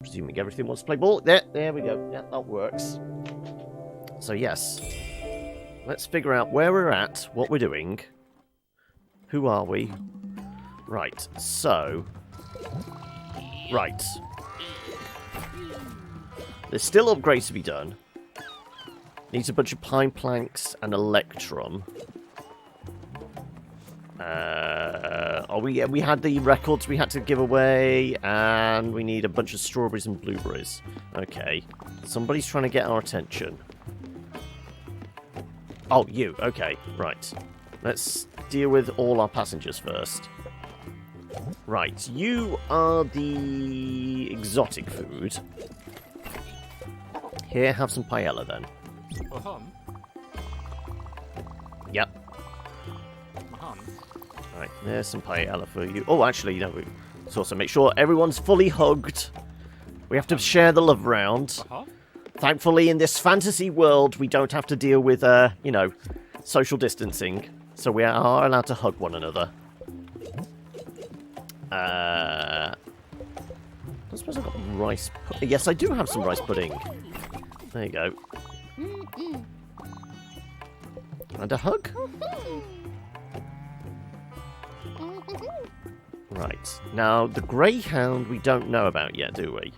Presuming everything wants to play ball. There we go. Yeah, that works. So yes, let's figure out where we're at, what we're doing. Who are we? Right, so... Right. There's still upgrades to be done. Needs a bunch of pine planks and electrum. We had the records we had to give away, and we need a bunch of strawberries and blueberries. Okay. Somebody's trying to get our attention. Oh, you. Okay, right. Let's deal with all our passengers first. Right, you are the exotic food. Here, have some paella then. Yep. Right, there's some paella for you. Oh, actually, no, let's also make sure everyone's fully hugged. We have to share the love round. Thankfully, in this fantasy world, we don't have to deal with, you know, social distancing. So we are allowed to hug one another. I suppose I've got rice. Yes, I do have some rice pudding. There you go. And a hug. Right. Now, the greyhound we don't know about yet, do we?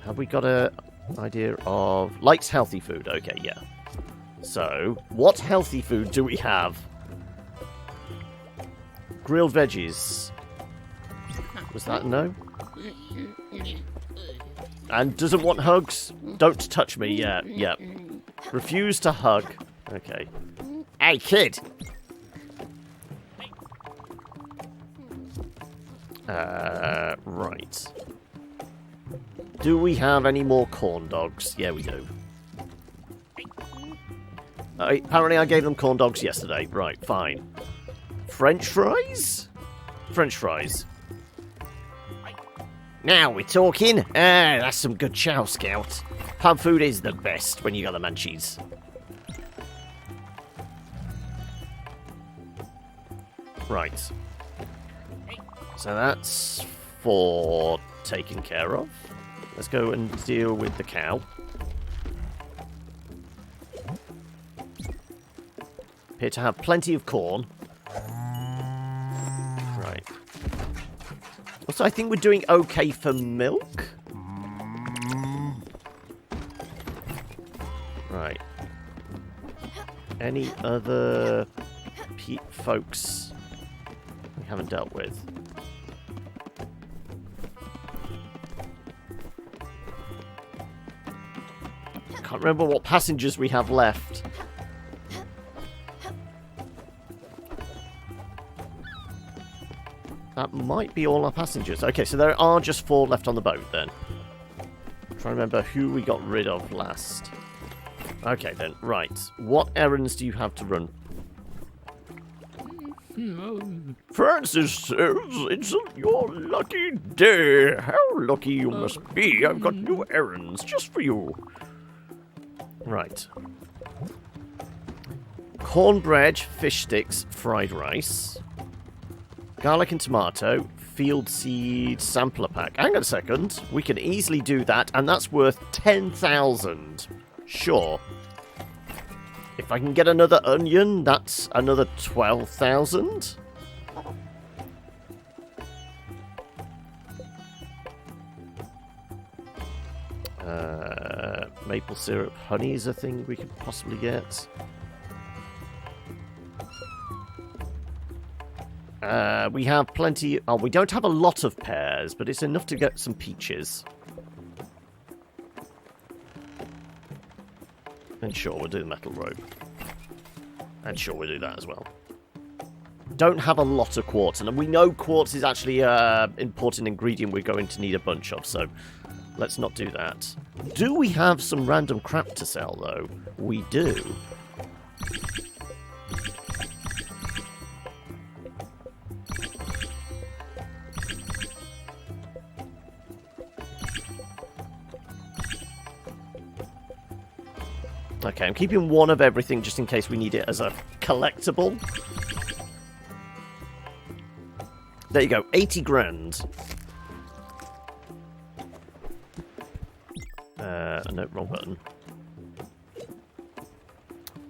Have we got an idea of... Likes healthy food. Okay, yeah. So, what healthy food do we have? Grilled veggies. Was that no? And doesn't want hugs? Don't touch me. Yeah, yeah. Refuse to hug. Okay. Hey, kid! Right. Do we have any more corn dogs? Yeah, we do. Apparently I gave them corn dogs yesterday. Right, fine. French fries? French fries. Now we're talking. That's some good chow, Scout. Pub food is the best when you got the munchies. Right. So that's for taken care of. Let's go and deal with the cow. Appear to have plenty of corn. Right. Also, I think we're doing okay for milk. Right. Any other folks we haven't dealt with? Can't remember what passengers we have left. That might be all our passengers. Okay, so there are just 4 left on the boat then. I'm trying to remember who we got rid of last. Okay then, right. What errands do you have to run? Francis says it's your lucky day. How lucky you must be. I've got new errands just for you. Right. Cornbread, fish sticks, fried rice. Garlic and tomato, field seed sampler pack. Hang on a second. We can easily do that, and that's worth 10,000. Sure. If I can get another onion, that's another 12,000. Maple syrup honey is a thing we could possibly get. We have plenty... Oh, we don't have a lot of pears, but it's enough to get some peaches. And sure, we'll do the metal rope. And sure, we'll do that as well. Don't have a lot of quartz, and we know quartz is actually an important ingredient we're going to need a bunch of, so let's not do that. Do we have some random crap to sell, though? We do. Okay, I'm keeping one of everything just in case we need it as a collectible. There you go, 80 grand. No, wrong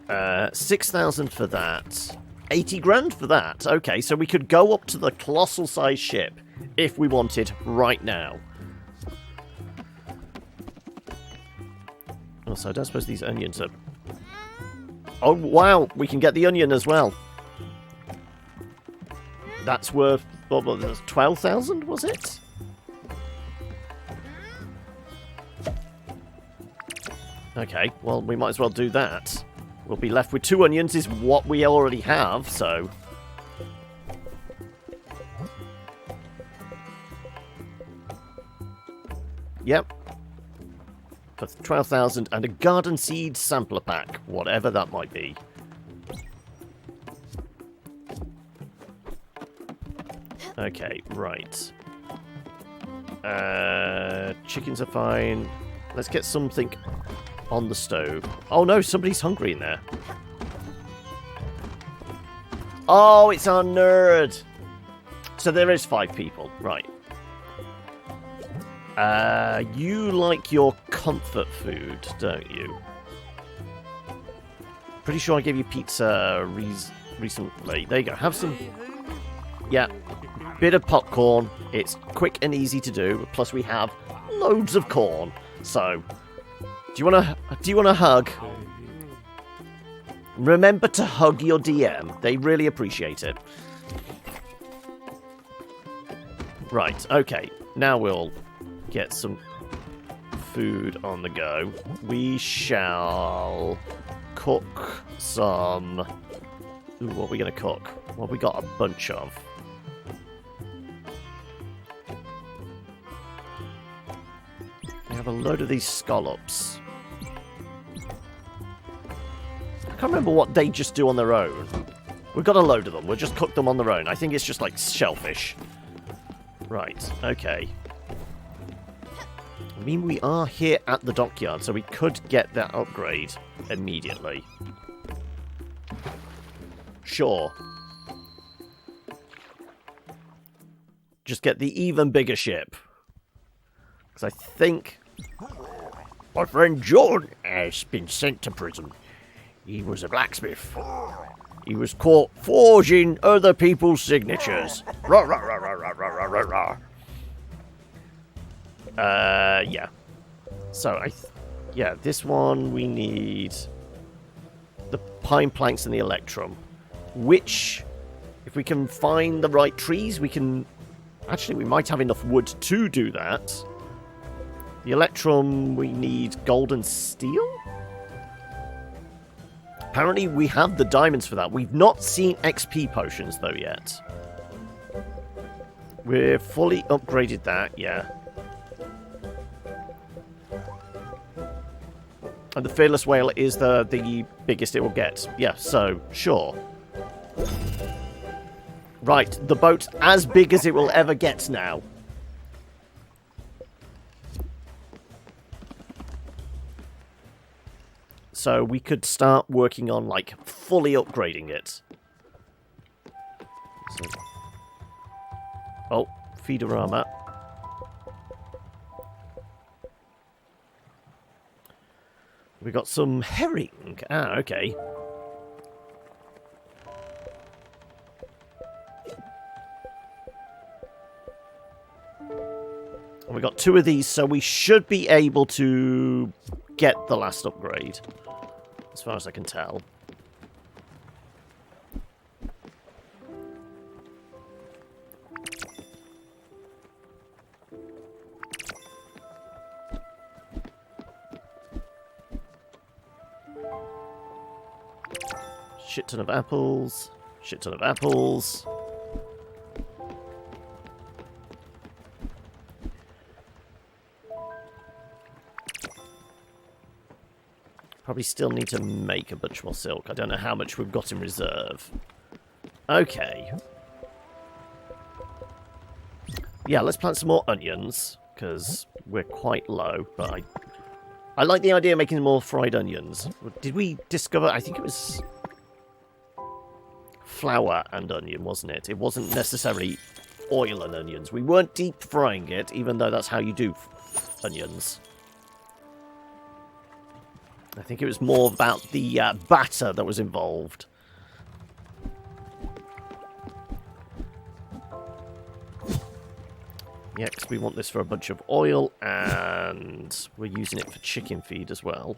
button. 6,000 for that. 80 grand for that. Okay, so we could go up to the colossal size ship if we wanted right now. Also, I don't suppose these onions are... Oh, wow, we can get the onion as well. That's worth, what was it, 12,000, was it? Okay, well, we might as well do that. We'll be left with 2 onions, is what we already have, so... Yep. For 12,000 and a garden seed sampler pack, whatever that might be. Okay, right. Chickens are fine. Let's get something on the stove. Oh no, somebody's hungry in there. Oh, it's our nerd. So there is 5 people, right. You like your comfort food, don't you? Pretty sure I gave you pizza recently. There you go. Have some... Yeah. Bit of popcorn. It's quick and easy to do. Plus we have loads of corn. So, do you want a hug? Remember to hug your DM. They really appreciate it. Right, okay. Now we'll get some food on the go. We shall cook some... Ooh, what are we going to cook? What have we got a bunch of? We have a load of these scallops. I can't remember what they just do on their own. We've got a load of them. We'll just cook them on their own. I think it's just like shellfish. Right, okay. I mean, we are here at the dockyard, so we could get that upgrade immediately. Sure. Just get the even bigger ship. Because I think... My friend John has been sent to prison. He was a blacksmith. He was caught forging other people's signatures. Rah, rah, rah, rah, rah, rah, rah, rah. Yeah. So, yeah, this one we need the pine planks and the electrum. Which, if we can find the right trees, we can... Actually, we might have enough wood to do that. The electrum, we need gold and steel? Apparently, we have the diamonds for that. We've not seen XP potions, though, yet. We're fully upgraded that, yeah. And the Fearless Whale is the biggest it will get. Yeah, so, sure. Right, the boat's as big as it will ever get now. So we could start working on, like, fully upgrading it. So... Oh, Feederama. We got some herring. Ah, okay. And we got 2 of these, so we should be able to get the last upgrade. As far as I can tell. Shit ton of apples. Shit ton of apples. Probably still need to make a bunch more silk. I don't know how much we've got in reserve. Okay. Yeah, let's plant some more onions, because we're quite low, but I like the idea of making more fried onions. Did we discover... I think it was flour and onion, wasn't it? It wasn't necessarily oil and onions. We weren't deep frying it, even though that's how you do onions. I think it was more about the batter that was involved. Yeah, because we want this for a bunch of oil, and we're using it for chicken feed as well.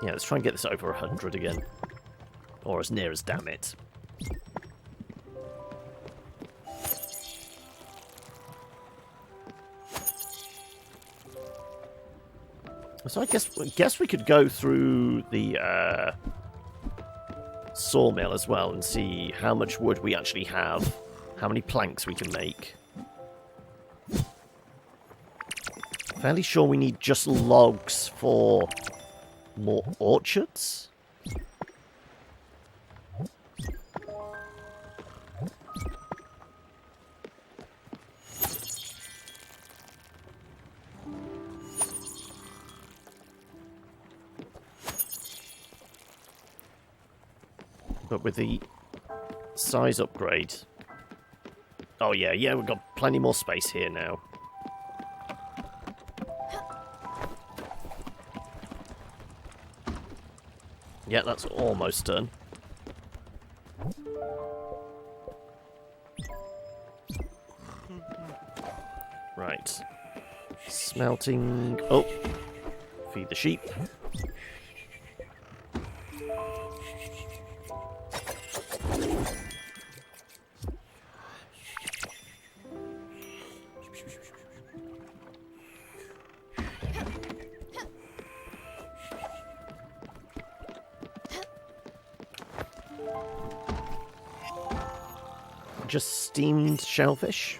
Yeah, let's try and get this over 100 again. Or as near as, damn it. So I guess we could go through the sawmill as well and see how much wood we actually have, how many planks we can make. Fairly sure we need just logs for more orchards. But with the size upgrade... Oh yeah, we've got plenty more space here now. Yeah, that's almost done. Right. Smelting... Oh! Feed the sheep. Just steamed shellfish?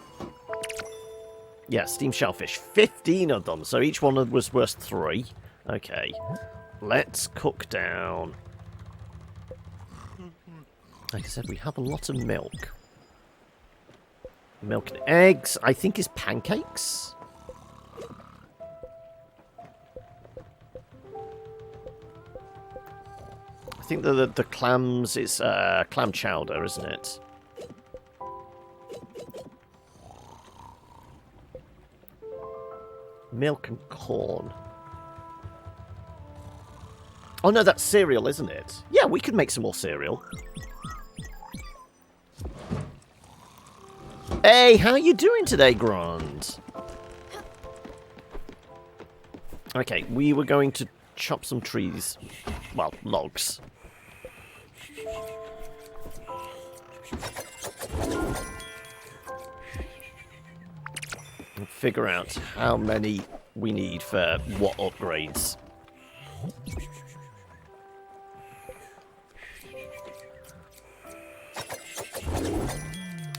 Yeah, steamed shellfish. 15 of them, so each one was worth 3. Okay. Let's cook down. Like I said, we have a lot of milk. Milk and eggs, I think, is pancakes. I think the clams is clam chowder, isn't it? Milk and corn. Oh no, that's cereal, isn't it? Yeah, we could make some more cereal. Hey, how you doing today, Grand? Okay, we were going to chop some trees. Well, logs. And figure out how many we need for what upgrades.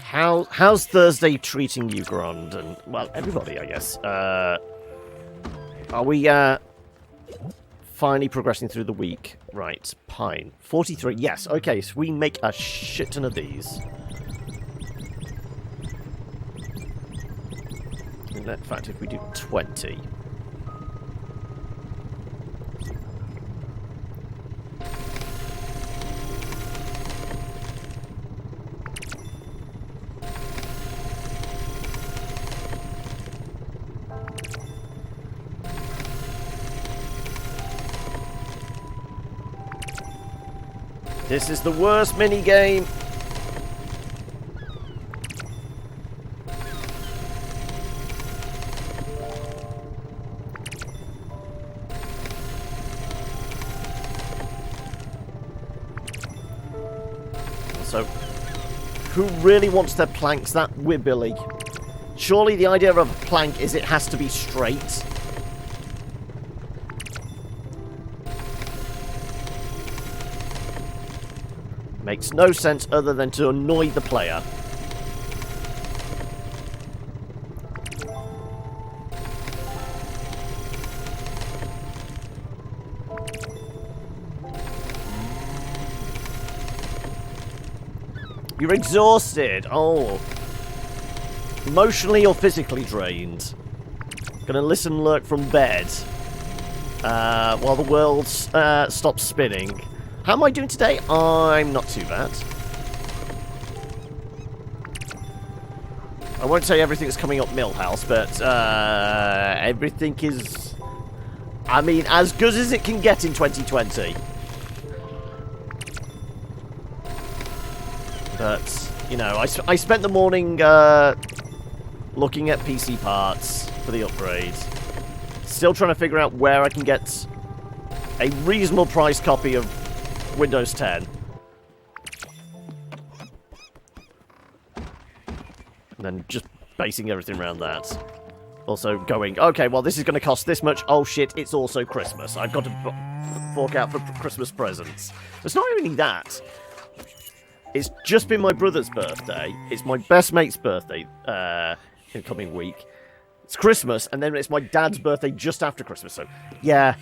How's Thursday treating you, Grand? And, well, everybody, I guess. Are we finally progressing through the week? Right, pine. 43, yes, okay, so we make a shit ton of these. In fact, if we do 20... This is the worst minigame. So, who really wants their planks that wibbly? Surely the idea of a plank is it has to be straight. Makes no sense other than to annoy the player. You're exhausted. Oh. Emotionally or physically drained. Gonna listen and lurk from bed. While the world stops spinning. How am I doing today? I'm not too bad. I won't say everything's coming up Millhouse, but everything is, I mean, as good as it can get in 2020. But, you know, I spent the morning looking at PC parts for the upgrade. Still trying to figure out where I can get a reasonable price copy of Windows 10. And then just basing everything around that. Also going, okay, well, this is going to cost this much. Oh, shit, it's also Christmas. I've got to fork out for Christmas presents. It's not only that. It's just been my brother's birthday. It's my best mate's birthday in the coming week. It's Christmas, and then it's my dad's birthday just after Christmas. So, yeah.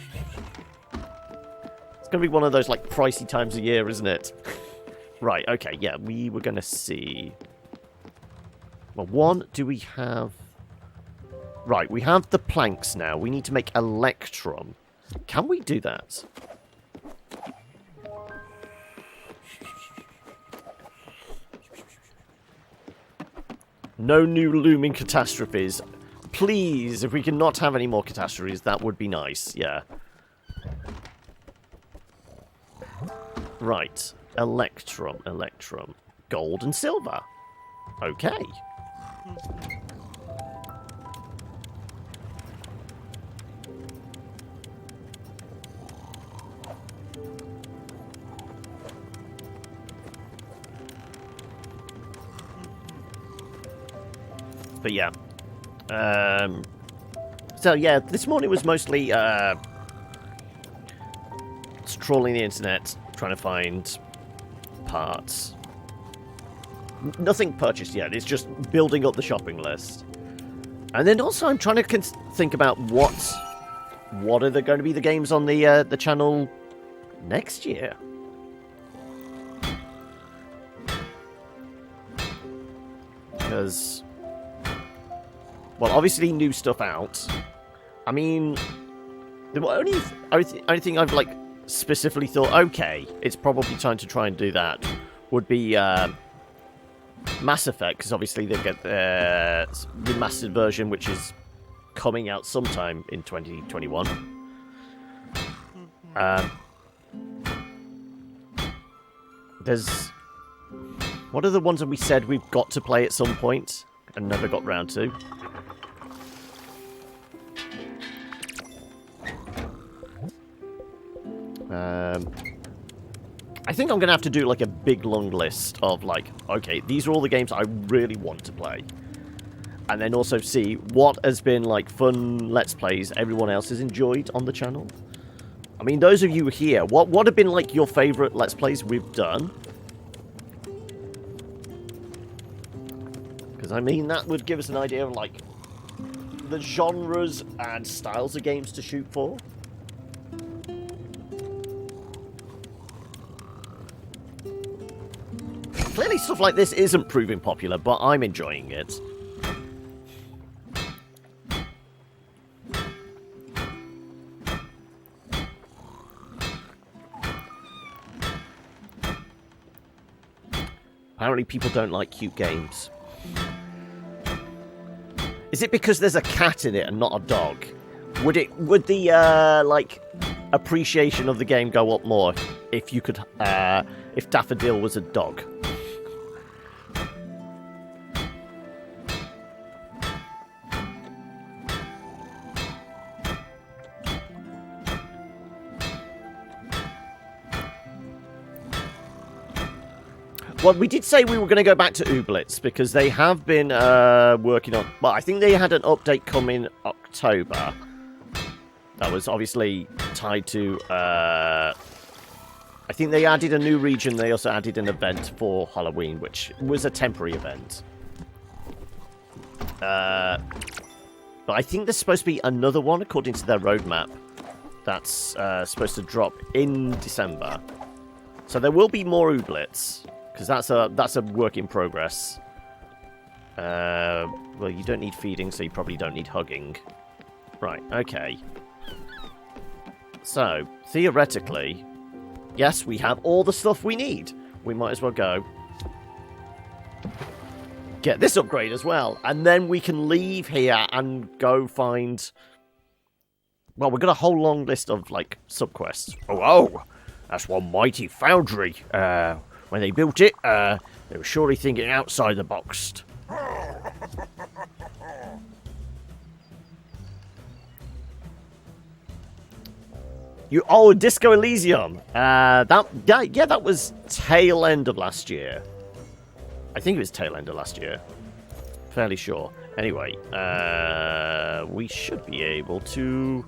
It's going to be one of those, like, pricey times a year, isn't it? Right, okay, yeah, we were going to see... Well, one, do we have... Right, we have the planks now. We need to make electrum. Can we do that? No new looming catastrophes. Please, if we can not have any more catastrophes, that would be nice, yeah. Right, electrum. Gold and silver. Okay. But yeah. So yeah, this morning was mostly trawling the internet, trying to find parts. Nothing purchased yet. It's just building up the shopping list. And then also I'm trying to think about what are there going to be the games on the channel next year. Because, well, obviously new stuff out. I mean, the only thing I've like specifically thought, okay, it's probably time to try and do that, would be Mass Effect, because obviously they get the remastered version, which is coming out sometime in 2021. There's... What are the ones that we said we've got to play at some point and never got round to? I think I'm going to have to do like a big long list of like, okay, these are all the games I really want to play. And then also see what has been like fun Let's Plays everyone else has enjoyed on the channel. I mean, those of you here, what have been like your favourite Let's Plays we've done? Because I mean, that would give us an idea of like the genres and styles of games to shoot for. Clearly stuff like this isn't proving popular, but I'm enjoying it. Apparently people don't like cute games. Is it because there's a cat in it and not a dog? Would the like appreciation of the game go up more if you could if Daffodil was a dog? Well, we did say we were going to go back to Ooblets, because they have been working on... Well, I think they had an update come in October. That was obviously tied to... I think they added a new region. They also added an event for Halloween, which was a temporary event. But I think there's supposed to be another one, according to their roadmap, that's supposed to drop in December. So there will be more Ooblets. Because that's a work in progress. Well, you don't need feeding, so you probably don't need hugging. Right, okay. So, theoretically, yes, we have all the stuff we need. We might as well go. get this upgrade as well. And then we can leave here and go find... Well, we've got a whole long list of, like, subquests. Oh, that's one mighty foundry. When they built it, they were surely thinking outside the box. Disco Elysium. That was tail end of last year. I think it was tail end of last year. Fairly sure. Anyway, we should be able to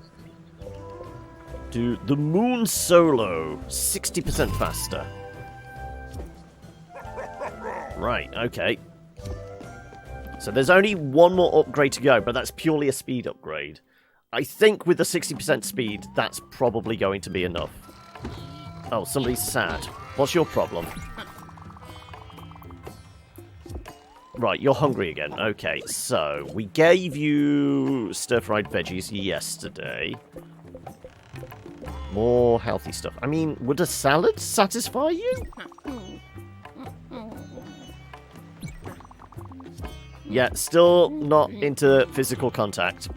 do the Moon Solo 60% faster. Right, okay. So there's only one more upgrade to go, but that's purely a speed upgrade. I think with the 60% speed, that's probably going to be enough. Oh, somebody's sad. What's your problem? Right, you're hungry again. Okay, so we gave you stir-fried veggies yesterday. More healthy stuff. I mean, would a salad satisfy you? Yeah, still not into physical contact.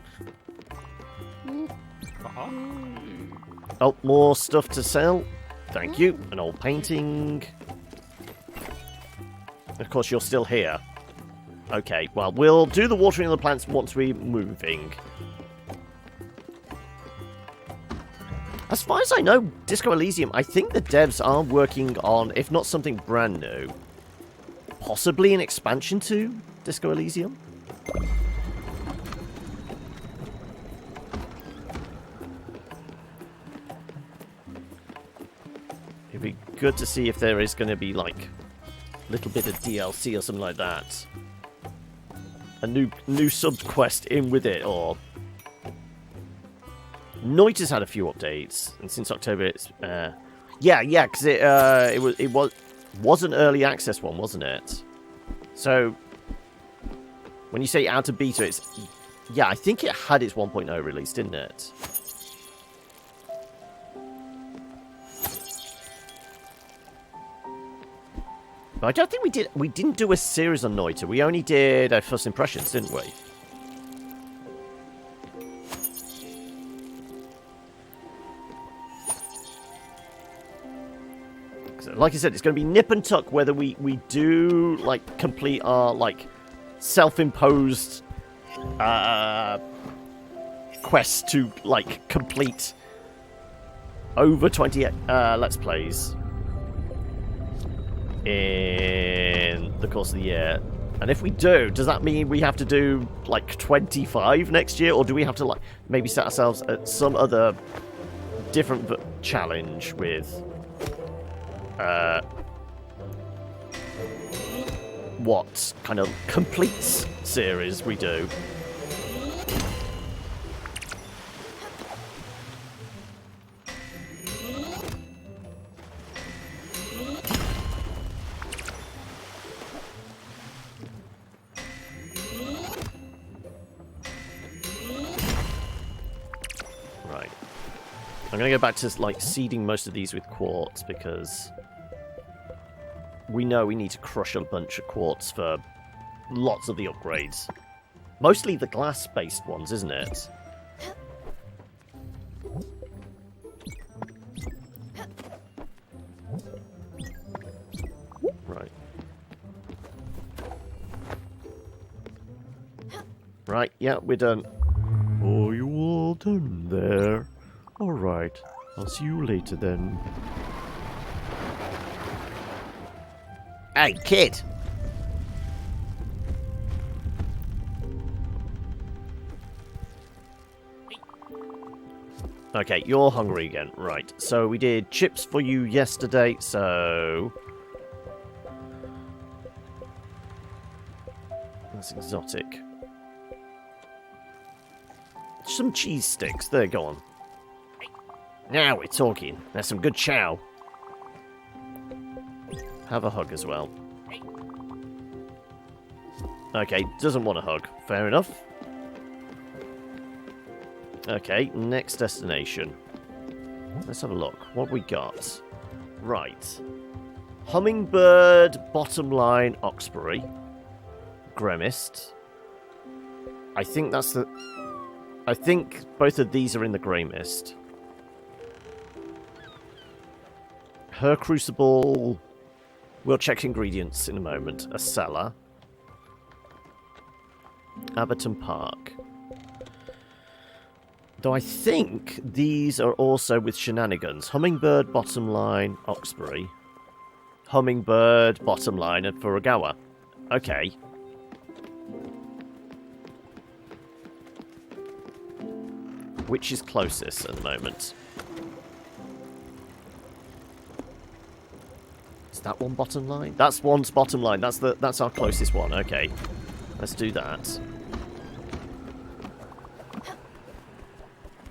Oh, more stuff to sell. Thank you. An old painting. Of course, you're still here. Okay, well, we'll do the watering of the plants once we're moving. As far as I know, Disco Elysium, I think the devs are working on, if not something brand new, possibly an expansion to Disco Elysium? It'd be good to see if there is going to be, like, a little bit of DLC or something like that. A new sub-quest in with it, or... Noit has had a few updates, and since October it's... yeah, because it was an early access one, wasn't it? So, when you say out of beta, it's... Yeah, I think it had its 1.0 release, didn't it? But I don't think we didn't do a series on Noita. We only did our first impressions, didn't we? Like I said, it's going to be nip and tuck whether we do, like, complete our, like, self-imposed quest to, like, complete over 20 Let's Plays in the course of the year. And if we do, does that mean we have to do, like, 25 next year? Or do we have to, like, maybe set ourselves at some other different challenge with... what kind of complete series we do. Right. I'm going to go back to, like, seeding most of these with quartz because... we know we need to crush a bunch of quartz for lots of the upgrades. Mostly the glass-based ones, isn't it? Right. Right, yeah, we're done. Oh, you all done there? Alright, I'll see you later then. Hey, kid! Okay, you're hungry again. Right, so we did chips for you yesterday, so... that's exotic. Some cheese sticks. There, go on. Now we're talking. There's some good chow. Have a hug as well. Okay, doesn't want a hug. Fair enough. Okay, next destination. Let's have a look. What we got? Right. Hummingbird, Bottom Line, Oxbury. Gremist. I think that's the... I think both of these are in the Grey Mist. Her Crucible... We'll check ingredients in a moment. A cellar. Aberton Park. Though I think these are also with shenanigans. Hummingbird, bottom line, Oxbury. Hummingbird, bottom line, and Furugawa. Okay. Which is closest at the moment? Is that one bottom line? That's one's bottom line. That's our closest one. Okay. Let's do that.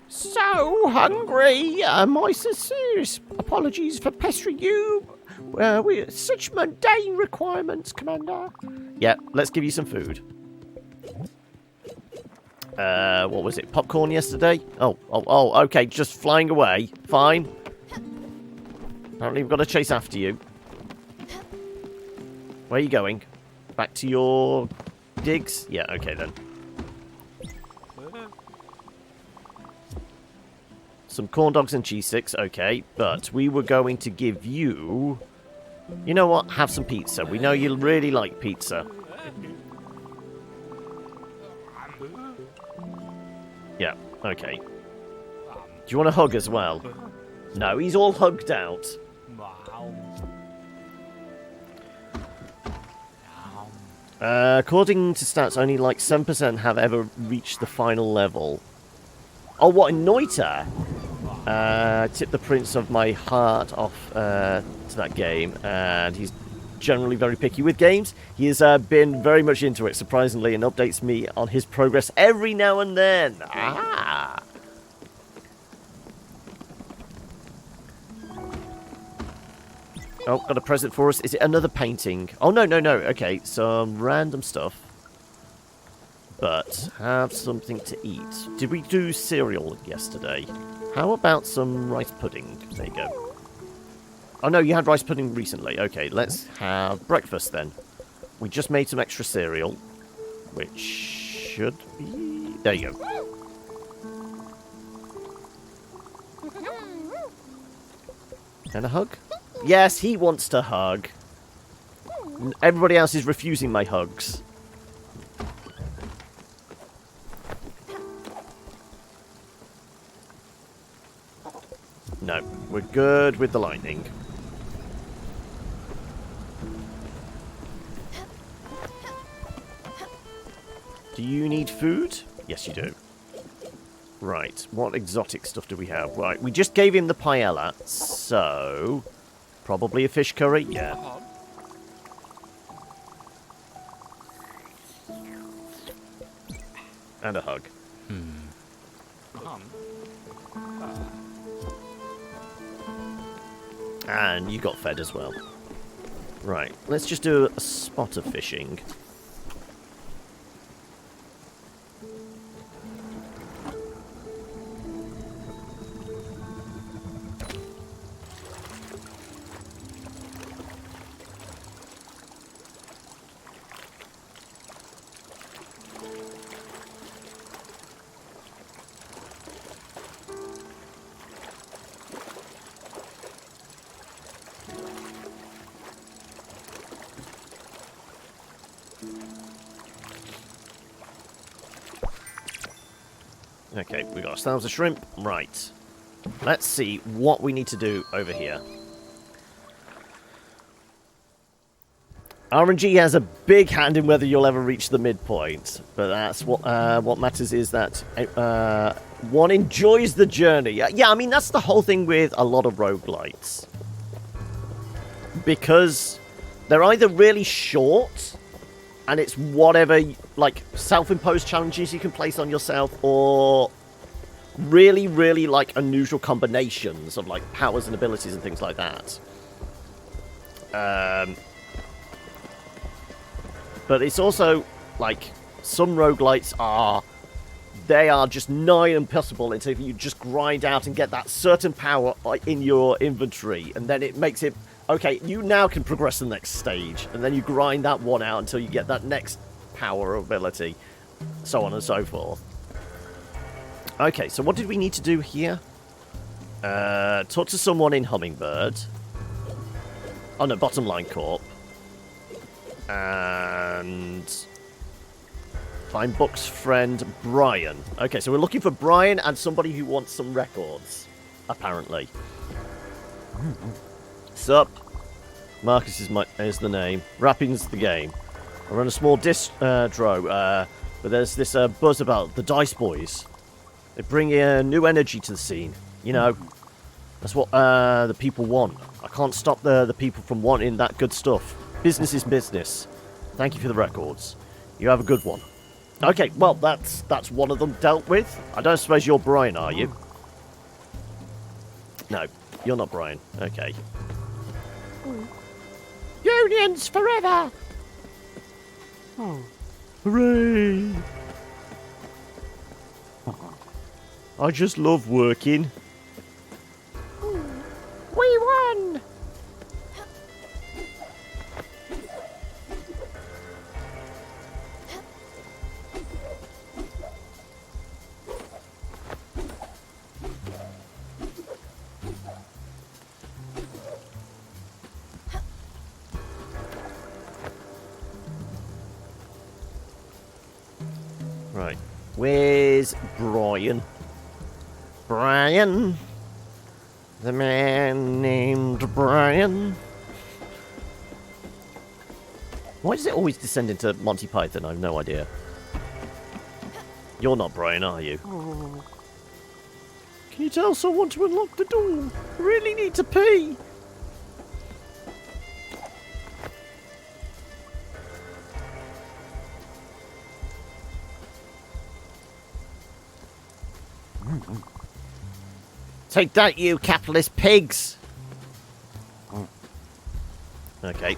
So hungry! My sincerest apologies for pestering you with such mundane requirements, Commander. Yeah, let's give you some food. What was it? Popcorn yesterday? Oh, okay, just flying away. Fine. Apparently we've got to chase after you. Where are you going? Back to your digs? Yeah, okay then. Some corn dogs and cheese sticks, okay. But we were going to give you... You know what? Have some pizza. We know you really like pizza. Yeah, okay. Do you want a hug as well? No, he's all hugged out. According to stats, only like 7% have ever reached the final level. Oh, what, in Noita? Tipped the prince of my heart off to that game, and he's generally very picky with games. He has been very much into it, surprisingly, and updates me on his progress every now and then. Ah! Oh, got a present for us. Is it another painting? Oh, no. Okay, some random stuff. But have something to eat. Did we do cereal yesterday? How about some rice pudding? There you go. Oh, no, you had rice pudding recently. Okay, let's have breakfast then. We just made some extra cereal, which should be... There you go. And a hug? Yes, he wants to hug. Everybody else is refusing my hugs. No, we're good with the lightning. Do you need food? Yes, you do. Right, what exotic stuff do we have? Right, we just gave him the paella, so... Probably a fish curry? Yeah. And a hug. And you got fed as well. Right, let's just do a spot of fishing. Okay, we got ourselves a shrimp. Right. Let's see what we need to do over here. RNG has a big hand in whether you'll ever reach the midpoint, but that's what matters is that one enjoys the journey. Yeah, I mean, that's the whole thing with a lot of roguelites. Because they're either really short, and it's whatever, like, self-imposed challenges you can place on yourself, or really, really, like, unusual combinations of, like, powers and abilities and things like that. But it's also, like, some roguelites they are just nigh impossible until you just grind out and get that certain power in your inventory, and then it makes it... Okay, you now can progress to the next stage, and then you grind that one out until you get that next power ability, so on and so forth. Okay, so what did we need to do here? Talk to someone in Hummingbird. Oh no, Bottom Line Corp. And find Buck's friend Brian. Okay, so we're looking for Brian and somebody who wants some records, apparently. Sup? Marcus is the name. Rapping's the game. I run a small distro, but there's this buzz about the Dice Boys. They bring new energy to the scene. You know, that's what the people want. I can't stop the people from wanting that good stuff. Business is business. Thank you for the records. You have a good one. Okay, well, that's one of them dealt with. I don't suppose you're Brian, are you? No, you're not Brian. Okay. Unions forever! Hooray! I just love working. We won! Right. Where's Brian? Brian? The man named Brian? Why does it always descend into Monty Python? I have no idea. You're not Brian, are you? Can you tell someone to unlock the door? I really need to pee. Take that, you capitalist pigs! Okay,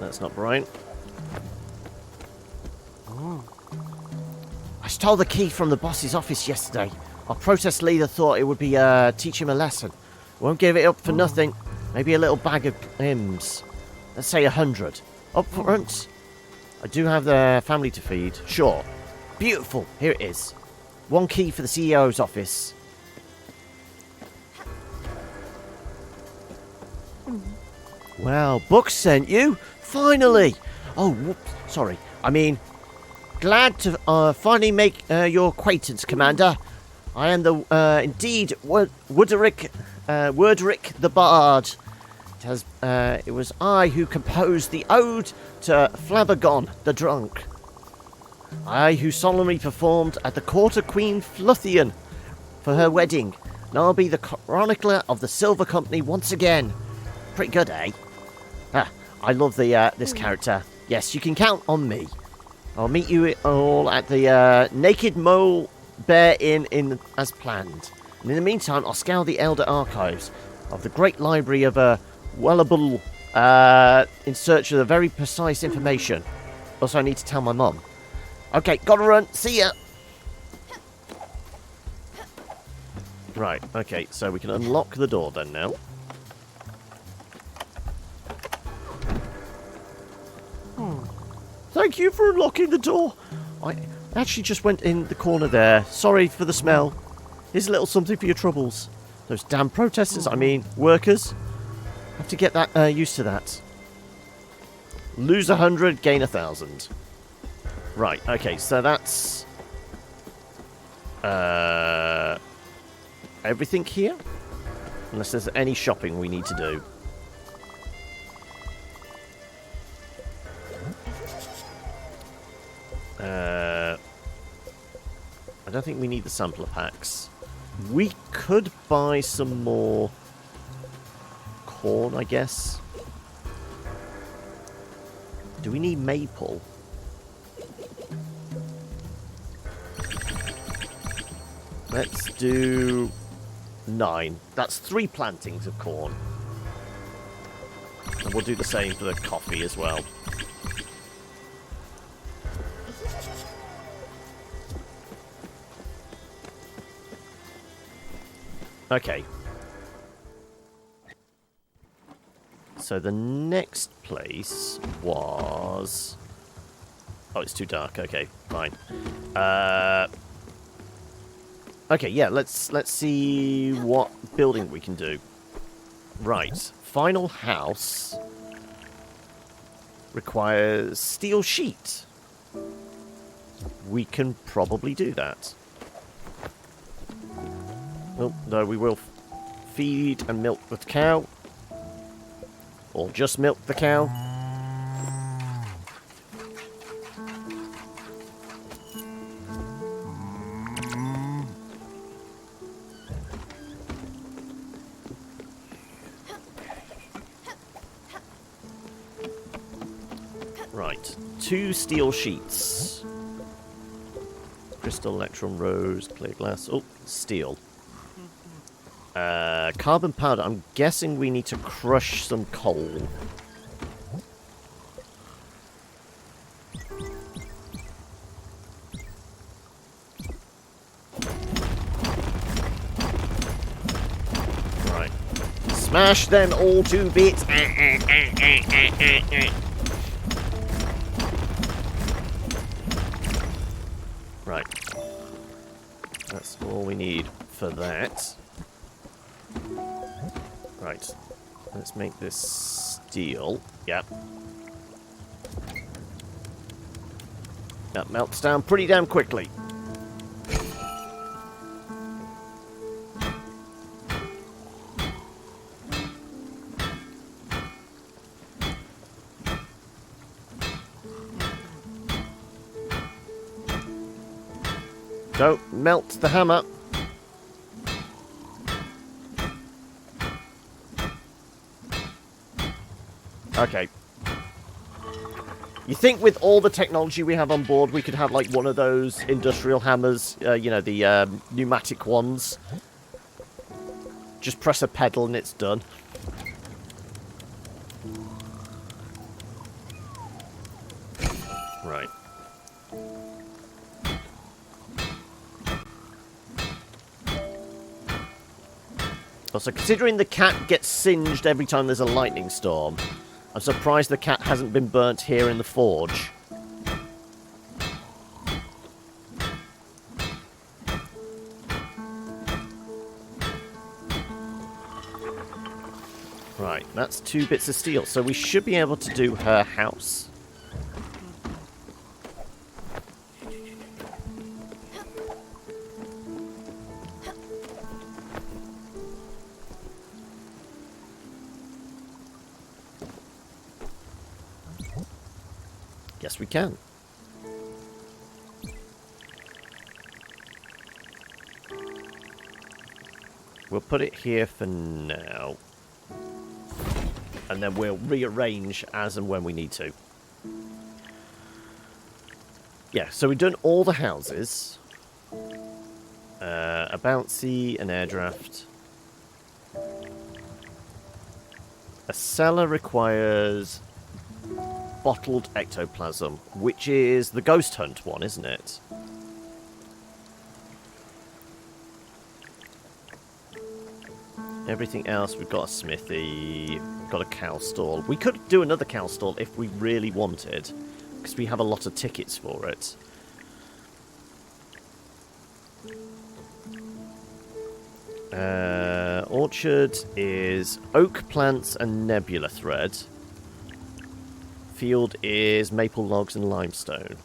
that's not Brian. I stole the key from the boss's office yesterday. Our protest leader thought it would be teach him a lesson. Won't give it up for nothing. Maybe a little bag of hymns. Let's say 100. Up front. I do have the family to feed. Sure. Beautiful. Here it is. One key for the CEO's office. Wow, Buck sent you? Finally! Oh, whoops. Sorry. I mean, glad to finally make your acquaintance, Commander. I am the, indeed, Worderick the Bard. It was I who composed the ode to Flabbergon the Drunk. I who solemnly performed at the court of Queen Fluthian for her wedding. And I'll be the chronicler of the Silver Company once again. Pretty good, eh? Ah, I love the this character. Yes, you can count on me. I'll meet you all at the Naked Mole Bear Inn as planned. And in the meantime, I'll scour the Elder Archives of the Great Library of Wellable in search of the very precise information. Also, I need to tell my mum. Okay, gotta run. See ya. Right, okay, so we can unlock the door then now. Thank you for unlocking the door. I actually just went in the corner there. Sorry for the smell. Here's a little something for your troubles. Those damn protesters, I mean, workers. Have to get that used to that. Lose 100, gain 1,000. Right, okay, so that's everything here? Unless there's any shopping we need to do. I don't think we need the sampler packs. We could buy some more corn, I guess. Do we need maple? Let's do 9. That's 3 plantings of corn. And we'll do the same for the coffee as well. Okay. So the next place was Oh, it's too dark. Okay, fine. Okay, yeah, let's see what building we can do. Right. Final house requires steel sheet. We can probably do that. Oh, no, we will feed and milk the cow. Or just milk the cow. Right. 2 steel sheets. Crystal, electron, rose, clear glass. Oh, steel. Carbon powder. I'm guessing we need to crush some coal. Right. Smash them all to bits. Right. That's all we need for that. Right. Let's make this steel. Yep. That melts down pretty damn quickly. Don't melt the hammer. Okay. You think with all the technology we have on board, we could have like one of those industrial hammers, you know, the pneumatic ones. Just press a pedal and it's done. Right. Also, considering the cat gets singed every time there's a lightning storm, I'm surprised the cat hasn't been burnt here in the forge. Right, that's 2 bits of steel, so we should be able to do her house. Yes, we can. We'll put it here for now. And then we'll rearrange as and when we need to. Yeah, so we've done all the houses. A bouncy, an air draft. A cellar requires bottled ectoplasm, which is the ghost hunt one, isn't it? Everything else, we've got a smithy, we've got a cow stall. We could do another cow stall if we really wanted, because we have a lot of tickets for it. Orchard is oak plants and nebula thread. Field is maple logs and limestone.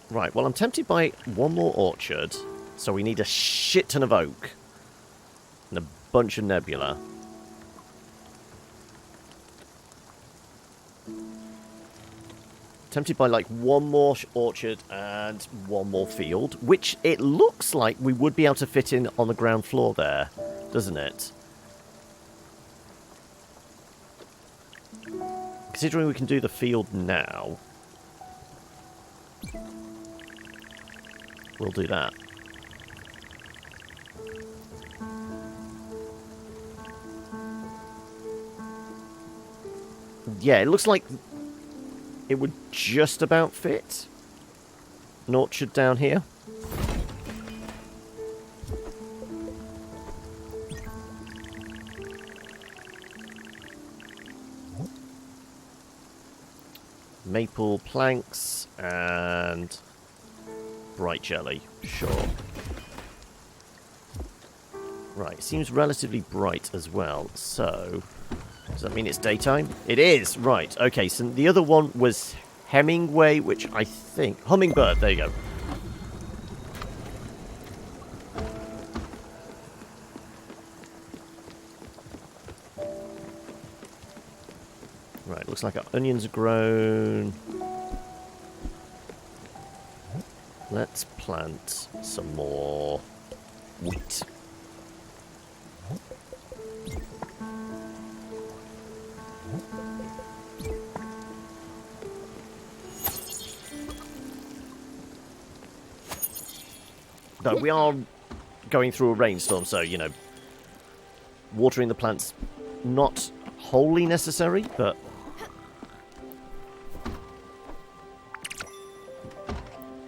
Right, well I'm tempted by one more orchard, so we need a shit ton of oak and a bunch of nebula. Tempted by like one more orchard and one more field, which it looks like we would be able to fit in on the ground floor there, doesn't it? Considering we can do the field now, we'll do that. Yeah, it looks like it would just about fit an orchard down here. Maple planks and bright jelly. Sure. Right, seems relatively bright as well. So, does that mean it's daytime? It is! Right, okay, so the other one was Hemingway, which I think... Hummingbird, there you go. Right, looks like our onions are grown. Let's plant some more wheat. No, we are going through a rainstorm, so, you know, watering the plants not wholly necessary, but...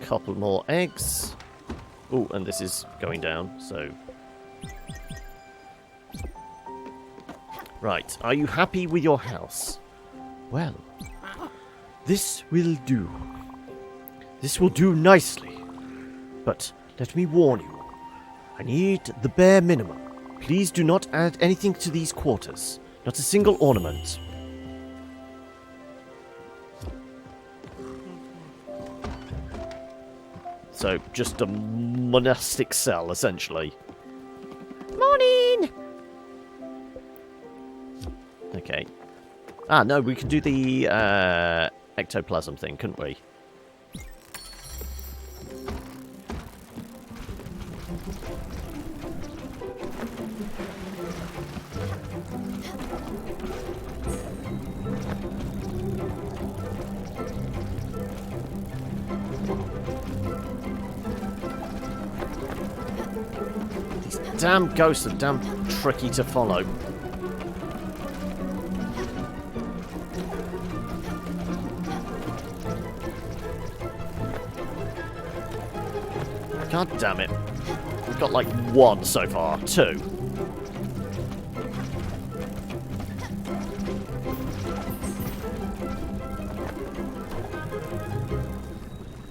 Couple more eggs. Oh, and this is going down, so... Right, are you happy with your house? Well, this will do. This will do nicely. But let me warn you, I need the bare minimum. Please do not add anything to these quarters. Not a single ornament. So, just a monastic cell, essentially. Morning! Okay. Ah, no, we can do the ectoplasm thing, couldn't we? These damn ghosts are damn tricky to follow. God damn it. We've got like one so far. Two.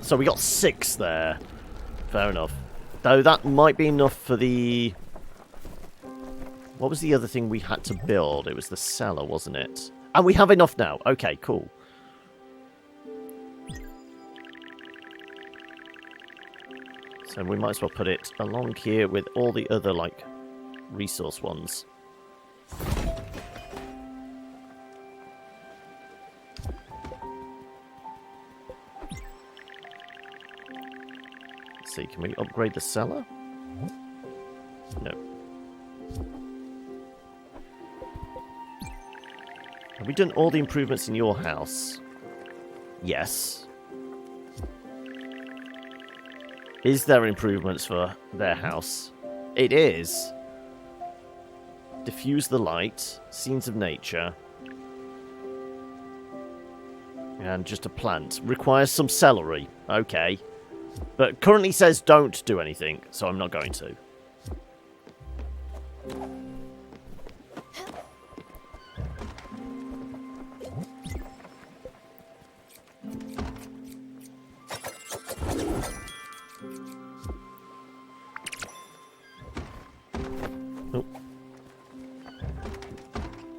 So we got 6 there. Fair enough. Though that might be enough for the... What was the other thing we had to build? It was the cellar, wasn't it? And we have enough now. Okay, cool. So we might as well put it along here with all the other, like, resource ones. Let's see, can we upgrade the cellar? No. Have we done all the improvements in your house? Yes. Is there improvements for their house? It is. Diffuse the light, scenes of nature, and just a plant. Requires some celery. Okay. But currently says don't do anything, so I'm not going to.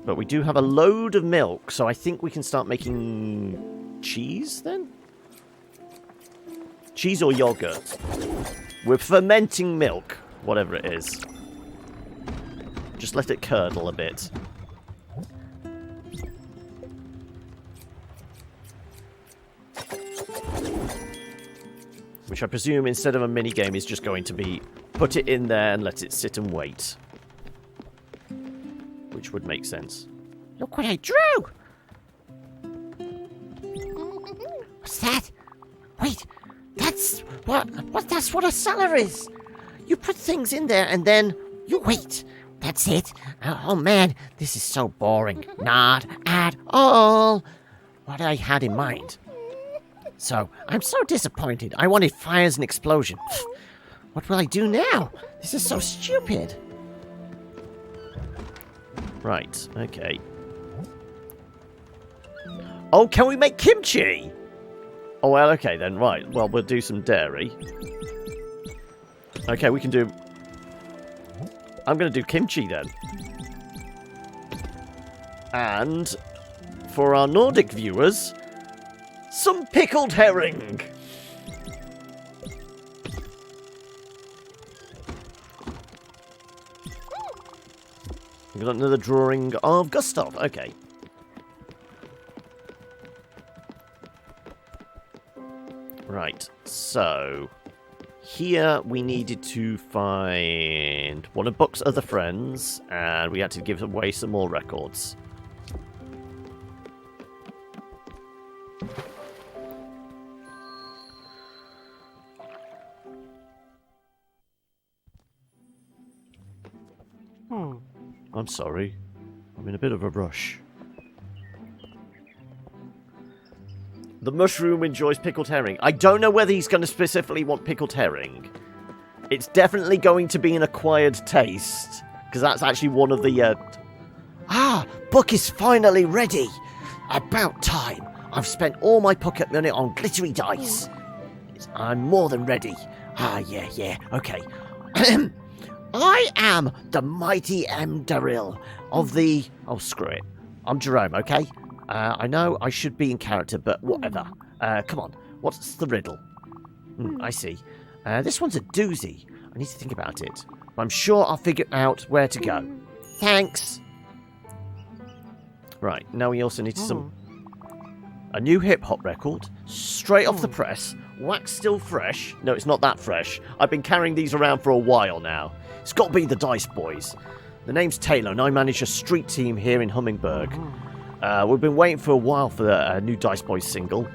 But we do have a load of milk, so I think we can start making cheese then? Cheese or yogurt? We're fermenting milk, whatever it is. Just let it curdle a bit. Which I presume, instead of a minigame, is just going to be put it in there and let it sit and wait. Which would make sense. Look what I drew! What's that? Wait, that's what a cellar is. You put things in there and then you wait. That's it. Oh man, this is so boring. Not at all what I had in mind. So, I'm so disappointed. I wanted fires and explosions. What will I do now? This is so stupid. Right, okay. Oh, can we make kimchi? Oh, well, okay then. Right. Well, we'll do some dairy. Okay, we can do... I'm going to do kimchi then. And for our Nordic viewers, some pickled herring. We've got another drawing of Gustav. Okay. Right, so here we needed to find one of Buck's other friends, and we had to give away some more records. I'm sorry. I'm in a bit of a rush. The mushroom enjoys pickled herring. I don't know whether he's going to specifically want pickled herring. It's definitely going to be an acquired taste, because that's actually one of the... Buck is finally ready. About time. I've spent all my pocket money on glittery dice. I'm more than ready. Yeah, okay. I am the mighty M. Darrell of the... Oh, screw it. I'm Jerome, okay? I know I should be in character, but whatever. Come on, what's the riddle? I see. This one's a doozy. I need to think about it. But I'm sure I'll figure out where to go. Thanks. Right, now we also need some... A new hip-hop record, straight off the press, wax still fresh. No, it's not that fresh. I've been carrying these around for a while now. It's got to be the Dice Boys. The name's Taylor, and I manage a street team here in Hummingbird. We've been waiting for a while for the new Dice Boys single.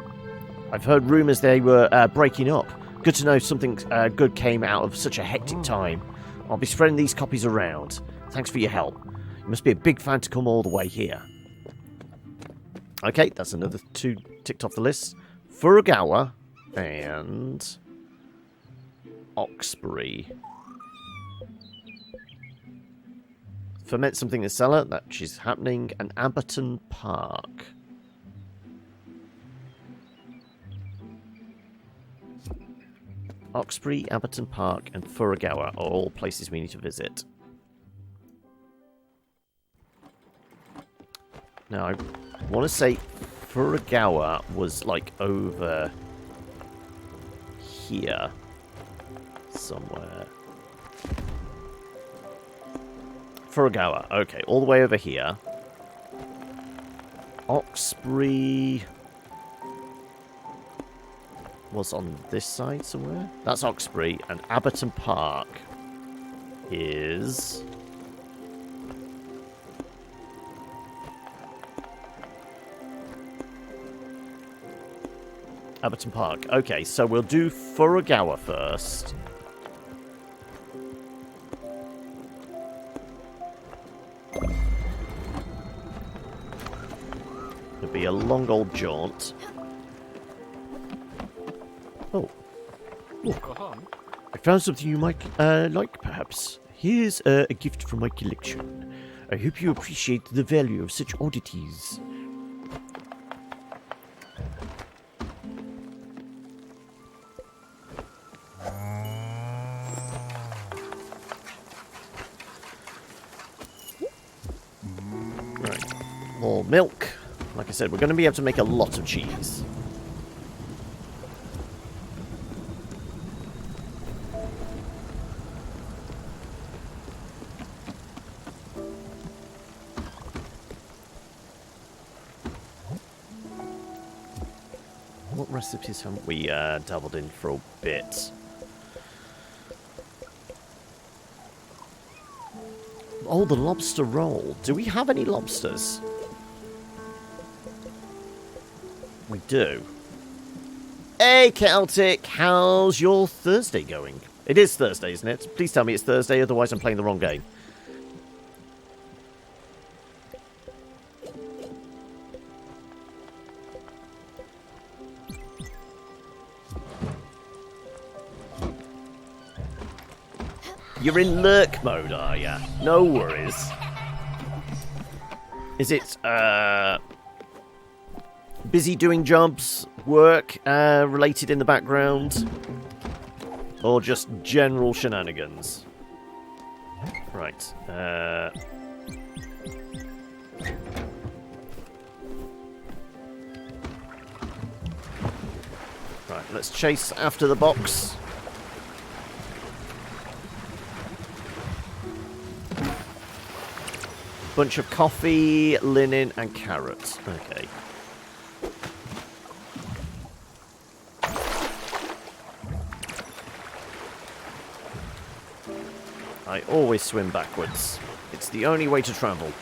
I've heard rumours they were breaking up. Good to know something good came out of such a hectic time. I'll be spreading these copies around. Thanks for your help. You must be a big fan to come all the way here. Okay, that's another 2 ticked off the list. Furugawa and Oxbury. Ferment something in the cellar, that is happening, and Amberton Park. Oxbury, Amberton Park, and Furugawa are all places we need to visit. Now, I want to say Furugawa was like over here somewhere. Furugawa, okay, all the way over here. Oxbury was on this side somewhere. That's Oxbury, and Abberton Park is... Abberton Park. Okay, so we'll do Furugawa first. It'll be a long old jaunt. Oh. Ooh. I found something you might like, perhaps. Here's a gift from my collection. I hope you appreciate the value of such oddities. More milk. Like I said, we're going to be able to make a lot of cheese. What recipes haven't we dabbled in for a bit? Oh, the lobster roll. Do we have any lobsters? We do. Hey, Celtic, how's your Thursday going? It is Thursday, isn't it? Please tell me it's Thursday, otherwise I'm playing the wrong game. You're in lurk mode, are ya? No worries. Is it, busy doing jobs, work related in the background, or just general shenanigans? Right. Right, let's chase after the box. Bunch of coffee, linen, and carrots. Okay. I always swim backwards. It's the only way to travel.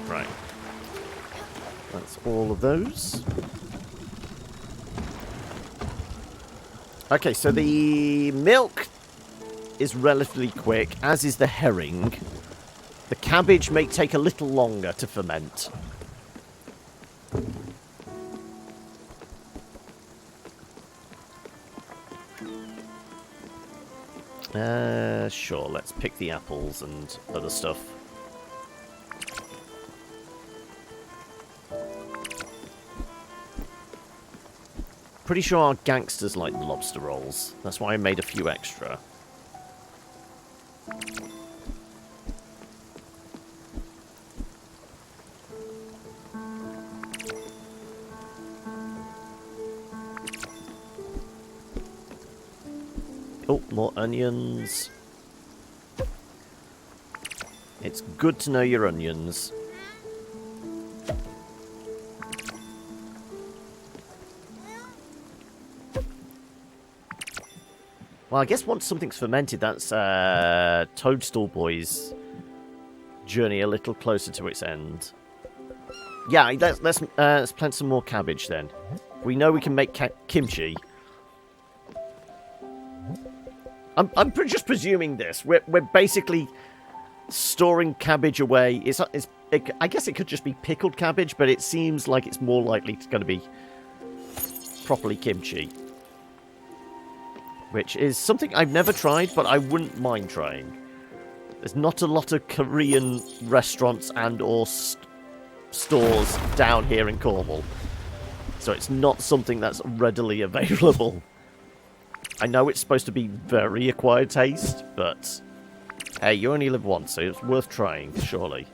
Right. That's all of those. Okay, so the milk is relatively quick, as is the herring. The cabbage may take a little longer to ferment. Sure, let's pick the apples and other stuff. Pretty sure our gangsters like the lobster rolls. That's why I made a few extra. Oh, more onions. It's good to know your onions. Well, I guess once something's fermented, that's Toadstool Boy's journey a little closer to its end. Yeah, let's plant some more cabbage then. We know we can make kimchi. I'm just presuming this. We're basically storing cabbage away. I guess it could just be pickled cabbage, but it seems like it's more likely going to be properly kimchi. Which is something I've never tried, but I wouldn't mind trying. There's not a lot of Korean restaurants and or stores down here in Cornwall. So it's not something that's readily available. I know it's supposed to be very acquired taste, but hey, you only live once, so it's worth trying, surely.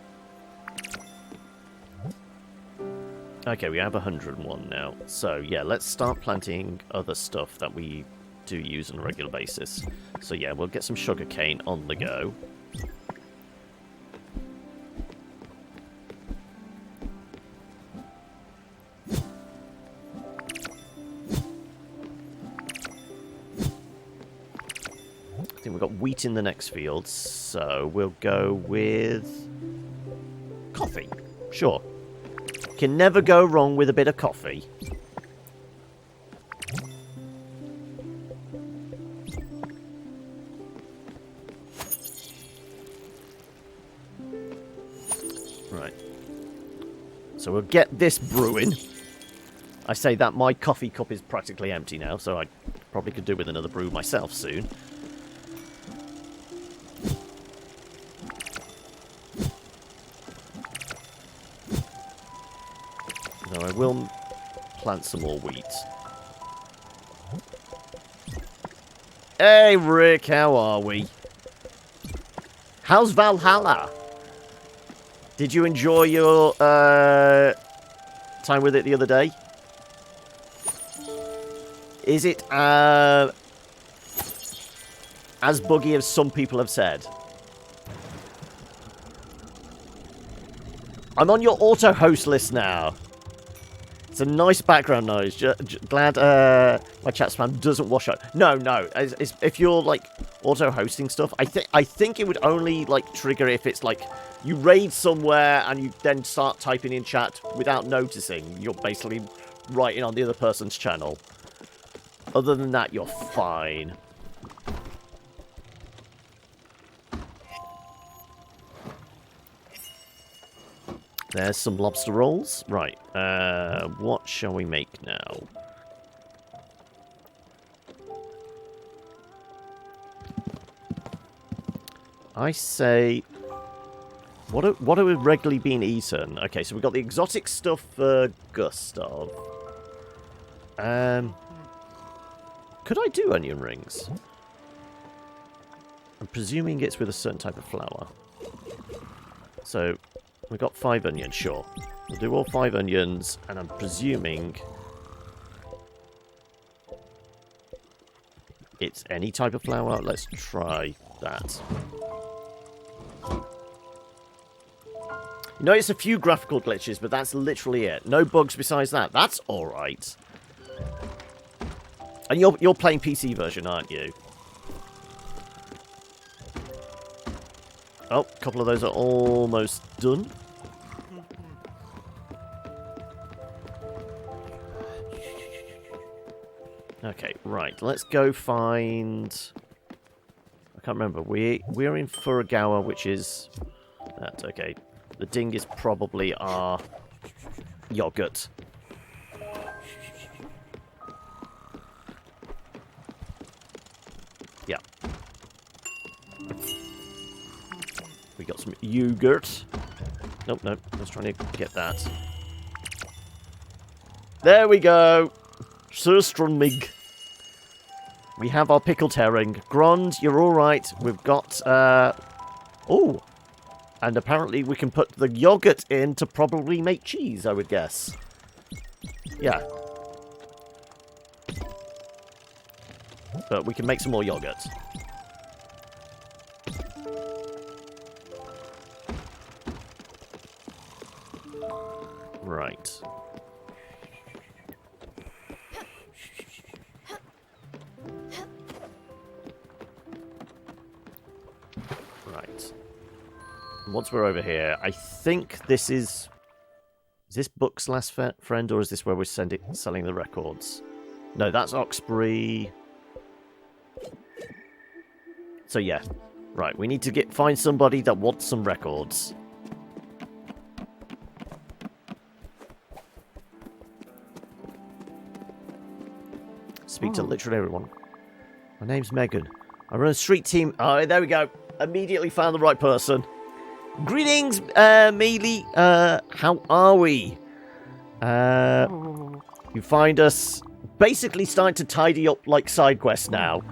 Okay, we have 101 now. So yeah, let's start planting other stuff that we do use on a regular basis. So yeah, we'll get some sugarcane on the go. I think we've got wheat in the next field, so we'll go with coffee. Sure. Can never go wrong with a bit of coffee. So we'll get this brewing. I say that my coffee cup is practically empty now, so I probably could do with another brew myself soon. Though I will plant some more wheat. Hey Rick, how are we? How's Valhalla? Did you enjoy your time with it the other day? Is it as buggy as some people have said? I'm on your auto-host list now. It's a nice background noise. Glad my chat spam doesn't wash out. No. If you're like auto-hosting stuff, I think it would only like trigger if it's like you raid somewhere and you then start typing in chat without noticing. You're basically writing on the other person's channel. Other than that, you're fine. There's some lobster rolls. Right. What shall we make now? I say... What are regularly being eaten? Okay, so we've got the exotic stuff for Gustav. Could I do onion rings? I'm presuming it's with a certain type of flour. So, we've got 5 onions, sure. We'll do all 5 onions, and I'm presuming... it's any type of flour. Let's try that. You notice a few graphical glitches, but that's literally it. No bugs besides that. That's alright. And you're playing PC version, aren't you? Oh, a couple of those are almost done. Okay, right. Let's go find... I can't remember. We're in Furugawa, which is... that, okay. The ding is probably our yogurt. Yeah. We got some yogurt. Nope, nope. I was trying to get that. There we go. Surströmming. We have our pickled herring. Grond, you're alright. We've got, oh! And apparently we can put the yogurt in to probably make cheese, I would guess. Yeah. But we can make some more yogurt. Right. Right. Once we're over here, I think this is... is this Book's last friend, or is this where we're selling the records? No, that's Oxbury. So yeah. Right, we need to find somebody that wants some records. Speak to literally everyone. My name's Megan. I run a street team. Oh, there we go. Immediately found the right person. Greetings, Mealy. How are we? You find us basically starting to tidy up like side quests now.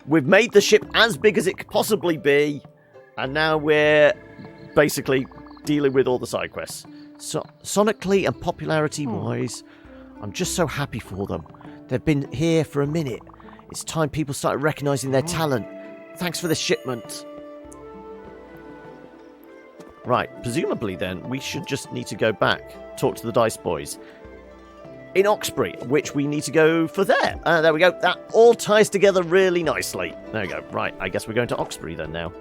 We've made the ship as big as it could possibly be, and now we're basically dealing with all the side quests. So, sonically and popularity-wise, I'm just so happy for them. They've been here for a minute. It's time people started recognizing their talent. Thanks for the shipment. Right, presumably then, we should just need to go back, talk to the Dice Boys. In Oxbury, which we need to go for there. There we go. That all ties together really nicely. There we go. Right, I guess we're going to Oxbury then now.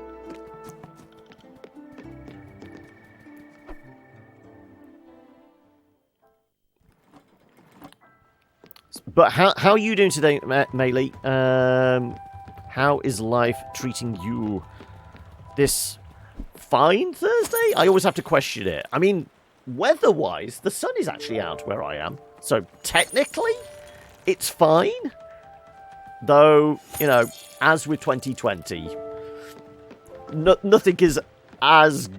But how are you doing today, Melee? How is life treating you this fine Thursday? I always have to question it. I mean, weather-wise, the sun is actually out where I am. So, technically, it's fine. Though, you know, as with 2020, nothing is as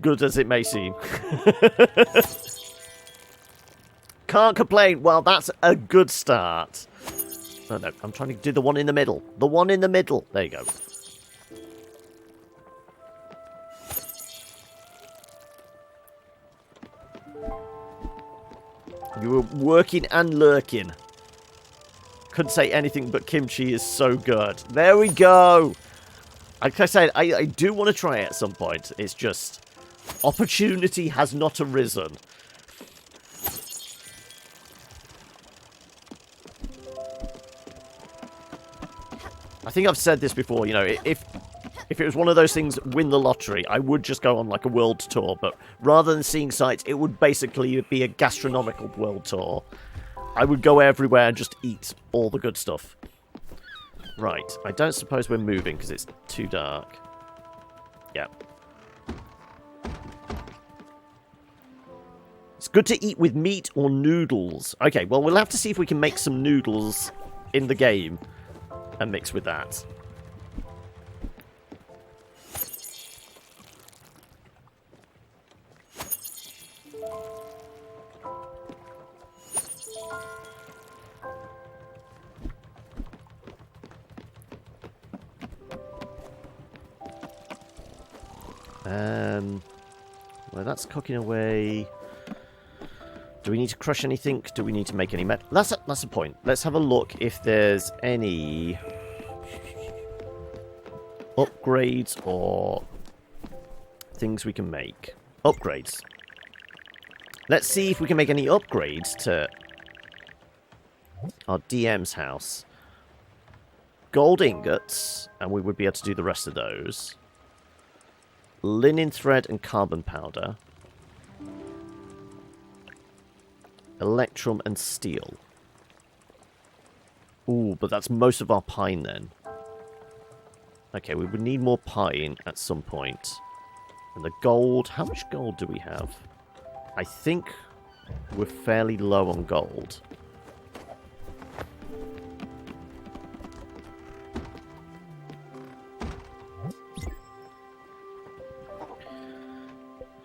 good as it may seem. Can't complain. Well, that's a good start. Oh, no, I'm trying to do the one in the middle. The one in the middle. There you go. You were working and lurking. Couldn't say anything but kimchi is so good. There we go. Like I said, I do want to try it at some point. It's just opportunity has not arisen. I think I've said this before, you know, if it was one of those things, win the lottery, I would just go on like a world tour, but rather than seeing sights, it would basically be a gastronomical world tour. I would go everywhere and just eat all the good stuff. Right. I don't suppose we're moving because it's too dark. Yeah. It's good to eat with meat or noodles. Okay, well, we'll have to see if we can make some noodles in the game and mix with that. Well, that's cooking away. Do we need to crush anything? Do we need to make any metal? That's the point. Let's have a look if there's any upgrades or things we can make. Upgrades. Let's see if we can make any upgrades to our DM's house. Gold ingots, and we would be able to do the rest of those. Linen thread and carbon powder. Electrum and steel. Ooh, but that's most of our pine then. Okay, we would need more pine at some point. And the gold... How much gold do we have? I think we're fairly low on gold.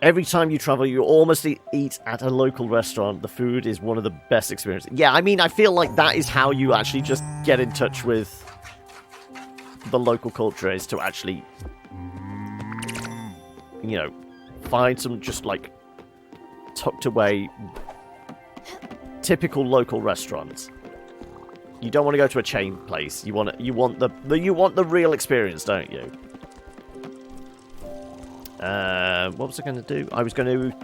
Every time you travel, you almost eat at a local restaurant. The food is one of the best experiences. Yeah, I mean, I feel like that is how you actually just get in touch with the local culture, is to actually, you know, find some just, like, tucked away, typical local restaurants. You don't want to go to a chain place. You want the real experience, don't you? What was I going to do? I was going to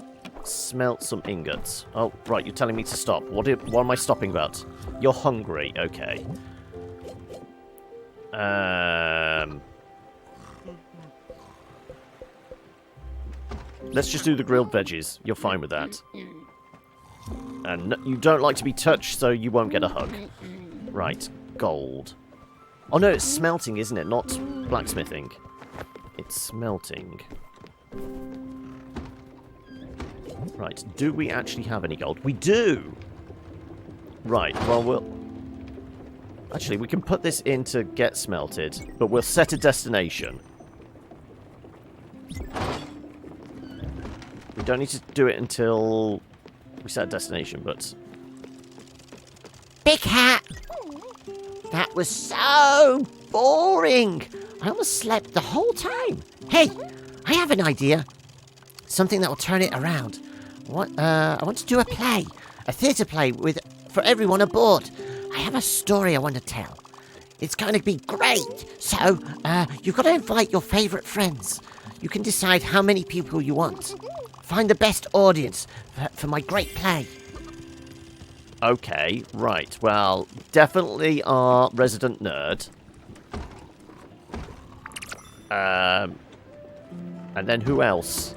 smelt some ingots. Oh, right, you're telling me to stop. What am I stopping about? You're hungry. Okay. Let's just do the grilled veggies. You're fine with that. And you don't like to be touched, so you won't get a hug. Right, gold. Oh no, it's smelting, isn't it? Not blacksmithing. It's smelting. Right, do we actually have any gold? We do! Right, well, actually, we can put this in to get smelted, but we'll set a destination. We don't need to do it until we set a destination, but... Big Hat! That was so boring! I almost slept the whole time. Hey, I have an idea. Something that will turn it around. I want to do a play. A theatre play for everyone aboard. I have a story I want to tell. It's going to be great. So, you've got to invite your favourite friends. You can decide how many people you want. Find the best audience for my great play. Okay, right. Well, definitely our resident nerd. And then who else?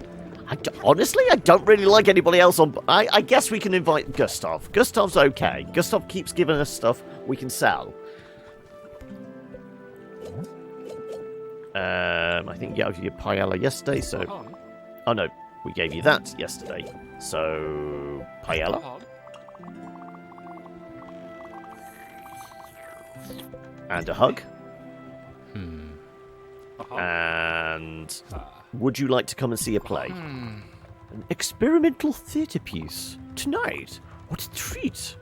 Honestly, I don't really like anybody else on... I guess we can invite Gustav. Gustav's okay. Gustav keeps giving us stuff we can sell. I think you gave you paella yesterday, so... Oh, no. We gave you that yesterday. So... Paella. And a hug. And... Would you like to come and see a play? An experimental theatre piece. Tonight? What a treat.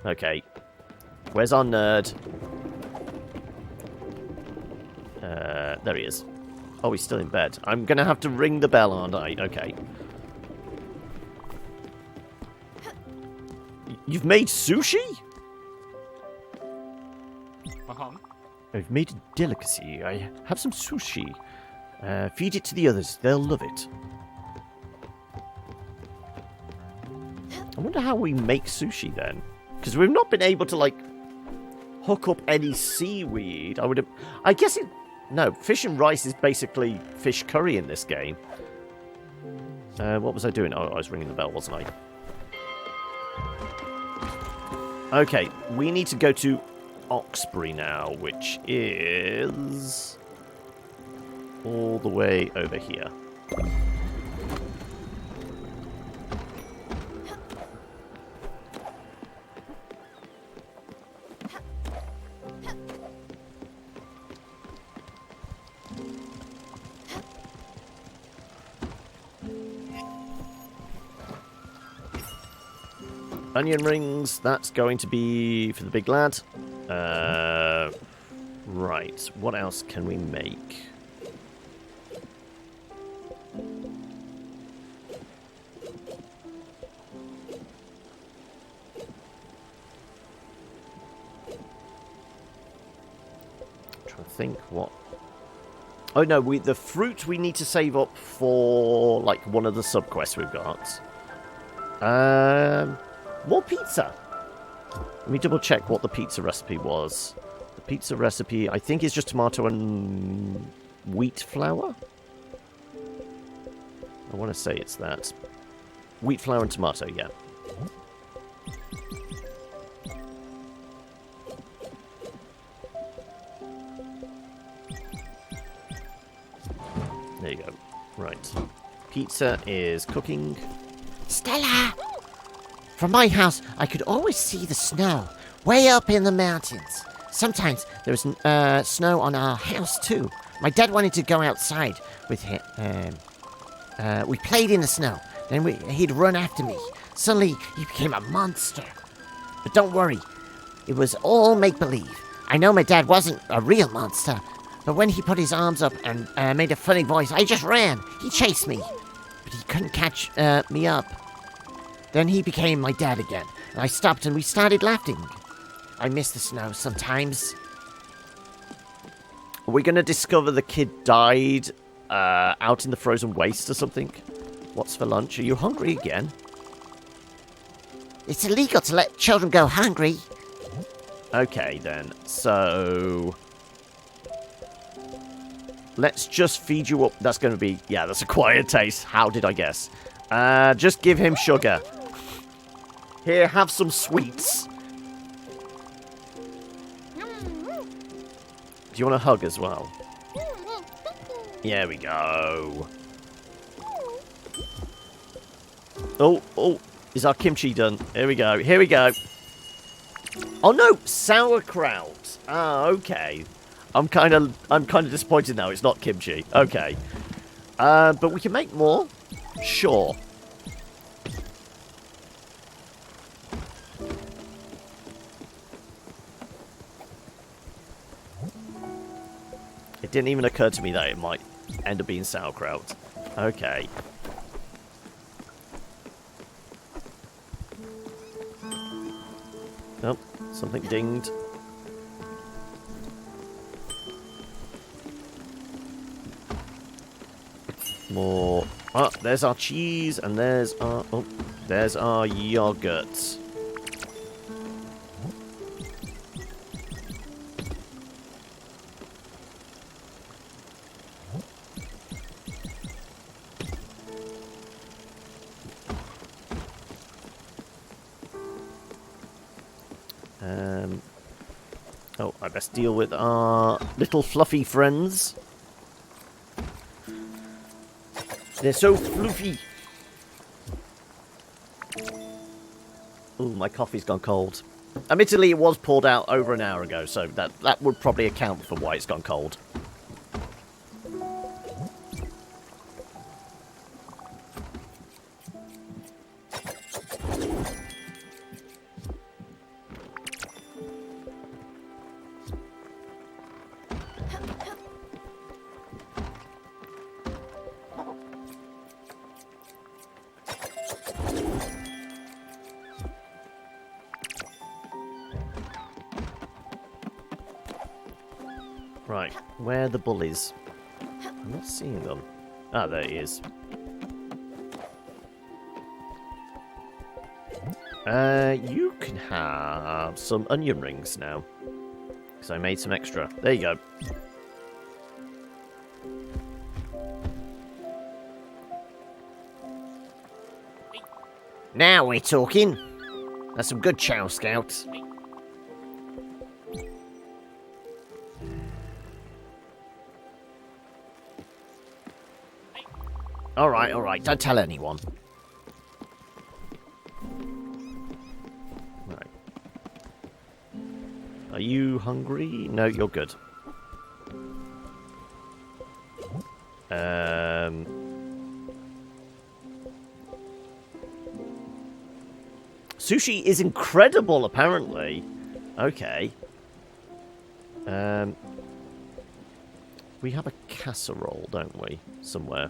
Okay. Where's our nerd? There he is. Oh, he's still in bed. I'm going to have to ring the bell, aren't I? Okay. You've made sushi? I've made a delicacy. I have some sushi. Feed it to the others. They'll love it. I wonder how we make sushi then. Because we've not been able to, like, hook up any seaweed. I guess it... No, fish and rice is basically fish curry in this game. What was I doing? Oh, I was ringing the bell, wasn't I? Okay, we need to go to Oxbury now, which is all the way over here. Onion rings, that's going to be for the big lad. Right, what else can we make? Trying to think what... Oh no, the fruit we need to save up for like one of the subquests we've got. More pizza. Let me double check what the pizza recipe was. The pizza recipe, I think, is just tomato and wheat flour. I want to say it's that. Wheat flour and tomato, yeah. There you go. Right. Pizza is cooking. Stella! From my house, I could always see the snow way up in the mountains. Sometimes there was snow on our house, too. My dad wanted to go outside with him. We played in the snow. Then he'd run after me. Suddenly, he became a monster. But don't worry. It was all make-believe. I know my dad wasn't a real monster. But when he put his arms up and made a funny voice, I just ran. He chased me. But he couldn't catch me up. Then he became my dad again, and I stopped and we started laughing. I miss the snow sometimes. Are we going to discover the kid died out in the frozen waste or something? What's for lunch? Are you hungry again? It's illegal to let children go hungry. Okay, then. So... let's just feed you up. That's going to be... yeah, that's a quiet taste. How did I guess? Just give him sugar. Here, have some sweets. Do you want a hug as well? Here we go. Oh, is our kimchi done? Here we go, here we go. Oh no, sauerkraut. Ah, okay. I'm kind of disappointed now. It's not kimchi. Okay. But we can make more. Sure. It didn't even occur to me that it might end up being sauerkraut. Okay. Oh, something dinged. More. Ah, there's our cheese, and there's our... oh, there's our yogurt. Oh, I best deal with our little fluffy friends. They're so fluffy. Ooh, my coffee's gone cold. Admittedly, it was poured out over an hour ago, so that would probably account for why it's gone cold. Right, where are the bullies? I'm not seeing them. Ah, there he is. You can have some onion rings now. Because I made some extra. There you go. Now we're talking. That's some good chow, Scout. Alright. Don't tell anyone. Right. Are you hungry? No, you're good. Sushi is incredible, apparently. Okay. We have a casserole, don't we? Somewhere.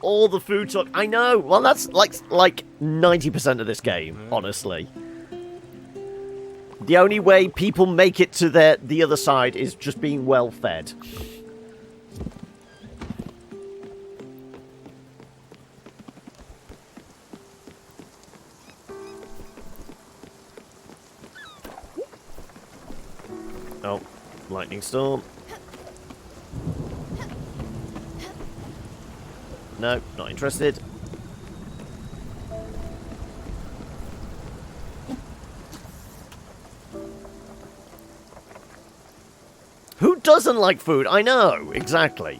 All the food talk. I know. Well, that's like 90% of this game, honestly. The only way people make it to the other side is just being well fed. Oh, lightning storm. No, not interested. Who doesn't like food? I know, exactly.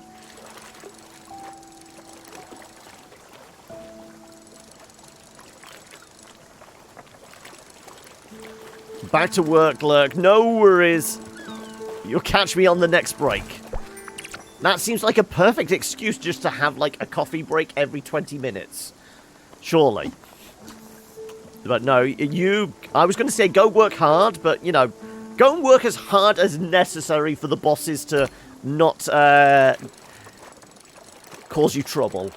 Back to work, Lurk. No worries. You'll catch me on the next break. That seems like a perfect excuse just to have, like, a coffee break every 20 minutes. Surely. But no, I was going to say go work hard, but, you know, go and work as hard as necessary for the bosses to not cause you trouble.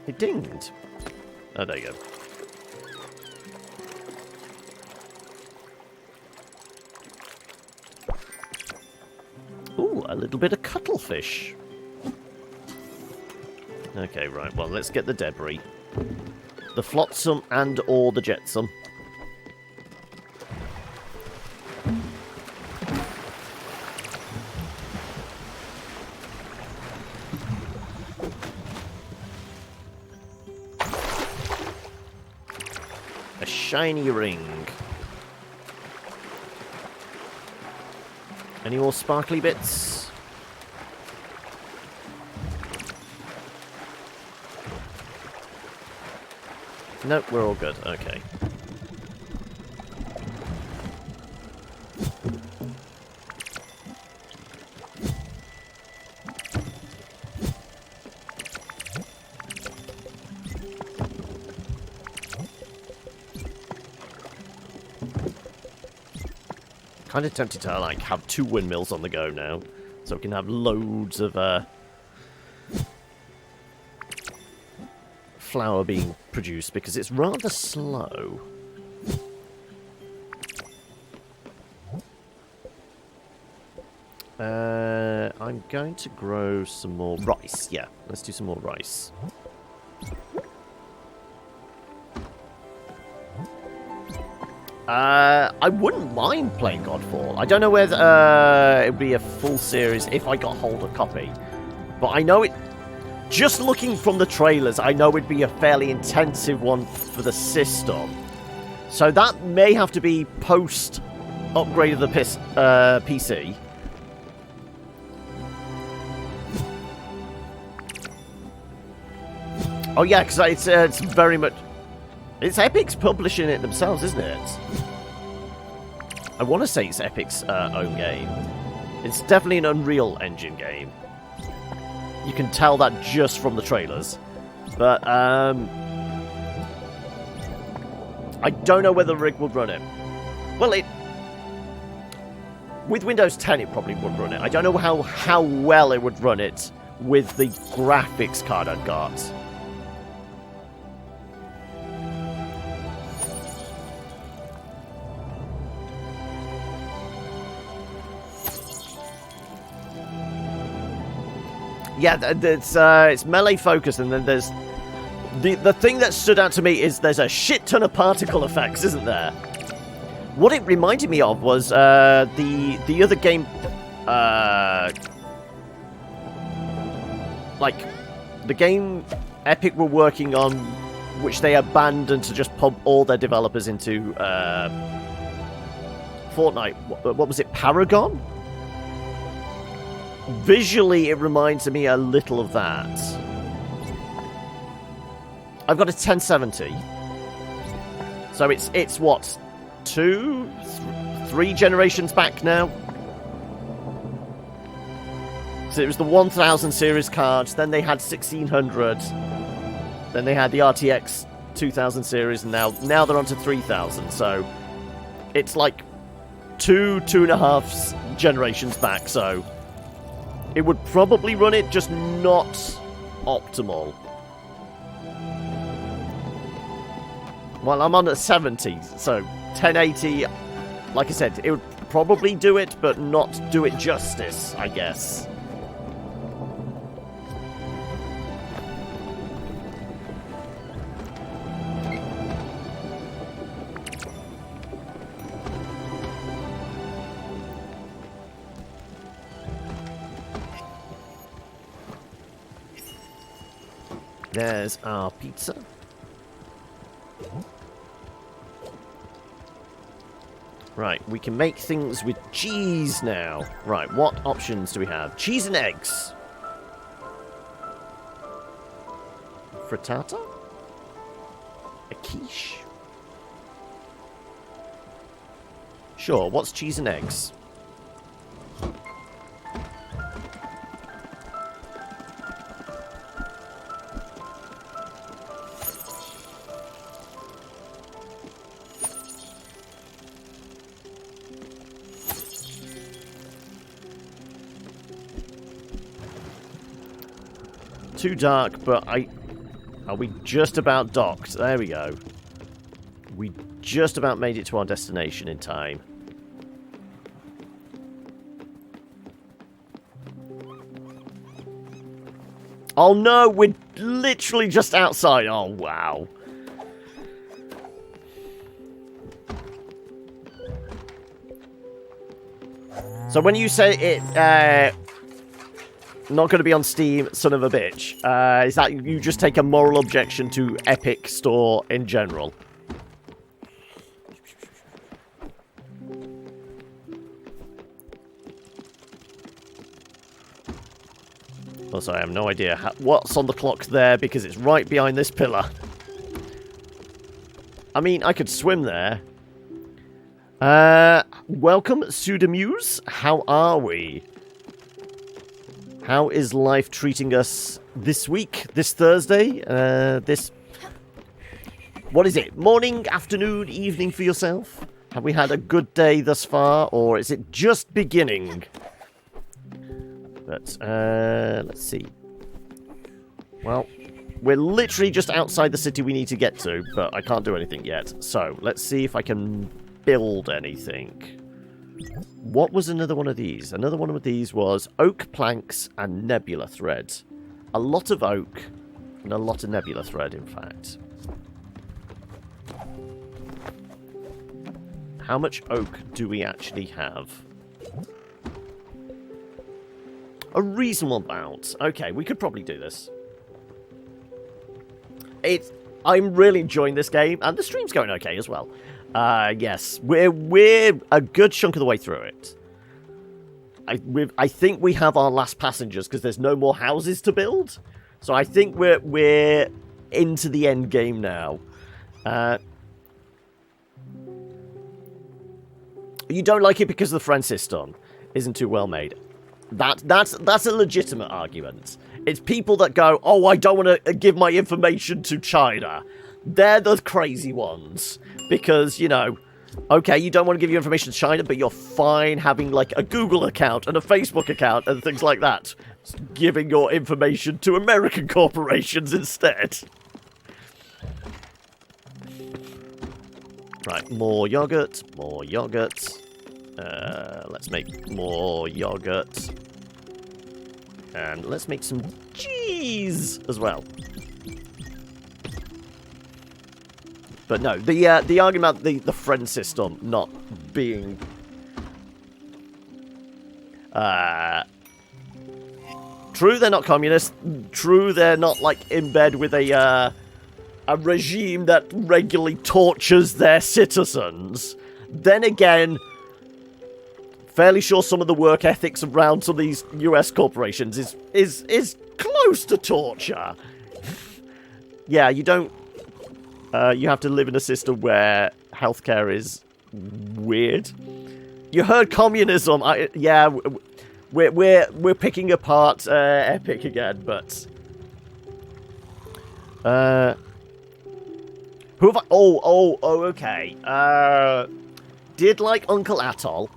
It dinged. Oh, there you go. Ooh, a little bit of cuttlefish. Okay, right. Well, let's get the debris. The flotsam and or the jetsam. Shiny ring. Any more sparkly bits? Nope, we're all good. Okay. Kind of tempted to like have 2 windmills on the go now, so we can have loads of flour being produced because it's rather slow. I'm going to grow some more rice. Yeah, let's do some more rice. I wouldn't mind playing Godfall. I don't know whether it would be a full series if I got hold of a copy. But I know it... Just looking from the trailers, I know it'd be a fairly intensive one for the system. So that may have to be post-upgrade of the PC. Oh yeah, because it's very much... It's Epic's publishing it themselves, isn't it? I want to say it's Epic's own game. It's definitely an Unreal Engine game. You can tell that just from the trailers. But, I don't know whether Rig would run it. Well, with Windows 10, it probably would run it. I don't know how well it would run it with the graphics card I've got. Yeah, it's melee focus, and then there's the thing that stood out to me is there's a shit ton of particle effects, isn't there? What it reminded me of was the other game, like the game Epic were working on, which they abandoned to just pump all their developers into Fortnite. What was it, Paragon? Visually, it reminds me a little of that. I've got a 1070. So it's what, 3 generations back now? So it was the 1000 series cards, then they had 1600, then they had the RTX 2000 series, and now they're on to 3000. So it's like 2.5 generations back, so it would probably run it, just not optimal. Well, I'm on a 70, so 1080, like I said, it would probably do it, but not do it justice, I guess. There's our pizza. Right, we can make things with cheese now. Right, what options do we have? Cheese and eggs. Frittata? A quiche? Sure, what's cheese and eggs? Too dark, but are we just about docked? There we go. We just about made it to our destination in time. Oh no, we're literally just outside. Oh wow. So when you say it, not going to be on Steam, son of a bitch. Is that you just take a moral objection to Epic Store in general? Also, I have no idea what's on the clock there because it's right behind this pillar. I mean, I could swim there. Welcome, Sudamuse. How are we? How is life treating us this week, this Thursday, what is it, morning, afternoon, evening for yourself? Have we had a good day thus far, or is it just beginning? But, let's see. Well, we're literally just outside the city we need to get to, but I can't do anything yet. So, let's see if I can build anything. What was another one of these? Another one of these was oak planks and nebula thread. A lot of oak and a lot of nebula thread, in fact. How much oak do we actually have? A reasonable amount. Okay, we could probably do this. I'm really enjoying this game, and the stream's going okay as well. Yes, we're a good chunk of the way through it. I think we have our last passengers because there's no more houses to build. So I think we're into the end game now. You don't like it because the friend system isn't too well made. That's a legitimate argument. It's people that go, oh, I don't want to give my information to China. They're the crazy ones. Because, you know, okay, you don't want to give your information to China, but you're fine having, like, a Google account and a Facebook account and things like that. Giving your information to American corporations instead. Right, more yogurt, more yogurt. Let's make more yogurt. And let's make some cheese as well. But no, the argument about the friend system not being true, they're not communist. True, they're not like in bed with a regime that regularly tortures their citizens. Then again, fairly sure some of the work ethics around some of these US corporations is close to torture. Yeah, you don't. You have to live in a system where healthcare is weird. You heard communism. Yeah, we're picking apart Epic again, but who have I? Oh, okay. Did like Uncle Atoll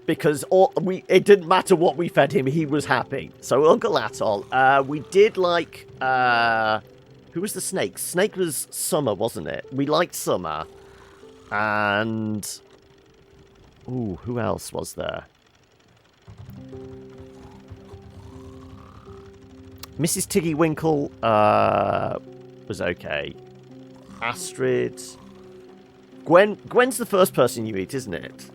because it didn't matter what we fed him, he was happy. So Uncle Atoll. We did like who was the snake? Snake was Summer, wasn't it? We liked Summer, and ooh, who else was there? Mrs. Tiggy Winkle was okay. Astrid. Gwen's the first person you eat, isn't it?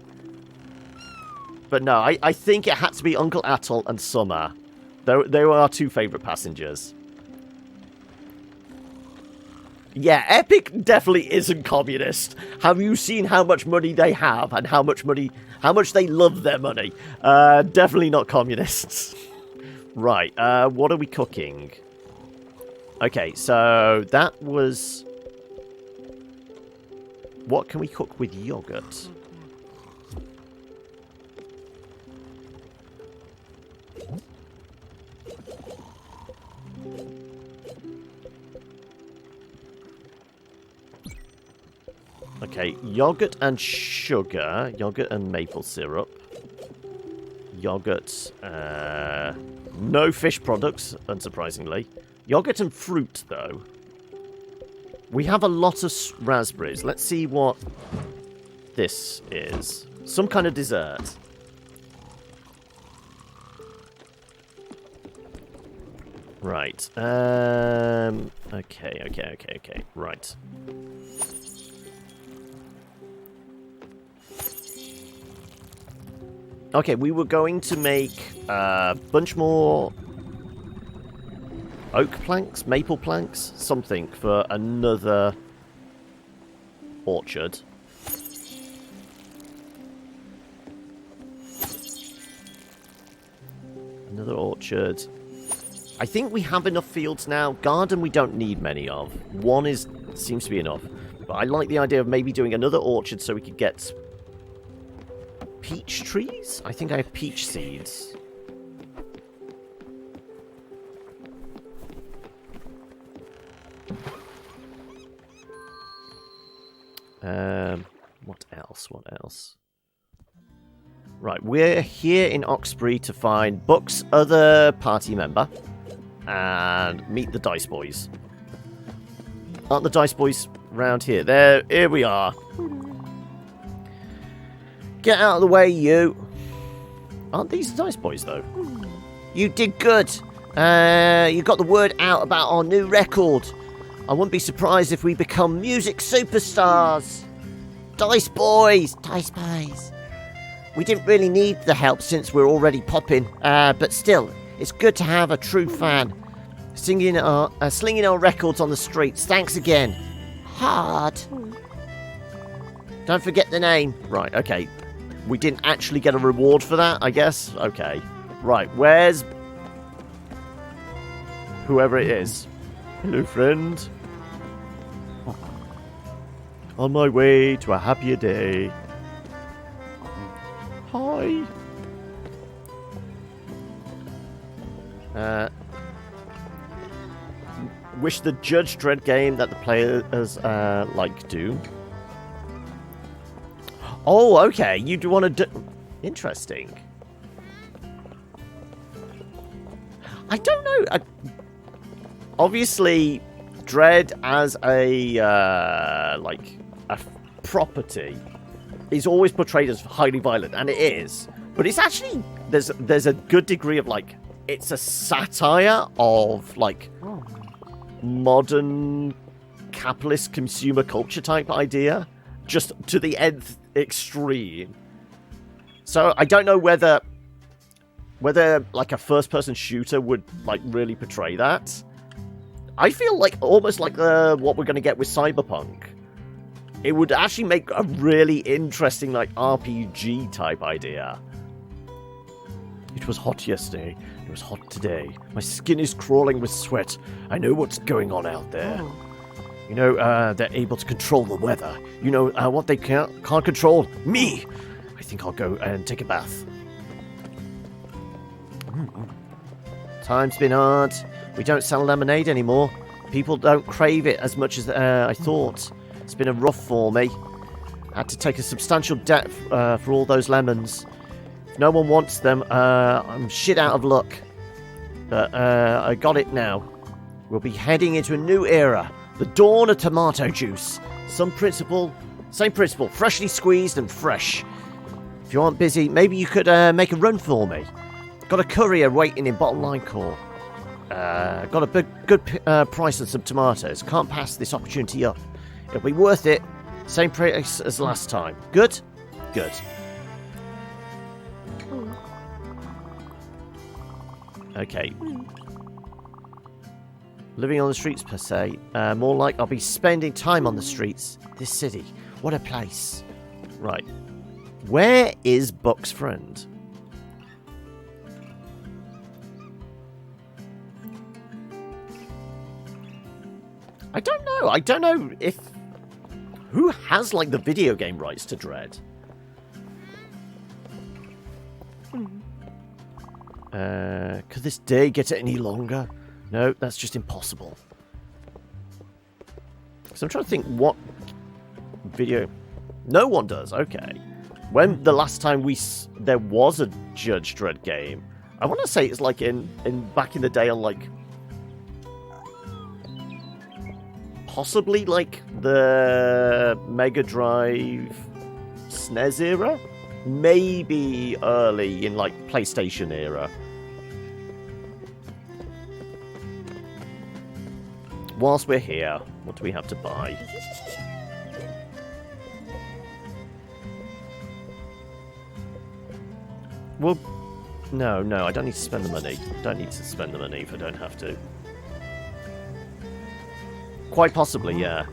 But no, I think it had to be Uncle Atoll and Summer. They were our two favourite passengers. Yeah, Epic definitely isn't communist. Have you seen how much money they have and how much they love their money? Definitely not communists. Right, what are we cooking? Okay, so that was... What can we cook with yogurt? Okay, yogurt and sugar. Yogurt and maple syrup. Yogurt, no fish products, unsurprisingly. Yogurt and fruit, though. We have a lot of raspberries. Let's see what this is. Some kind of dessert. Right. Okay. Right. Okay, we were going to make a bunch more oak planks, maple planks, something for another orchard. Another orchard. I think we have enough fields now. Garden we don't need many of. One seems to be enough. But I like the idea of maybe doing another orchard so we could get peach trees? I think I have peach seeds. What else? Right, we're here in Oxbury to find Buck's other party member and meet the Dice Boys. Aren't the Dice Boys round here? Here we are. Get out of the way, you. Aren't these the Dice Boys, though? You did good. You got the word out about our new record. I wouldn't be surprised if we become music superstars. Dice Boys. Dice Boys. We didn't really need the help since we're already popping. But still, it's good to have a true fan. Slinging our records on the streets. Thanks again. Hard. Don't forget the name. Right, okay. We didn't actually get a reward for that, I guess? Okay. Right, where's... whoever it is. Hello, friend. On my way to a happier day. Hi. Wish the Judge Dredd game that the players like do. Oh, okay. You do want to do... Interesting. I don't know. Obviously, Dread as a property is always portrayed as highly violent, and it is. But it's actually there's a good degree of like it's a satire of, like, modern capitalist consumer culture type idea, just to the nth extreme. So I don't know whether like a first-person shooter would like really portray that. I feel like almost like what we're going to get with Cyberpunk. It would actually make a really interesting like RPG type idea. It was hot yesterday. It was hot today. My skin is crawling with sweat. I know what's going on out there. You know, they're able to control the weather. You know what they can't control? Me! I think I'll go and take a bath. Time's been hard. We don't sell lemonade anymore. People don't crave it as much as I thought. It's been a rough for me. I had to take a substantial debt for all those lemons. If no one wants them, I'm shit out of luck. But I got it now. We'll be heading into a new era. The dawn of tomato juice. Same principle, freshly squeezed and fresh. If you aren't busy, maybe you could make a run for me. Got a courier waiting in Bottom Line Core. Got a good price on some tomatoes. Can't pass this opportunity up. It'll be worth it. Same price as last time. Good? Good. Okay. Living on the streets, per se. More like I'll be spending time on the streets. This city. What a place. Right. Where is Buck's friend? I don't know. I don't know if... Who has, like, the video game rights to Dread? Could this day get any longer? No, that's just impossible. So I'm trying to think what video... No one does, okay. When the last time there was a Judge Dredd game, I want to say it's like in back in the day on like... Possibly like the Mega Drive SNES era? Maybe early in like PlayStation era. Whilst we're here, what do we have to buy? Well, no, I don't need to spend the money. Don't need to spend the money if I don't have to. Quite possibly, yeah.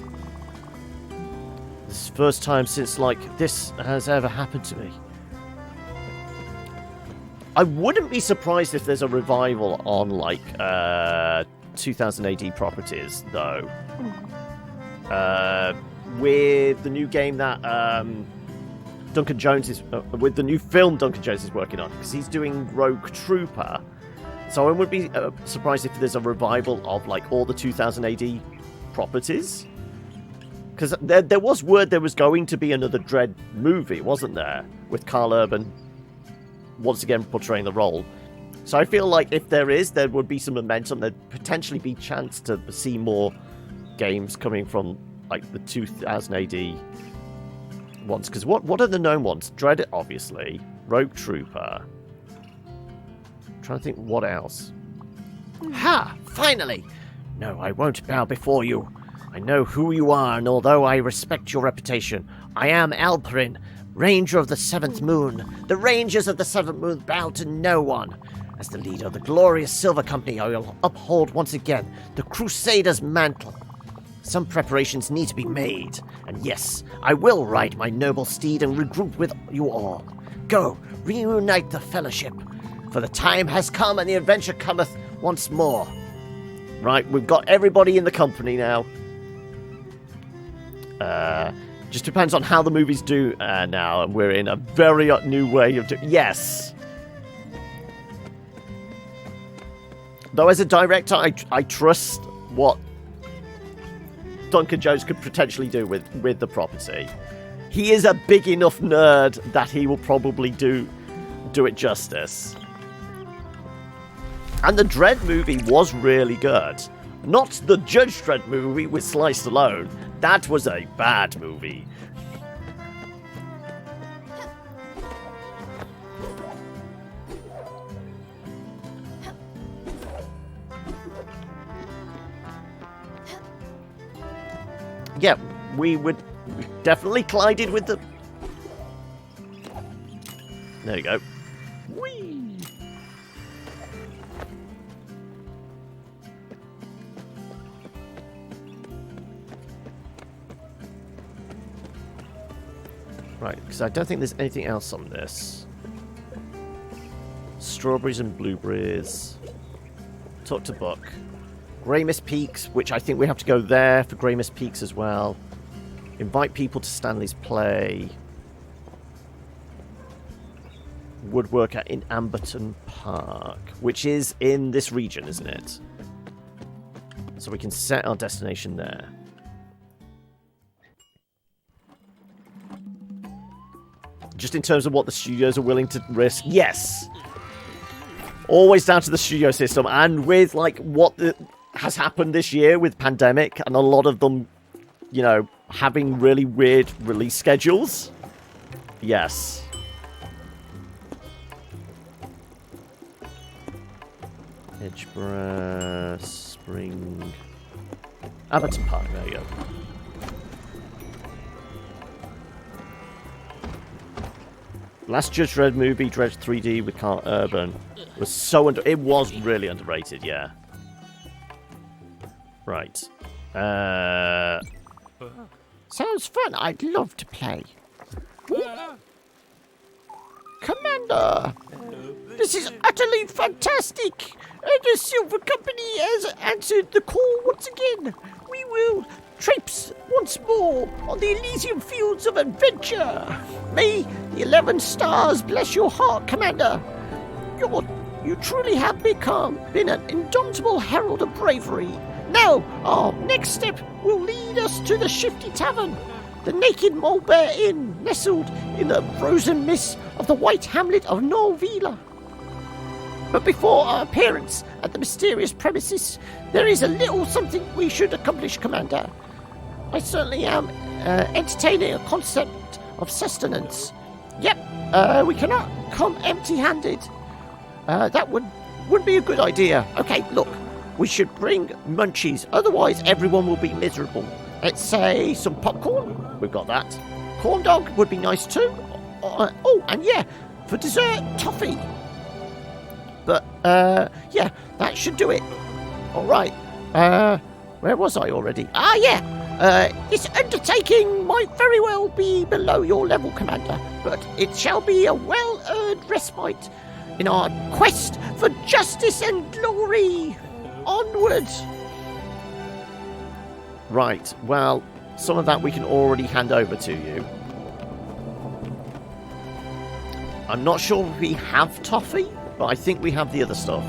This is the first time since, like, this has ever happened to me. I wouldn't be surprised if there's a revival on, like, 2000 AD properties, though. With the new game that Duncan Jones is... with the new film Duncan Jones is working on, because he's doing Rogue Trooper. So I wouldn't be surprised if there's a revival of, like, all the 2000 AD properties. Because there was word there was going to be another Dredd movie, wasn't there? With Carl Urban once again portraying the role. So I feel like if there is, there would be some momentum. There'd potentially be chance to see more games coming from like the 2000 AD ones. Because what are the known ones? Dredd, obviously. Rogue Trooper. I'm trying to think what else. Ha! Finally! No, I won't bow before you. I know who you are, and although I respect your reputation, I am Alperin, Ranger of the Seventh Moon. The Rangers of the Seventh Moon bow to no one. As the leader of the glorious Silver Company, I will uphold once again the Crusader's mantle. Some preparations need to be made, and yes, I will ride my noble steed and regroup with you all. Go, reunite the Fellowship, for the time has come and the adventure cometh once more. Right, we've got everybody in the company now. Just depends on how the movies do now, and we're in a very new way of doing... Yes! Though as a director, I trust what Duncan Jones could potentially do with the property. He is a big enough nerd that he will probably do it justice. And the Dredd movie was really good. Not the Judge Dredd movie with Sly Stallone. That was a bad movie. yeah, we definitely collided with the... There you go. Whee! Right, because I don't think there's anything else on this. Strawberries and blueberries. Talk to Buck. Grey Mist Peaks, which I think we have to go there for Grey Mist Peaks as well. Invite people to Stanley's play. Woodworker in Amberton Park, which is in this region, isn't it? So we can set our destination there. Just in terms of what the studios are willing to risk, yes. Always down to the studio system, and with like what has happened this year with pandemic, and a lot of them, you know, having really weird release schedules. Yes. Edgeborough, Spring, Amberton Park. There you go. Last Judge Dredd movie, Dredd 3D with Carl Urban, was so it was really underrated, yeah. Right. Sounds fun. I'd love to play. Commander! This is utterly fantastic! The Silver Company has answered the call once again. We will traipse once more on the Elysium fields of adventure. May the 11 stars bless your heart, Commander. You truly have been an indomitable herald of bravery. Now, our next step will lead us to the Shifty Tavern, the Naked Mole Bear Inn, nestled in the frozen mists of the white hamlet of Norvila. But before our appearance at the mysterious premises, there is a little something we should accomplish, Commander. I certainly am entertaining a concept of sustenance. Yep, we cannot come empty-handed. That wouldn't be a good idea. Okay, look, we should bring munchies, otherwise everyone will be miserable. Let's say some popcorn. We've got that. Corn dog would be nice too. Oh, and yeah, for dessert, toffee. But, yeah, that should do it. All right. Where was I already? Ah, yeah. This undertaking might very well be below your level, Commander, but it shall be a well-earned respite in our quest for justice and glory. Onward. Right, well, some of that we can already hand over to you. I'm not sure if we have toffee, but I think we have the other stuff.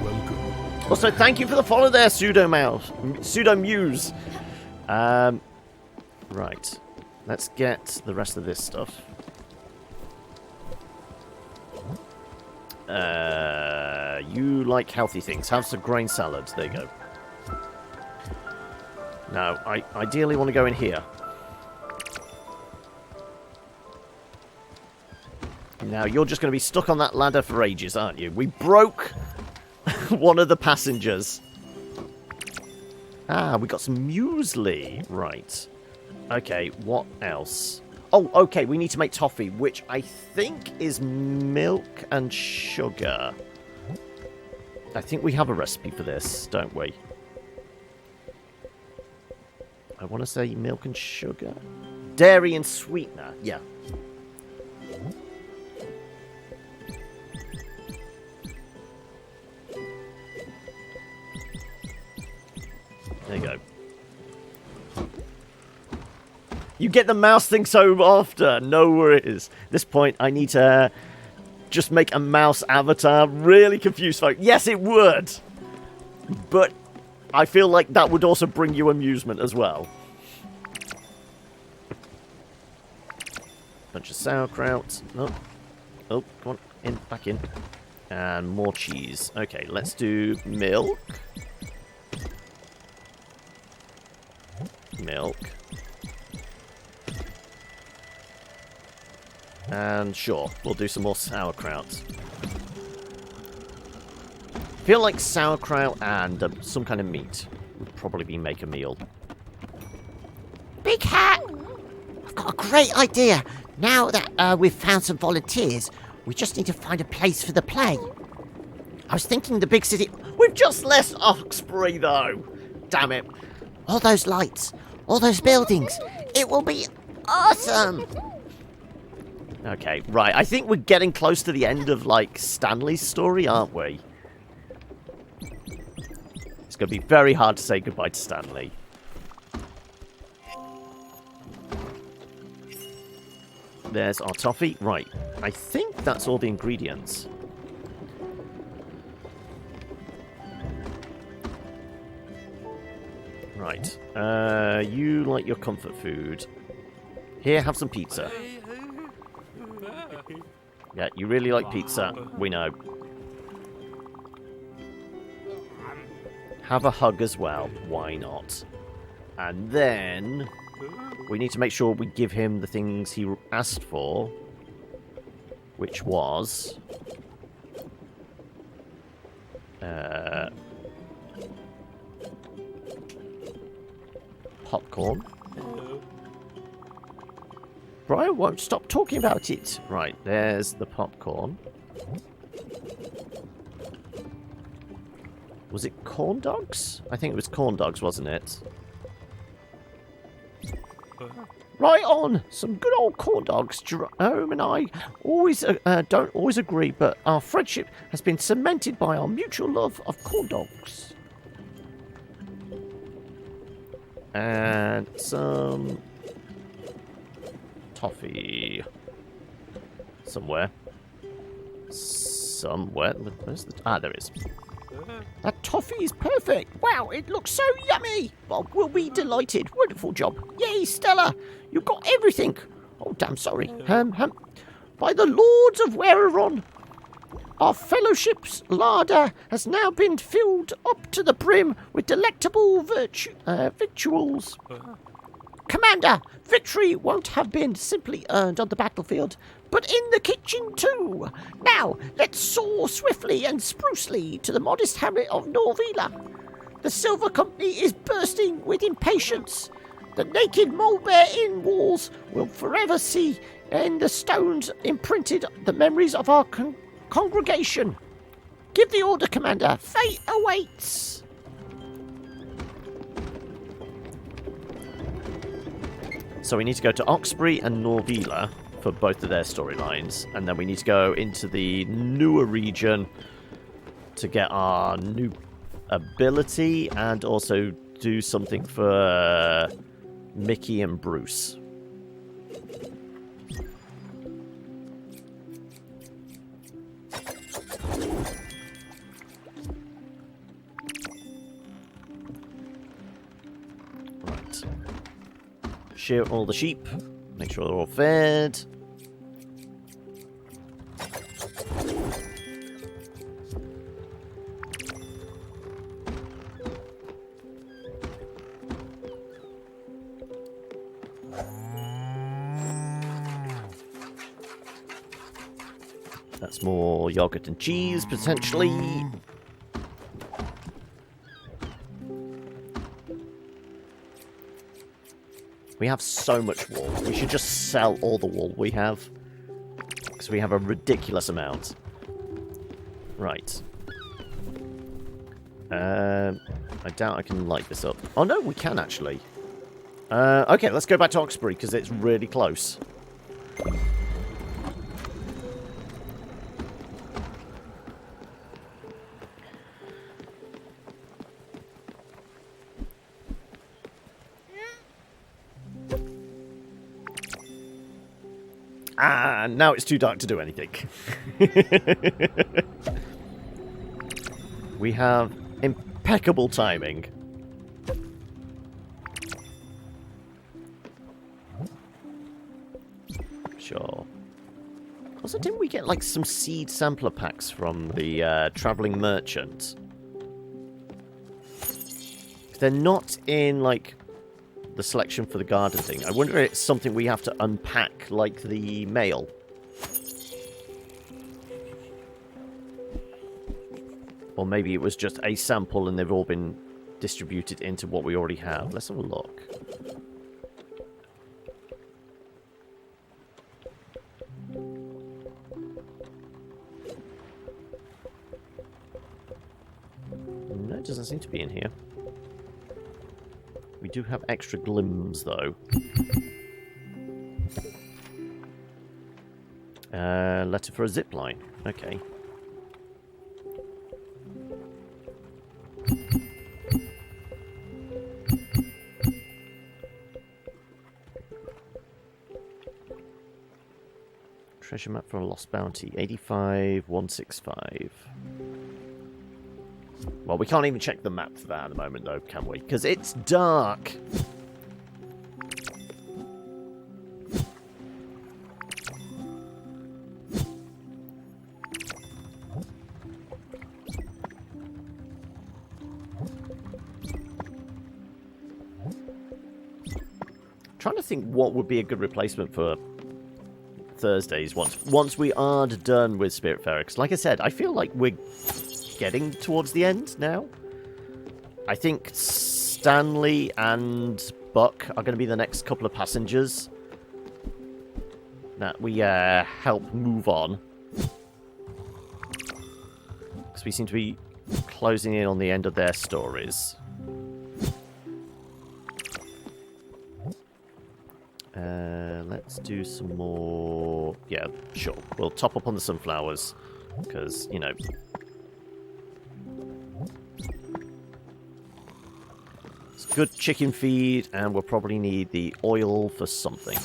Welcome. Also, thank you for the follow there, Pseudo Muse. Right. Let's get the rest of this stuff. You like healthy things. Have some grain salad. There you go. Now, I ideally want to go in here. Now, you're just going to be stuck on that ladder for ages, aren't you? We broke one of the passengers. Ah, we got some muesli. Right. Okay, what else? Oh, okay, we need to make toffee, which I think is milk and sugar. I think we have a recipe for this, don't we? I want to say milk and sugar. Dairy and sweetener, yeah. There you go. You get the mouse thing so often. No worries. At this point, I need to just make a mouse avatar. Really confused folk. Yes, it would. But I feel like that would also bring you amusement as well. Bunch of sauerkraut. Oh, oh, come on. In, back in. And more cheese. Okay, let's do milk. Milk. And sure, we'll do some more sauerkraut. Feel like sauerkraut and some kind of meat would probably make a meal. Big Hat! I've got a great idea. Now that we've found some volunteers, we just need to find a place for the play. I was thinking the big city... We've just left Oxbury, though. Damn it. All those lights, all those buildings. It will be awesome. Okay, right. I think we're getting close to the end of, like, Stanley's story, aren't we? It's going to be very hard to say goodbye to Stanley. There's our toffee. Right. I think that's all the ingredients. Right. You like your comfort food. Here, have some pizza. Yeah, you really like pizza. We know. Have a hug as well. Why not? And then we need to make sure we give him the things he asked for, which was popcorn. Brian won't stop talking about it. Right, there's the popcorn. Was it corn dogs? I think it was corn dogs, wasn't it? Right on! Some good old corn dogs. Jerome and I always don't always agree, but our friendship has been cemented by our mutual love of corn dogs. And some toffee. Somewhere. Where's the... Ah, there it is. That toffee is perfect. Wow, it looks so yummy. Bob will be delighted. Wonderful job. Yay, Stella. You got everything. Oh, damn sorry. By the Lords of Wereron, our fellowship's larder has now been filled up to the brim with delectable victuals. Commander, victory won't have been simply earned on the battlefield, but in the kitchen too. Now, let's soar swiftly and sprucely to the modest hamlet of Norvila. The Silver Company is bursting with impatience. The naked Mulbear Inn walls will forever see in the stones imprinted the memories of our congregation. Give the order, Commander. Fate awaits. So we need to go to Oxbury and Norvila for both of their storylines, and then we need to go into the newer region to get our new ability and also do something for Mickey and Bruce. Right. Shear all the sheep. Make sure they're all fed. That's more yogurt and cheese, potentially. We have so much wool. We should just sell all the wool we have. Because we have a ridiculous amount. Right. I doubt I can light this up. Oh no, we can actually. Okay, let's go back to Oxbury because it's really close. Ah, now it's too dark to do anything. We have impeccable timing. Sure. Also, didn't we get, like, some seed sampler packs from the traveling merchant? They're not in, like, the selection for the garden thing. I wonder if it's something we have to unpack like the mail. Or maybe it was just a sample and they've all been distributed into what we already have. Let's have a look. No, it doesn't seem to be in here. We do have extra glims, though. Letter for a zip line. Okay. Treasure map for a lost bounty. 85,165. Well, we can't even check the map for that at the moment, though, can we? Because it's dark. Trying to think what would be a good replacement for Thursdays once we are done with Spiritfarer. Because, like I said, I feel like we're getting towards the end now. I think Stanley and Buck are going to be the next couple of passengers that we help move on. Because we seem to be closing in on the end of their stories. Let's do some more... Yeah, sure. We'll top up on the sunflowers. Because, you know... It's good chicken feed, and we'll probably need the oil for something.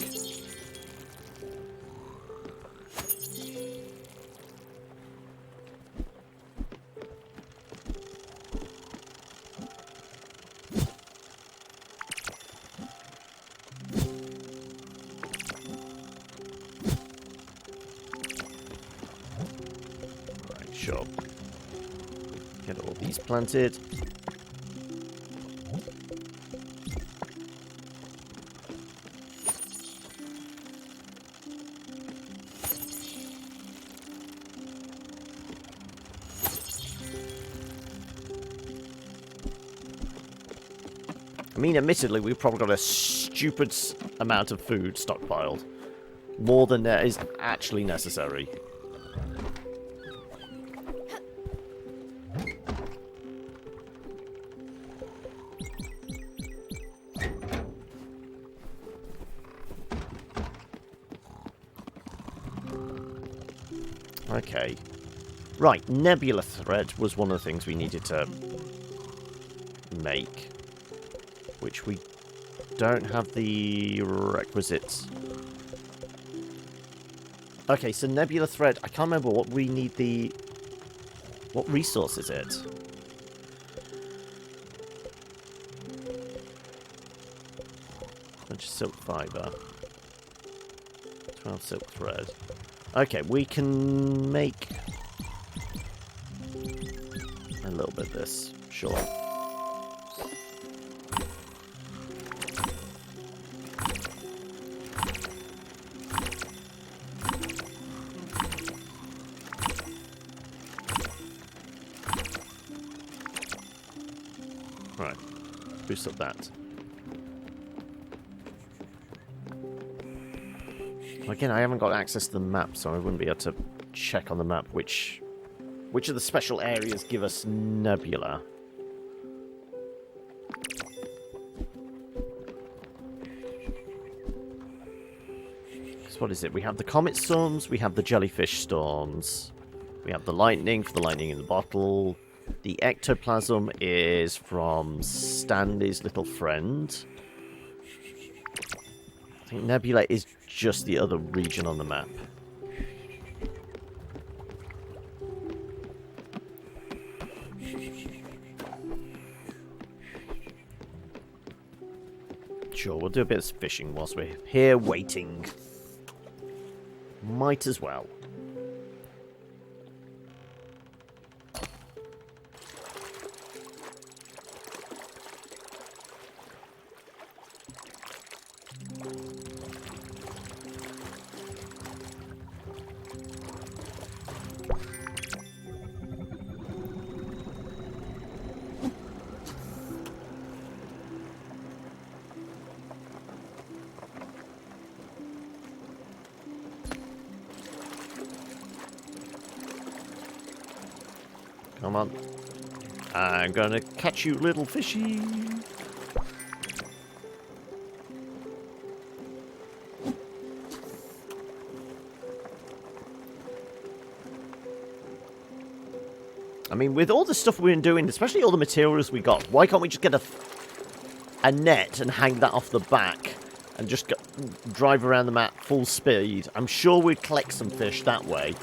Sure. Get all these planted. I mean, admittedly, we've probably got a stupid amount of food stockpiled. More than there is actually necessary. Okay. Right, nebula thread was one of the things we needed to make. Which we don't have the requisites. Okay, so nebula thread, I can't remember what we need the... What resource is it? Bunch of silk fiber. 12 silk thread. Okay, we can make a little bit of this, sure. Right, boost up that. Again, I haven't got access to the map, so I wouldn't be able to check on the map which of the special areas give us nebula. So what is it? We have the comet storms, we have the jellyfish storms, we have the lightning for the lightning in the bottle. The ectoplasm is from Stanley's little friend. I think nebula is just the other region on the map. Sure, we'll do a bit of fishing whilst we're here waiting. Might as well. Come on. I'm gonna catch you, little fishy. I mean, with all the stuff we've been doing, especially all the materials we got, why can't we just get a net and hang that off the back and just drive around the map full speed? I'm sure we'd collect some fish that way.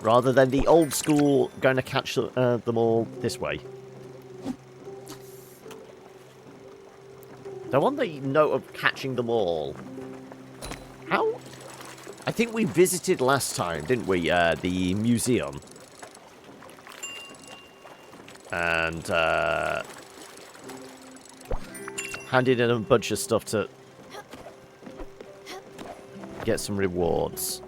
Rather than the old school going to catch them all this way. So on the note of catching them all, how? I think we visited last time, didn't we? The museum. And handed in a bunch of stuff to get some rewards.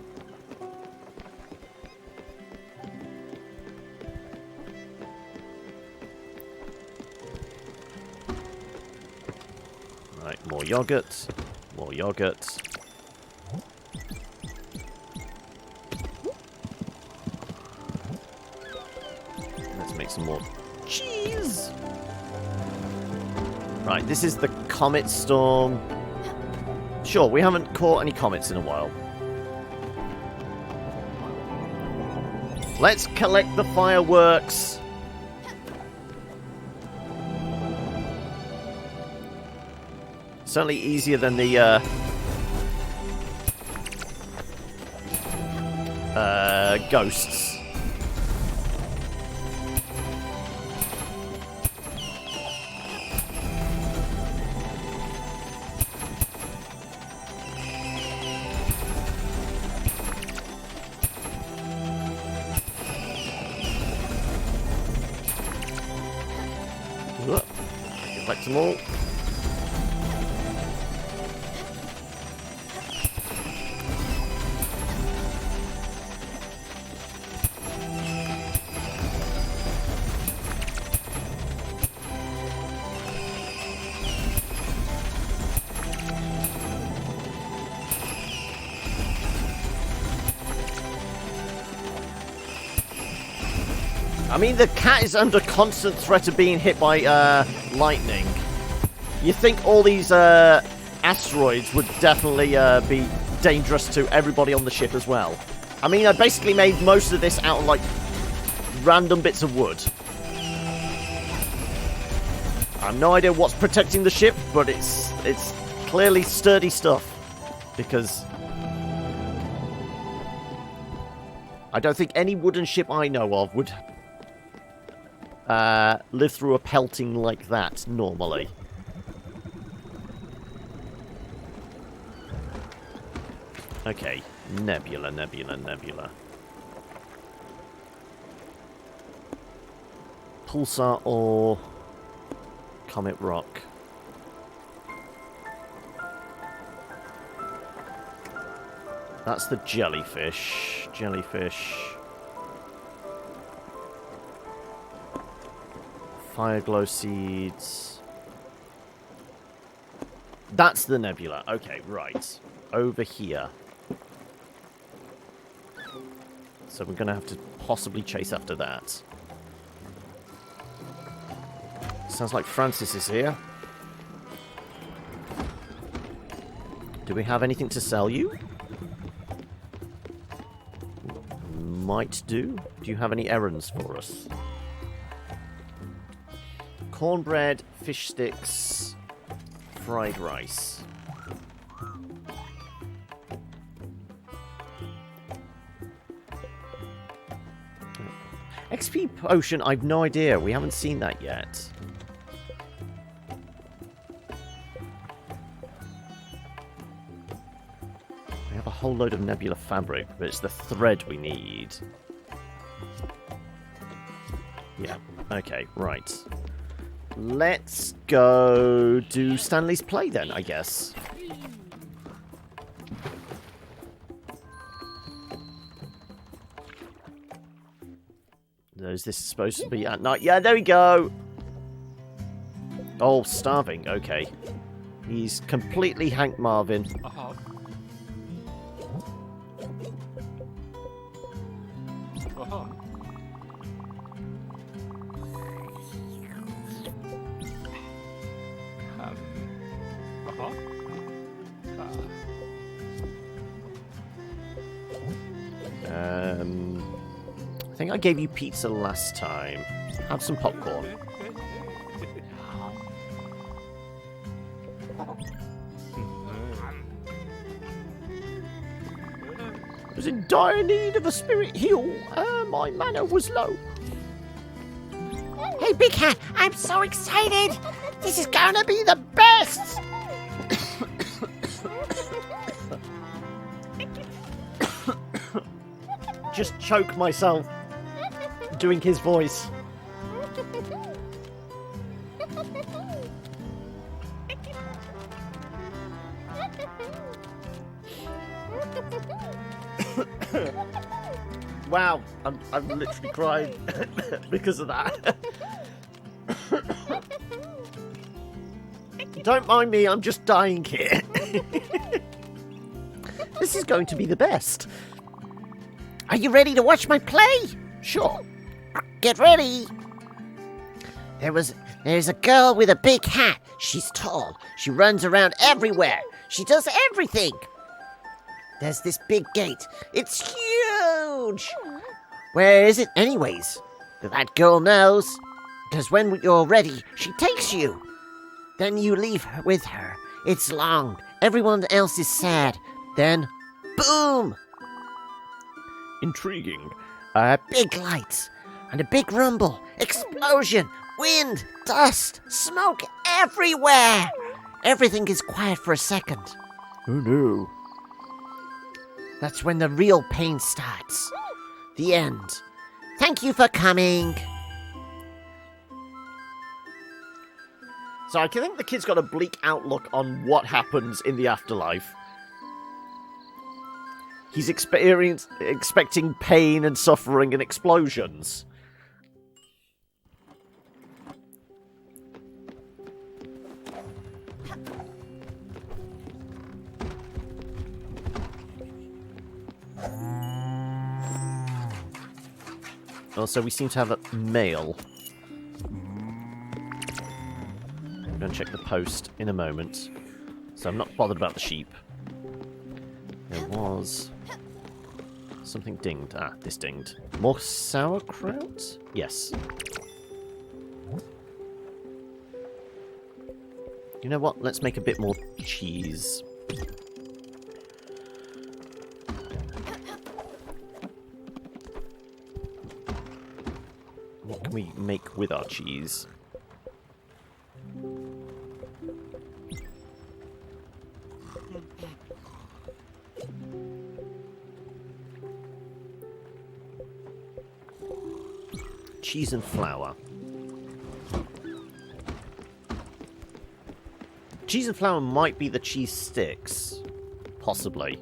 Right, more yogurt. More yogurt. Let's make some more cheese. Right, this is the comet storm. Sure, we haven't caught any comets in a while. Let's collect the fireworks. Certainly easier than the ghosts. Collect them all. I mean, the cat is under constant threat of being hit by lightning. You think all these asteroids would definitely be dangerous to everybody on the ship as well. I mean, I basically made most of this out of, like, random bits of wood. I have no idea what's protecting the ship, but it's clearly sturdy stuff. Because I don't think any wooden ship I know of would live through a pelting like that normally. Okay, nebula, nebula, nebula. Pulsar or comet rock. That's the jellyfish. Jellyfish. Fire glow seeds. That's the nebula. Okay, right. Over here. So we're going to have to possibly chase after that. Sounds like Francis is here. Do we have anything to sell you? Might do. Do you have any errands for us? Cornbread, fish sticks, fried rice. XP potion, I've no idea. We haven't seen that yet. We have a whole load of nebula fabric, but it's the thread we need. Yeah, okay, right. Let's go do Stanley's play then, I guess. Is this supposed to be at night? Yeah, there we go. Oh, starving. Okay. He's completely Hank Marvin. Uh-huh. Uh-huh. think I gave you pizza last time. Have some popcorn. Was in dire need of a spirit heal. My mana was low. Hey, Big Hat, I'm so excited! This is gonna be the best! Just choke myself doing his voice. Wow, I'm literally crying because of that. Don't mind me, I'm just dying here. This is going to be the best. Are you ready to watch my play? Sure. Get ready! There's a girl with a big hat. She's tall. She runs around everywhere. She does everything. There's this big gate. It's huge! Where is it anyways? That girl knows. Because when you're ready, she takes you. Then you leave her with her. It's long. Everyone else is sad. Then, boom! Intriguing. Big lights. And a big rumble. Explosion. Wind. Dust. Smoke everywhere. Everything is quiet for a second. Oh no. That's when the real pain starts. The end. Thank you for coming. So I think the kid's got a bleak outlook on what happens in the afterlife. He's expecting pain and suffering and explosions. Also, we seem to have a mail. I'm going to check the post in a moment. So I'm not bothered about the sheep. There was something dinged. Ah, this dinged. More sauerkraut? Yes. You know what? Let's make a bit more cheese. What can we make with our cheese? Cheese and flour. Cheese and flour might be the cheese sticks. Possibly.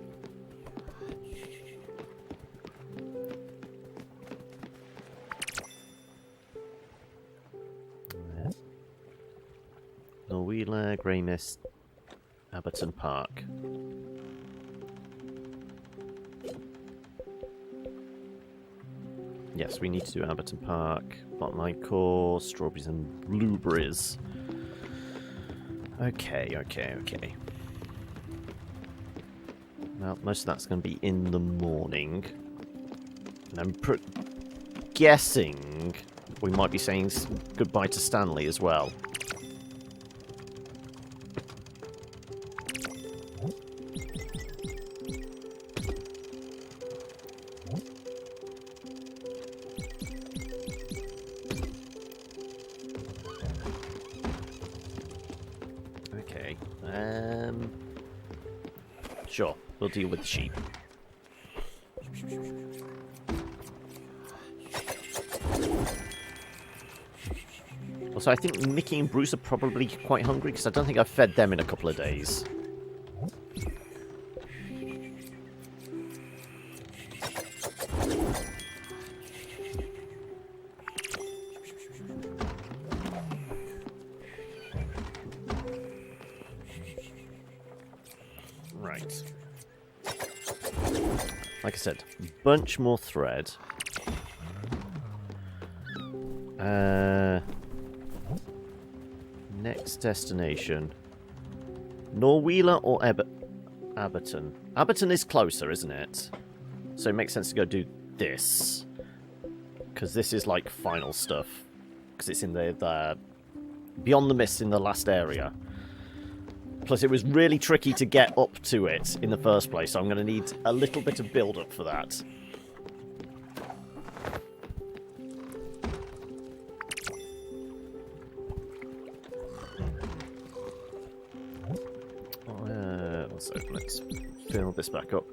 Norwheeler, Grey Mist, Abberton Park. Yes, we need to do Abberton Park, Botline Core, Strawberries and Blueberries. Okay. Well, most of that's going to be in the morning. And I'm guessing we might be saying goodbye to Stanley as well. Sure, we'll deal with the sheep. Also, I think Mickey and Bruce are probably quite hungry, because I don't think I've fed them in a couple of days. Right. Like I said, bunch more thread. Next destination. Norwheeler or Abberton? Abberton is closer, isn't it? So it makes sense to go do this. Because this is like final stuff. Because it's in the beyond the mist in the last area. Plus it was really tricky to get up to it in the first place, so I'm going to need a little bit of build-up for that. Let's fill this back up.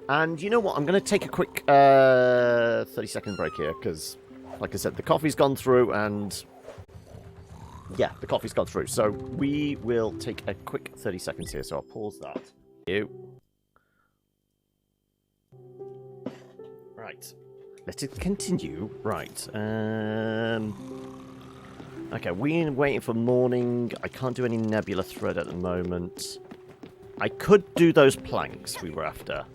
And you know what? I'm going to take a quick 30-second break here, because, like I said, the coffee's gone through, and... yeah, the coffee's gone through. So we will take a quick 30 seconds here, so I'll pause that. Right. Let it continue. Right. Okay, we're waiting for morning. I can't do any nebula thread at the moment. I could do those planks we were after.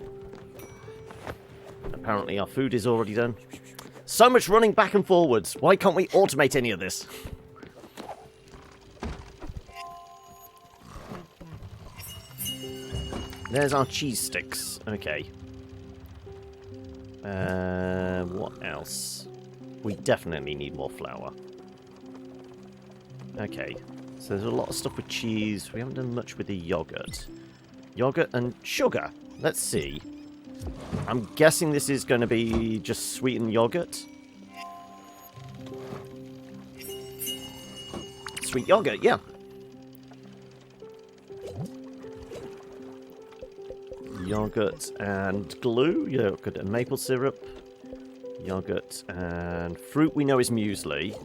Apparently our food is already done. So much running back and forwards. Why can't we automate any of this? There's our cheese sticks. Okay. What else? We definitely need more flour. Okay. So there's a lot of stuff with cheese. We haven't done much with the yogurt. Yogurt and sugar. Let's see. I'm guessing this is going to be just sweetened yogurt. Sweet yogurt, yeah. Yogurt and glue. Yogurt and maple syrup. Yogurt and fruit we know is muesli.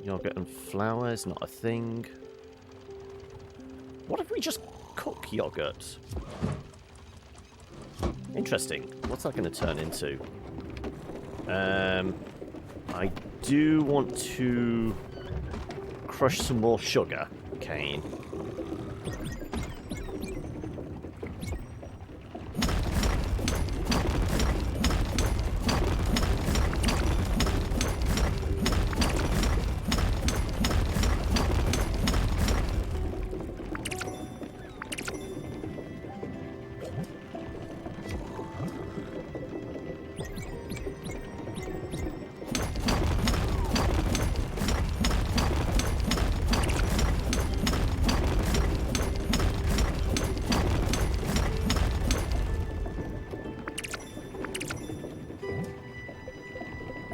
Yogurt and flour is not a thing. What if we just cook yogurt? Interesting. What's that going to turn into? I do want to crush some more sugar cane.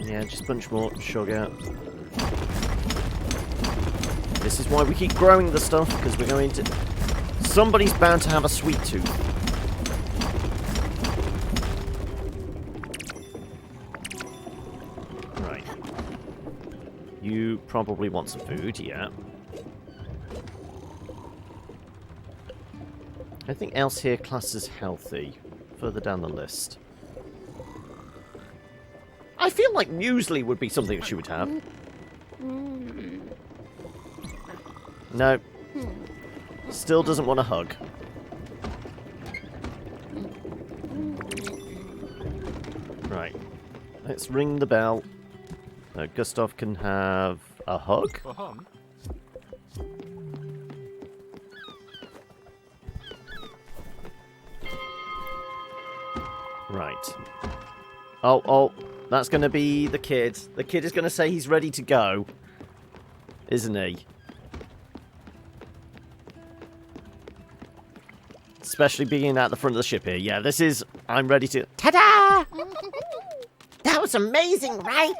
Yeah, just a bunch more sugar. This is why we keep growing the stuff, because we're going to... somebody's bound to have a sweet tooth. Right. You probably want some food, yeah. Anything else here classed as healthy? Further down the list. I feel like muesli would be something she would have. No. Still doesn't want a hug. Right. Let's ring the bell. Gustav can have a hug. Right. Oh. That's going to be the kid. The kid is going to say he's ready to go. Isn't he? Especially being at the front of the ship here. Yeah, this is... I'm ready to... Ta-da! That was amazing, right?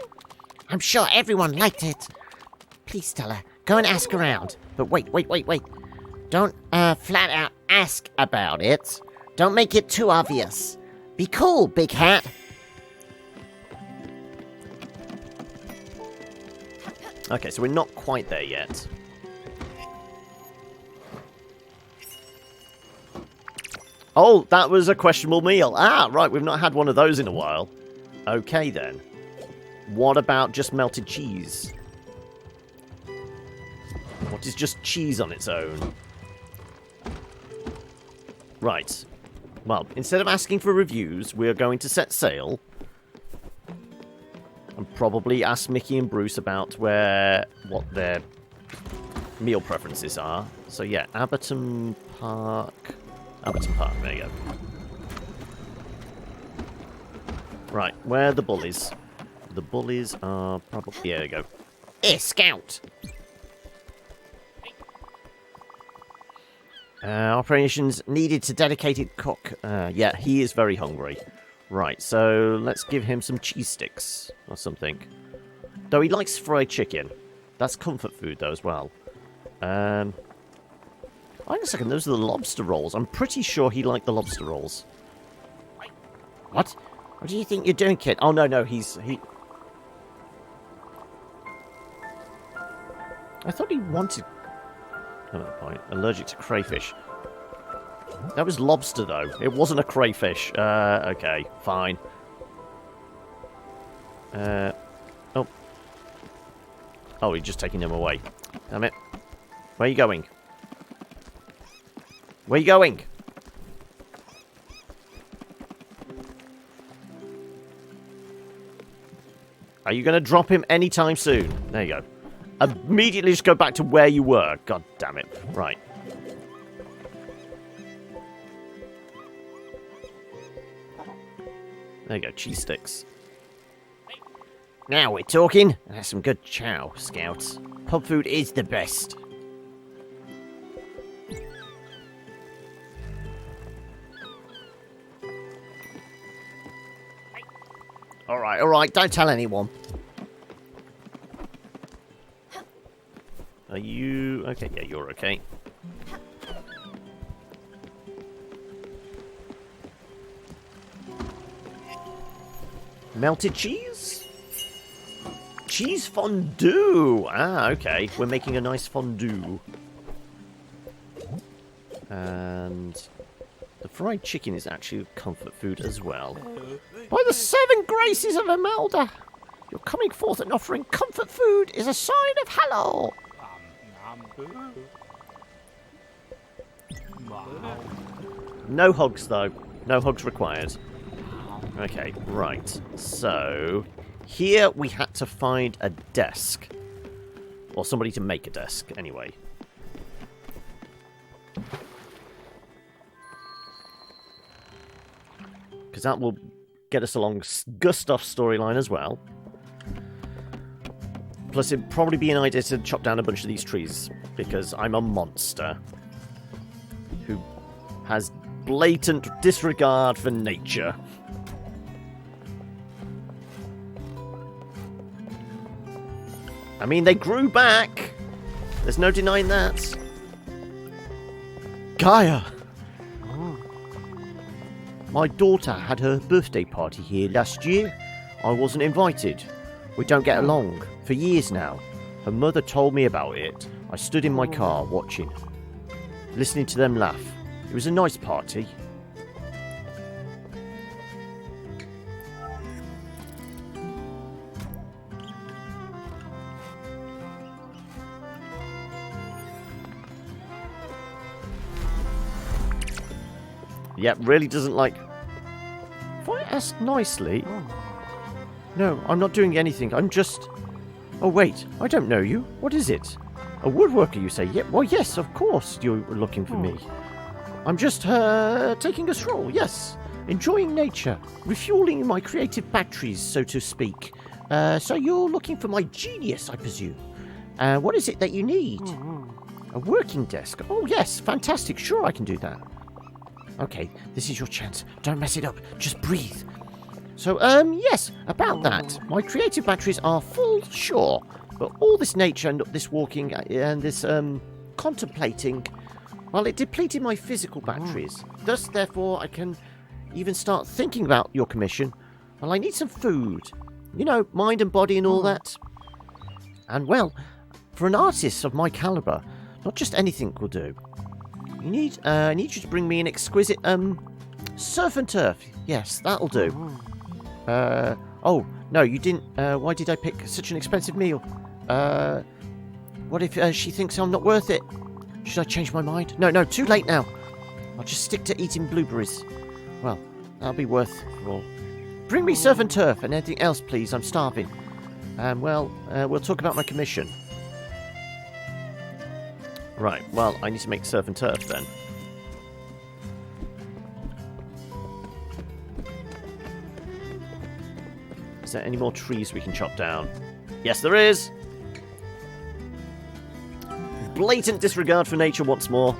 I'm sure everyone liked it. Please, Stella, go and ask around. But wait. Don't flat out ask about it. Don't make it too obvious. Be cool, big hat. Okay, so we're not quite there yet. Oh, that was a questionable meal. Ah, right, we've not had one of those in a while. Okay, then. What about just melted cheese? What is just cheese on its own? Right. Well, instead of asking for reviews, we are going to set sail. And probably ask Mickey and Bruce about what their meal preferences are. So yeah, Abberton Park, there you go. Right, where are the bullies? The bullies are probably... Yeah, there you go. Here, Scout. Operations needed to dedicated cook. Yeah, he is very hungry. Right, so let's give him some cheese sticks or something. Though he likes fried chicken. That's comfort food, though, as well. Hang on a second, those are the lobster rolls. I'm pretty sure he liked the lobster rolls. What? What do you think you're doing, kid? Oh, no, he... I thought he wanted... Oh, no point. Allergic to crayfish. That was lobster, though. It wasn't a crayfish. Okay, fine. Oh. Oh, he's just taking them away. Damn it. Where are you going? Where are you going? Are you going to drop him anytime soon? There you go. Immediately just go back to where you were. God damn it. Right. There you go. Cheese sticks. Now we're talking. That's some good chow, Scouts. Pub food is the best. Alright, alright. Don't tell anyone. Are you... Okay, yeah, you're okay. Melted cheese? Cheese fondue! Ah, okay. We're making a nice fondue. And... the fried chicken is actually comfort food as well. By the 7 graces of Imelda! Your coming forth and offering comfort food is a sign of hello! No hugs, though. No hugs required. Okay, right. So, here we had to find a desk. Or somebody to make a desk, anyway. Because that will get us along Gustav's storyline as well. Plus, it'd probably be an idea to chop down a bunch of these trees. Because I'm a monster. Who has blatant disregard for nature. I mean, they grew back. There's no denying that. Gaia! My daughter had her birthday party here last year. I wasn't invited. We don't get along for years now. Her mother told me about it. I stood in my car watching, listening to them laugh. It was a nice party. Yep, really doesn't like... If I ask nicely... No, I'm not doing anything. I'm just... Oh, wait. I don't know you. What is it? A woodworker, you say? Yeah, well, yes, of course you're looking for me. I'm just taking a stroll, yes. Enjoying nature. Refueling my creative batteries, so to speak. So you're looking for my genius, I presume. What is it that you need? A working desk. Oh, yes. Fantastic. Sure, I can do that. Okay, this is your chance. Don't mess it up. Just breathe. So, yes, about that. My creative batteries are full, sure. But all this nature and this walking and this, contemplating, well, it depleted my physical batteries. Thus, therefore, I can even start thinking about your commission. Well, I need some food. You know, mind and body and all that. And, well, for an artist of my caliber, not just anything will do. I need you to bring me an exquisite, surf and turf. Yes, that'll do. Oh, no, you didn't, why did I pick such an expensive meal? What if, she thinks I'm not worth it? Should I change my mind? No, too late now. I'll just stick to eating blueberries. Well, that'll be worth it all. Bring me surf and turf and anything else, please. I'm starving. Well, we'll talk about my commission. Right, well, I need to make surf and turf then. Is there any more trees we can chop down? Yes, there is! Blatant disregard for nature once more.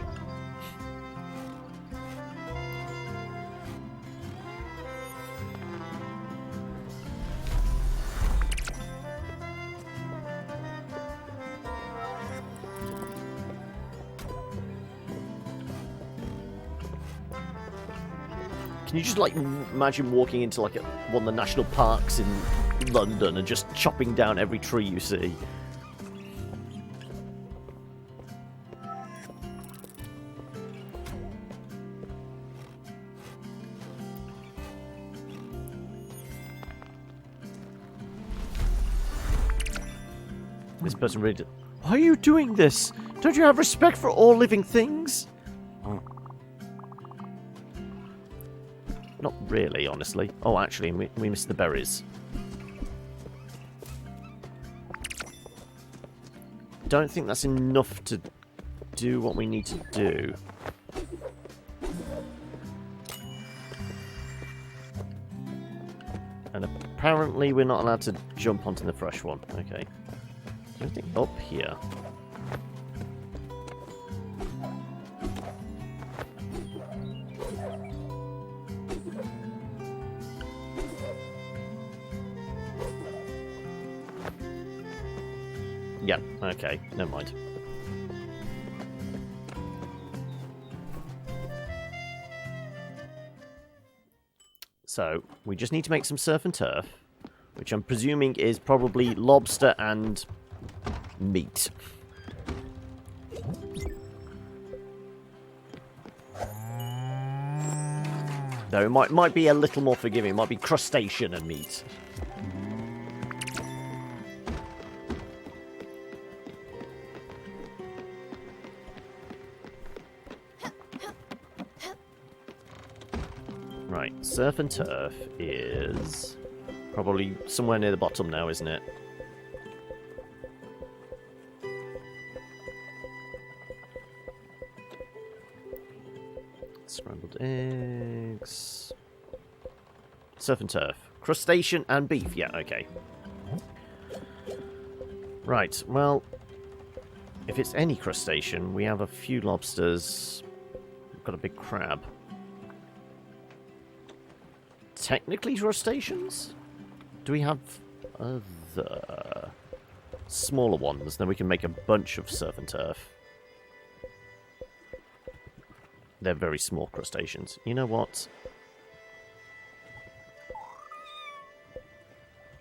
Can you just, like, imagine walking into, like, one of the national parks in London and just chopping down every tree you see? This person really... Why are you doing this? Don't you have respect for all living things? Not really, honestly. Oh, actually, we missed the berries. Don't think that's enough to do what we need to do. And apparently we're not allowed to jump onto the fresh one. Okay. Anything up here? Yeah, okay, never mind. So, we just need to make some surf and turf, which I'm presuming is probably lobster and meat. Though it might be a little more forgiving. It might be crustacean and meat. Right, surf and turf is probably somewhere near the bottom now, isn't it? Scrambled eggs. Surf and turf. Crustacean and beef. Yeah, okay. Right, well, if it's any crustacean, we have a few lobsters. We've got a big crab. Technically crustaceans? Do we have other smaller ones? Then we can make a bunch of surf and turf. They're very small crustaceans. You know what?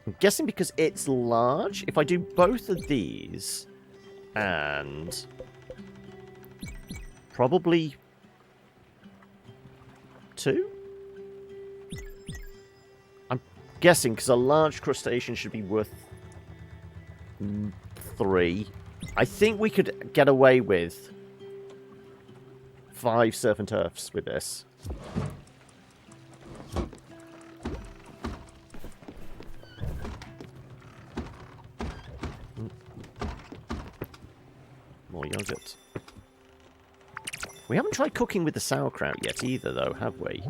I'm guessing because it's large, if I do both of these and probably 2? I'm guessing because a large crustacean should be worth 3. I think we could get away with 5 surf and turfs with this. More yogurt. We haven't tried cooking with the sauerkraut yet either, though, have we?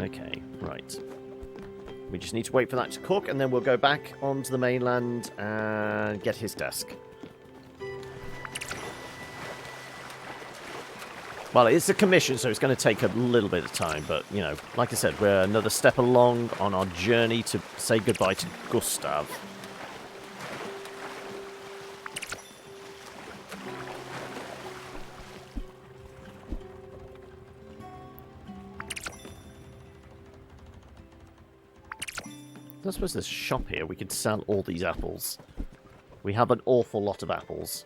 Okay, right. We just need to wait for that to cook, and then we'll go back onto the mainland and get his desk. Well, it's a commission, so it's going to take a little bit of time, but, you know, like I said, we're another step along on our journey to say goodbye to Gustav. I suppose there's a shop here. We could sell all these apples. We have an awful lot of apples.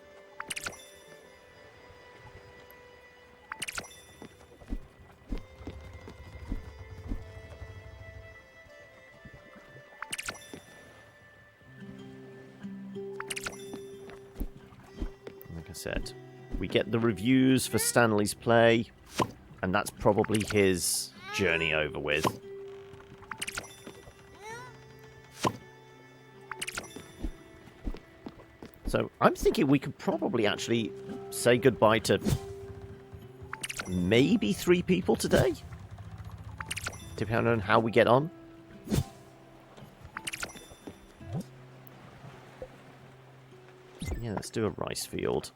Like I said, we get the reviews for Stanley's play. And that's probably his journey over with. So I'm thinking we could probably actually say goodbye to maybe 3 people today, depending on how we get on. Yeah, let's do a rice field.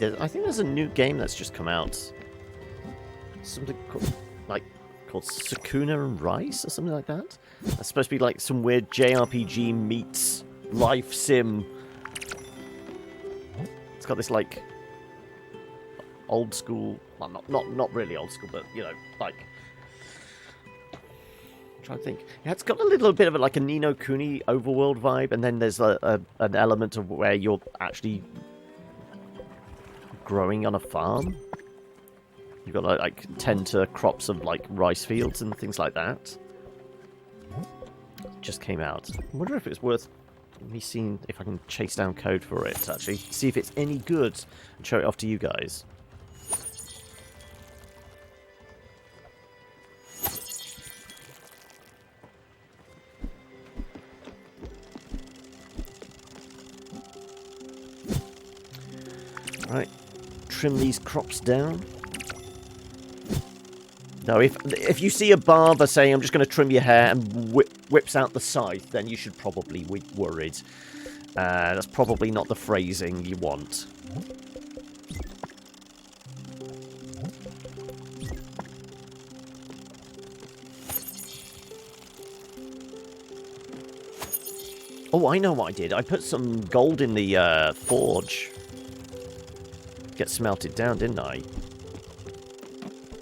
I think there's a new game that's just come out. Something called Sakuna and Rice or something like that. That's supposed to be like some weird JRPG meets life sim. It's got this like old school, well, not really old school, but you know, like, I'm trying to think. Yeah, it's got a little bit of like a Ni no Kuni overworld vibe, and then there's an element of where you're actually growing on a farm. You've got like tend to crops of like rice fields and things like that. Just came out. I wonder if it's worth me seeing if I can chase down code for it, actually. See if it's any good and show it off to you guys. Right. Trim these crops down. Now, if you see a barber saying, I'm just going to trim your hair, and whips out the scythe, then you should probably be worried. That's probably not the phrasing you want. Oh, I know what I did. I put some gold in the forge. Get smelted down, didn't I?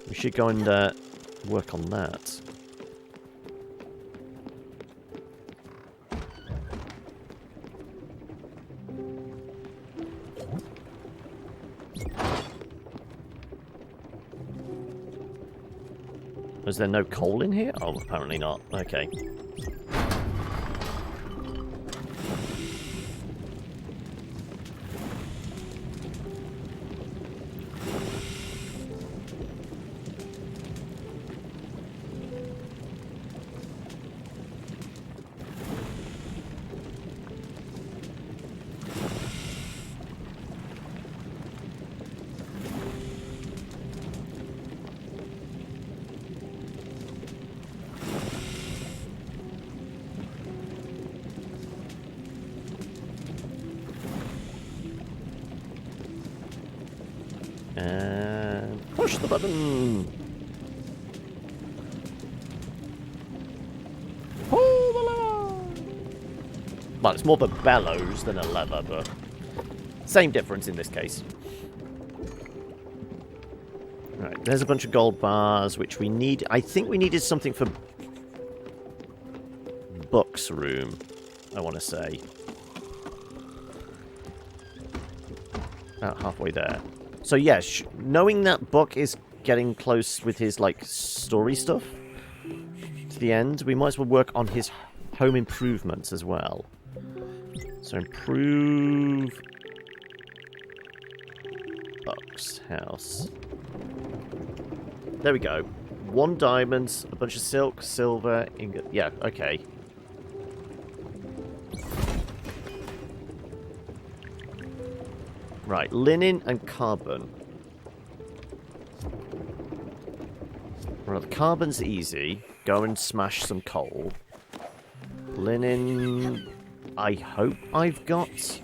We should go and work on that. Was there no coal in here? Oh, apparently not. Okay. And push the button. Pull the lever. Well, it's more of a bellows than a lever, but same difference in this case. Right, there's a bunch of gold bars, which we need. I think we needed something for Buck's room, I want to say. About halfway there. So yeah, knowing that Buck is getting close with his like story stuff to the end, we might as well work on his home improvements as well. So improve Buck's house. There we go. 1 diamond, a bunch of silk, silver, ingot. Yeah, okay. Right, linen and carbon. Well, the carbon's easy. Go and smash some coal. Linen, I hope I've got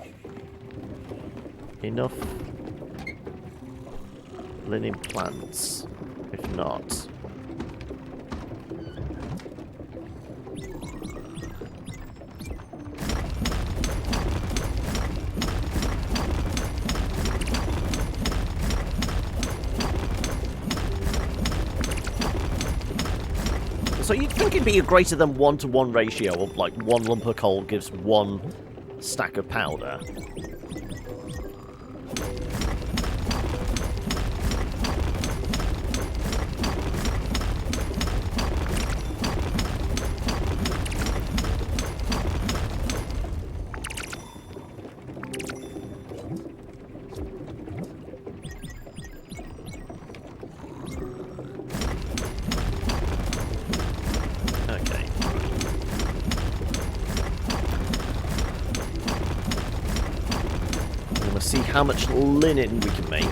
enough linen plants. If not... So you'd think it'd be a greater than 1-to-1 ratio of like 1 lump of coal gives 1 stack of powder. see how much linen we can make.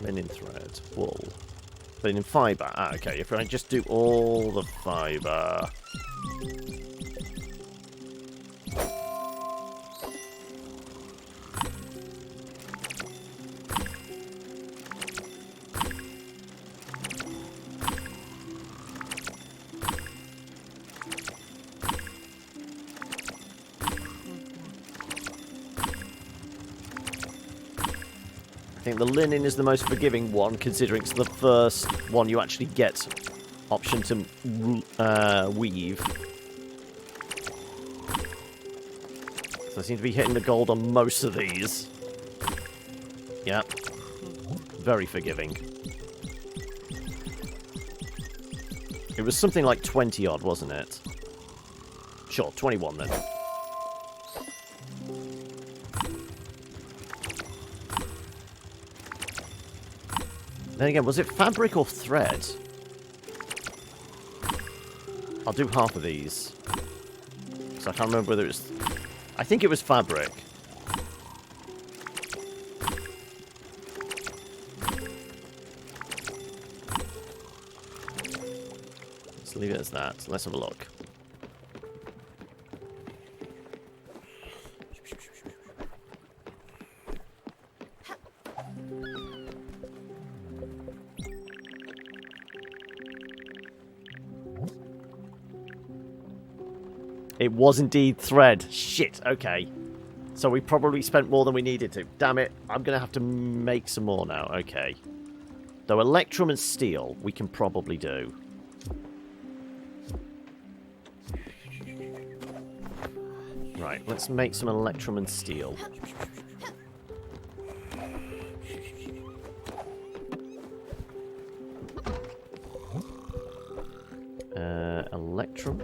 Linen thread, wool. Linen fibre. Ah, okay. If I just do all the fibre. I think the linen is the most forgiving one, considering it's the first one you actually get option to weave. So I seem to be hitting the gold on most of these. Yep. Very forgiving. It was something like 20 odd, wasn't it? Sure, 21 then. Then again, was it fabric or thread? I'll do half of these. So I can't remember whether it was... I think it was fabric. Let's leave it as that. Let's have a look. It was indeed thread. Shit, okay. So we probably spent more than we needed to. Damn it, I'm going to have to make some more now. Okay. Though electrum and steel, we can probably do. Right, let's make some electrum and steel. Electrum.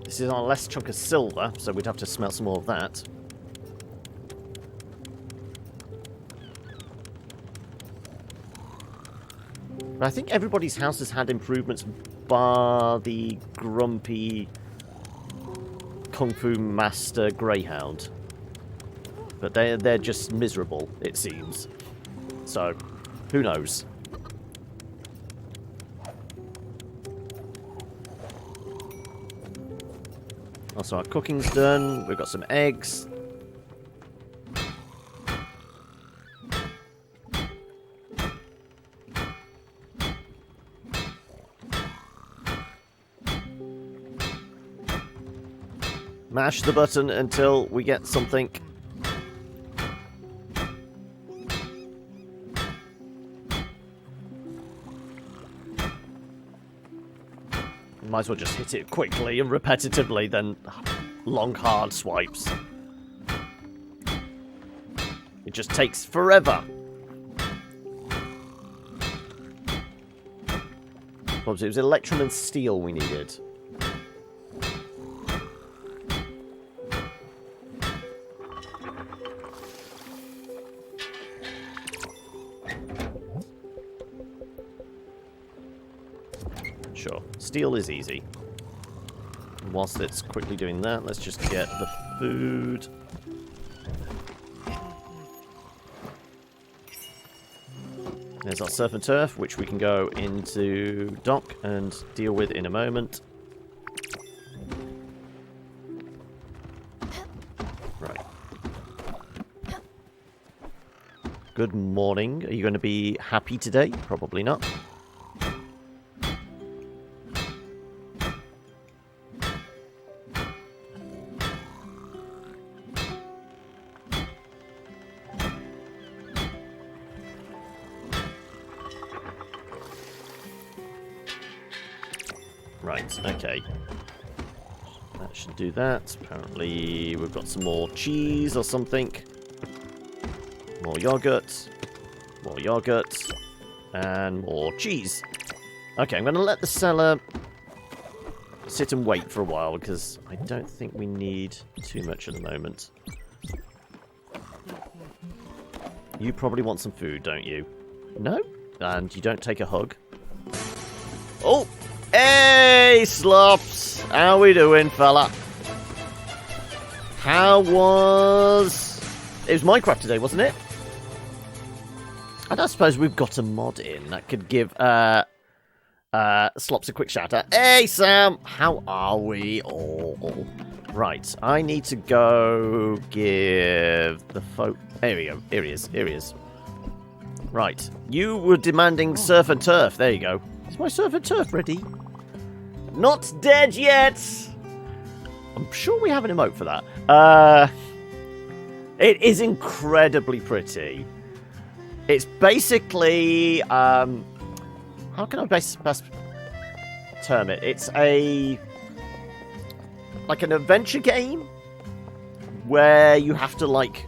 This is on a less chunk of silver, so we'd have to smelt some more of that. But I think everybody's house has had improvements, bar the grumpy Kung Fu Master Greyhound. But they're just miserable, it seems. So, who knows? Also, our cooking's done. We've got some eggs. Mash the button until we get something. Might as well just hit it quickly and repetitively than long, hard swipes. It just takes forever. What was it? It was electrum and steel we needed. Sure. Steel is easy. Whilst it's quickly doing that, let's just get the food. There's our surf and turf, which we can go into dock and deal with in a moment. Right. Good morning. Are you going to be happy today? Probably not. Right, okay. That should do that. Apparently we've got some more cheese or something. More yogurt. More yogurt. And more cheese. Okay, I'm going to let the cellar sit and wait for a while because I don't think we need too much at the moment. You probably want some food, don't you? No? And you don't take a hug? Oh! Hey, Slops! How we doing, fella? How was... It was Minecraft today, wasn't it? I don't suppose we've got a mod in that could give Slops a quick shout out. Hey, Sam! How are we all? Right, I need to go give the folk... There we go. Here he is. Here he is. Right. You were demanding surf and turf. There you go. Is my surf and turf ready? Not dead yet! I'm sure we have an emote for that. It is incredibly pretty. It's basically... how can I best term it? It's like an adventure game where you have to like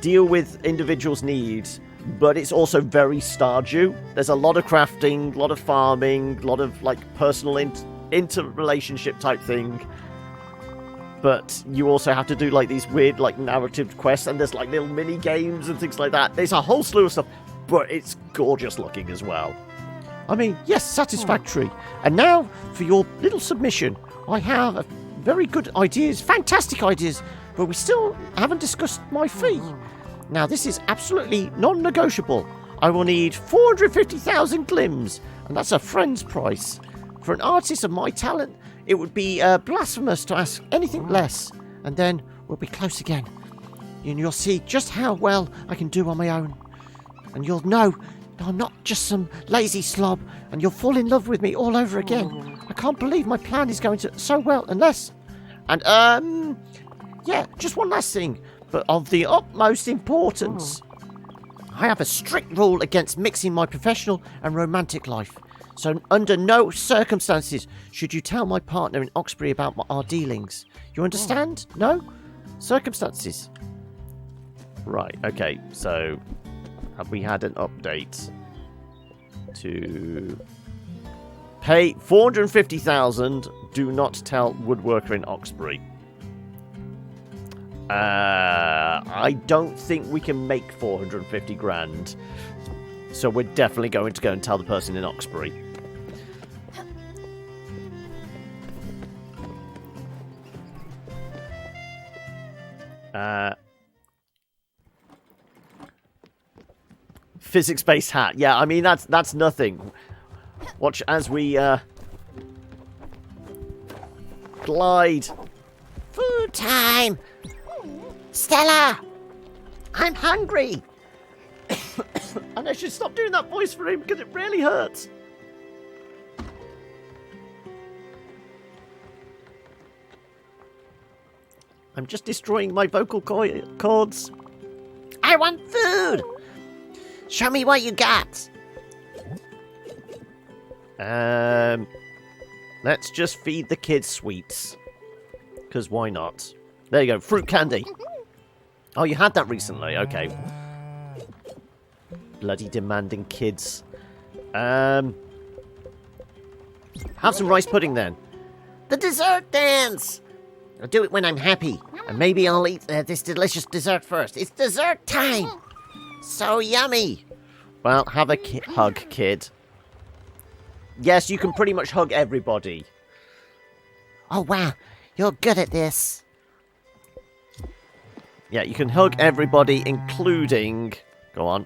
deal with individuals' needs, but it's also very Stardew. There's a lot of crafting, a lot of farming, a lot of like personal interrelationship type thing. But you also have to do like these weird like narrative quests, and there's like little mini games and things like that. There's a whole slew of stuff, but it's gorgeous looking as well. I mean, yes, satisfactory. And now for your little submission. I have very good ideas, fantastic ideas, but we still haven't discussed my fee. Now, this is absolutely non-negotiable. I will need 450,000 glims, and that's a friend's price. For an artist of my talent, it would be blasphemous to ask anything less, and then we'll be close again. And you'll see just how well I can do on my own. And you'll know I'm not just some lazy slob, and you'll fall in love with me all over again. I can't believe my plan is going so well, unless... And, yeah, just one last thing, but of the utmost importance. I have a strict rule against mixing my professional and romantic life. So under no circumstances should you tell my partner in Oxbury about our dealings. You understand? No? Circumstances. Right, okay, so... Have we had an update to pay 450,000? Do not tell woodworker in Oxbury. I don't think we can make 450 grand, so we're definitely going to go and tell the person in Oxbury. Physics-based hat. Yeah, I mean, that's nothing. Watch as we glide. Food time! Stella! I'm hungry! And I should stop doing that voice for him because it really hurts. I'm just destroying my vocal cords. I want food! Show me what you got. Let's just feed the kids sweets. Because why not? There you go, fruit candy. Oh, you had that recently. Okay. Bloody demanding kids. Have some rice pudding then. The dessert dance! I'll do it when I'm happy. And maybe I'll eat this delicious dessert first. It's dessert time! So yummy! Well, have a hug, kid. Yes, you can pretty much hug everybody. Oh, wow. You're good at this. Yeah, you can hug everybody, including... Go on.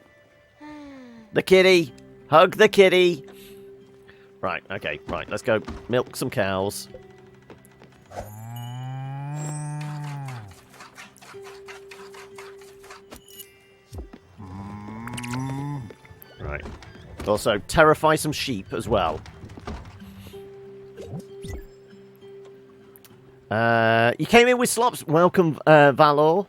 The kitty. Hug the kitty. Right, okay, right. Let's go milk some cows. Right. Also, terrify some sheep as well. You came in with slops. Welcome, Valor.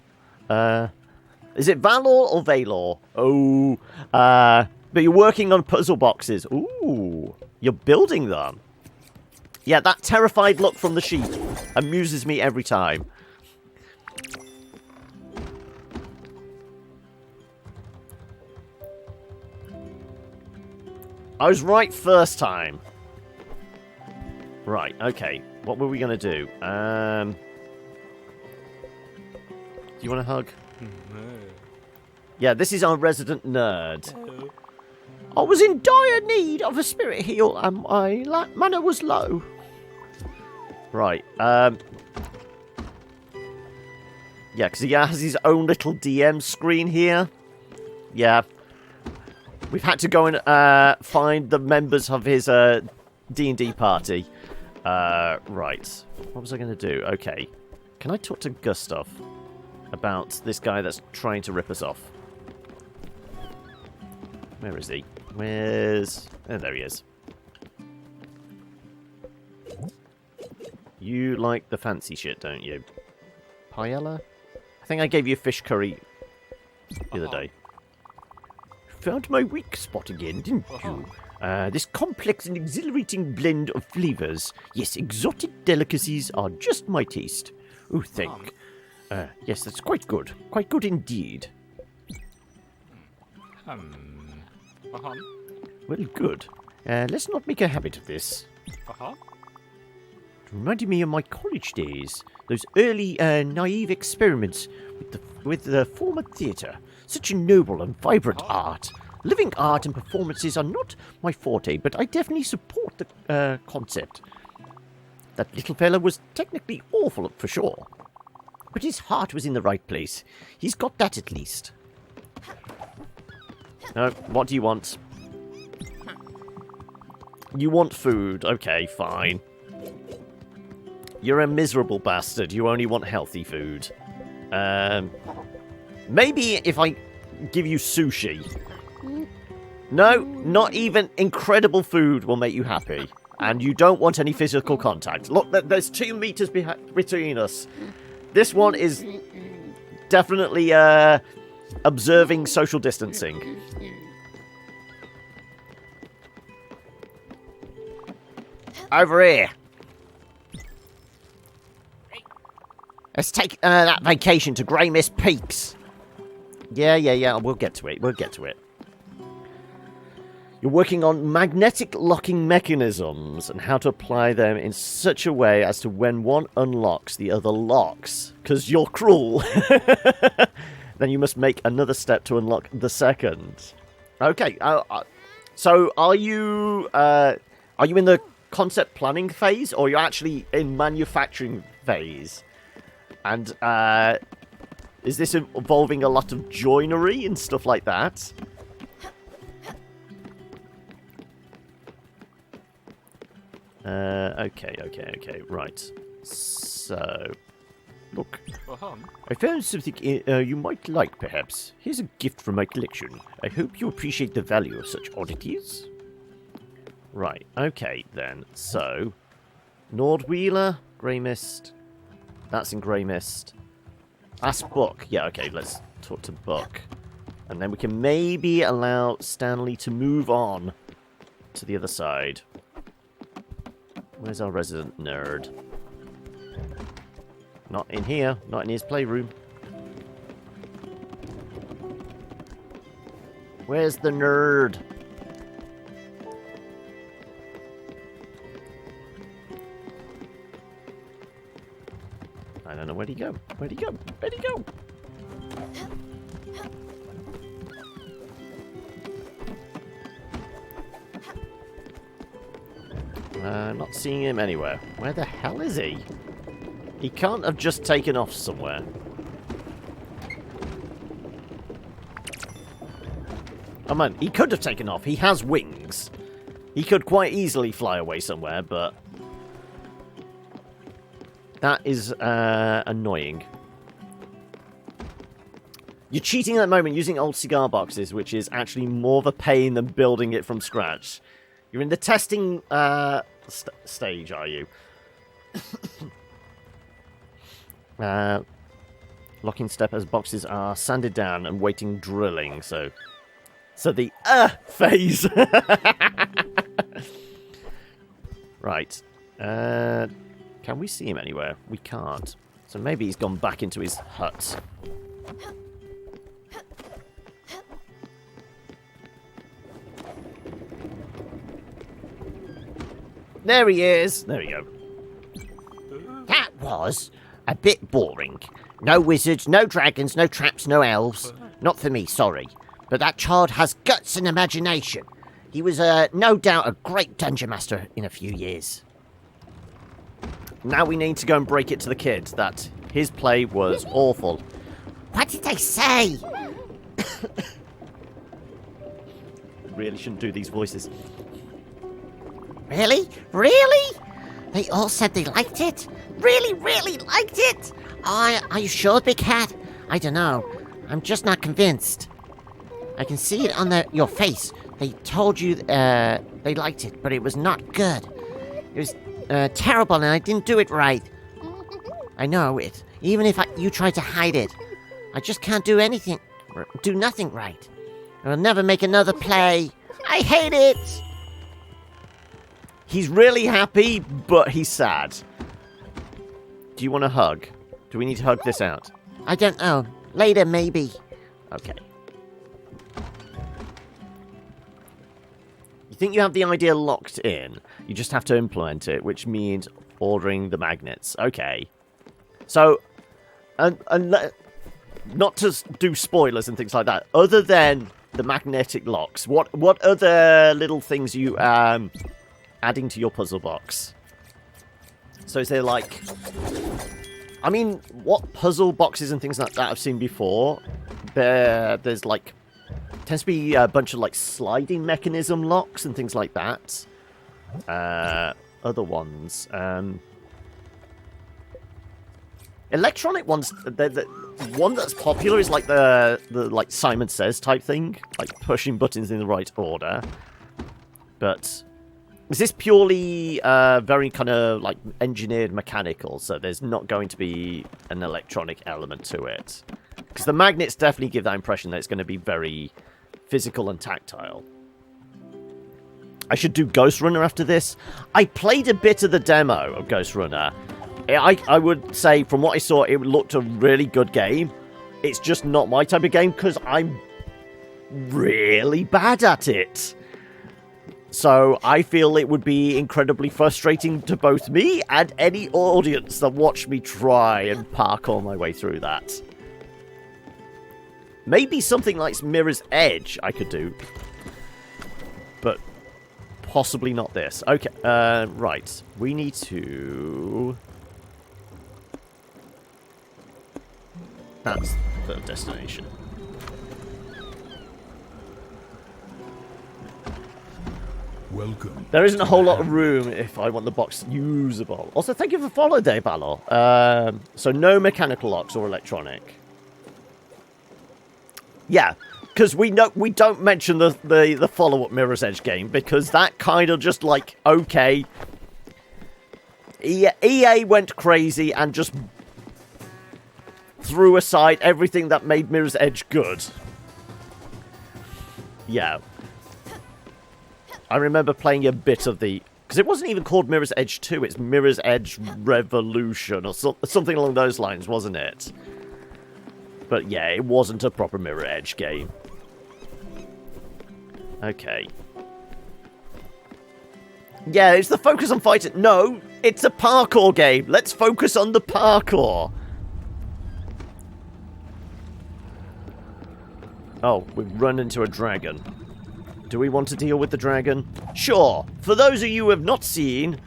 Is it Valor or Valor? Oh. But you're working on puzzle boxes. Ooh. You're building them. Yeah, that terrified look from the sheep amuses me every time. I was right first time. Right, okay. What were we going to do? Do you want to hug? Yeah, this is our resident nerd. I was in dire need of a spirit heal, and my mana was low. Right, yeah, because he has his own little DM screen here. Yeah. We've had to go and find the members of his D&D party. Right. What was I going to do? Okay. Can I talk to Gustav about this guy that's trying to rip us off? Where is he? Where's... Oh, there he is. You like the fancy shit, don't you? Paella? I think I gave you fish curry the other day. Found my weak spot again, didn't you? This complex and exhilarating blend of flavours. Yes, exotic delicacies are just my taste. Oh, think. Yes, that's quite good. Quite good indeed. Well, good. Let's not make a habit of this. It reminded me of my college days. Those early, naive experiments with the former theatre. Such a noble and vibrant art. Living art and performances are not my forte, but I definitely support the concept. That little fella was technically awful, for sure. But his heart was in the right place. He's got that at least. What do you want? You want food. Okay, fine. You're a miserable bastard. You only want healthy food. Maybe if I give you sushi. No, not even incredible food will make you happy. And you don't want any physical contact. Look, there's 2 meters between us. This one is definitely observing social distancing. Over here. Let's take that vacation to Grey Mist Peaks. Yeah. We'll get to it. You're working on magnetic locking mechanisms and how to apply them in such a way as to when one unlocks, the other locks. Because you're cruel. Then you must make another step to unlock the second. Okay. So are you in the concept planning phase, or you're actually in manufacturing phase? And is this involving a lot of joinery and stuff like that? Okay, right. So, look. I found something you might like, perhaps. Here's a gift from my collection. I hope you appreciate the value of such oddities. Right, okay, then. So, Nordwheeler, Grey Mist. That's in Grey Mist. Ask Buck. Yeah, okay, let's talk to Buck. And then we can maybe allow Stanley to move on to the other side. Where's our resident nerd? Not in here. Not in his playroom. Where's the nerd? I don't know. Where'd he go? Where'd he go? Where'd he go? Not seeing him anywhere. Where the hell is he? He can't have just taken off somewhere. Oh man, he could have taken off. He has wings. He could quite easily fly away somewhere, but that is annoying. You're cheating at the moment using old cigar boxes, which is actually more of a pain than building it from scratch. You're in the testing stage, are you? Locking step as boxes are sanded down and waiting drilling, so the phase. Right. Can we see him anywhere? We can't. So maybe he's gone back into his hut. There he is. There we go. That was a bit boring. No wizards, no dragons, no traps, no elves. Not for me, sorry. But that child has guts and imagination. He was, no doubt, a great dungeon master in a few years. Now we need to go and break it to the kid that his play was awful. What did they say? Really shouldn't do these voices. Really? Really? They all said they liked it? Really, really liked it? Are you sure, Big Cat? I don't know. I'm just not convinced. I can see it on your face. They told you they liked it, but it was not good. It was terrible, and I didn't do it right. I know it. Even if you try to hide it, I just can't do nothing right. I'll never make another play. I hate it. He's really happy, but he's sad. Do you want a hug? Do we need to hug this out? I don't know. Later, maybe. Okay. You think you have the idea locked in? You just have to implement it, which means ordering the magnets. Okay. So, not to do spoilers and things like that. Other than the magnetic locks, what other little things are you adding to your puzzle box? So is there like... I mean, what puzzle boxes and things like that I've seen before, there's like... tends to be a bunch of like sliding mechanism locks and things like that. Other ones... electronic ones, the one that's popular is like the like Simon Says type thing, like pushing buttons in the right order. But is this purely very kind of like engineered mechanical, so there's not going to be an electronic element to it? Because the magnets definitely give that impression that it's going to be very physical and tactile. I should do Ghost Runner after this. I played a bit of the demo of Ghost Runner. I would say, from what I saw, it looked a really good game. It's just not my type of game, because I'm really bad at it. So I feel it would be incredibly frustrating to both me and any audience that watch me try and parkour my way through that. Maybe something like Mirror's Edge I could do. But possibly not this. Okay, right. We need to... That's the destination. Welcome. There isn't a whole lot of room if I want the box usable. Also, thank you for follow, Dave Balor. So no mechanical locks or electronic. Yeah, because we don't mention the follow-up Mirror's Edge game, because that kind of just like, okay, EA went crazy and just threw aside everything that made Mirror's Edge good. Yeah. I remember playing a bit of the... because it wasn't even called Mirror's Edge 2, it's Mirror's Edge Revolution, or something along those lines, wasn't it? But yeah, it wasn't a proper Mirror Edge game. Okay. Yeah, it's the focus on fighting. No, it's a parkour game. Let's focus on the parkour. Oh, we've run into a dragon. Do we want to deal with the dragon? Sure. For those of you who have not seen,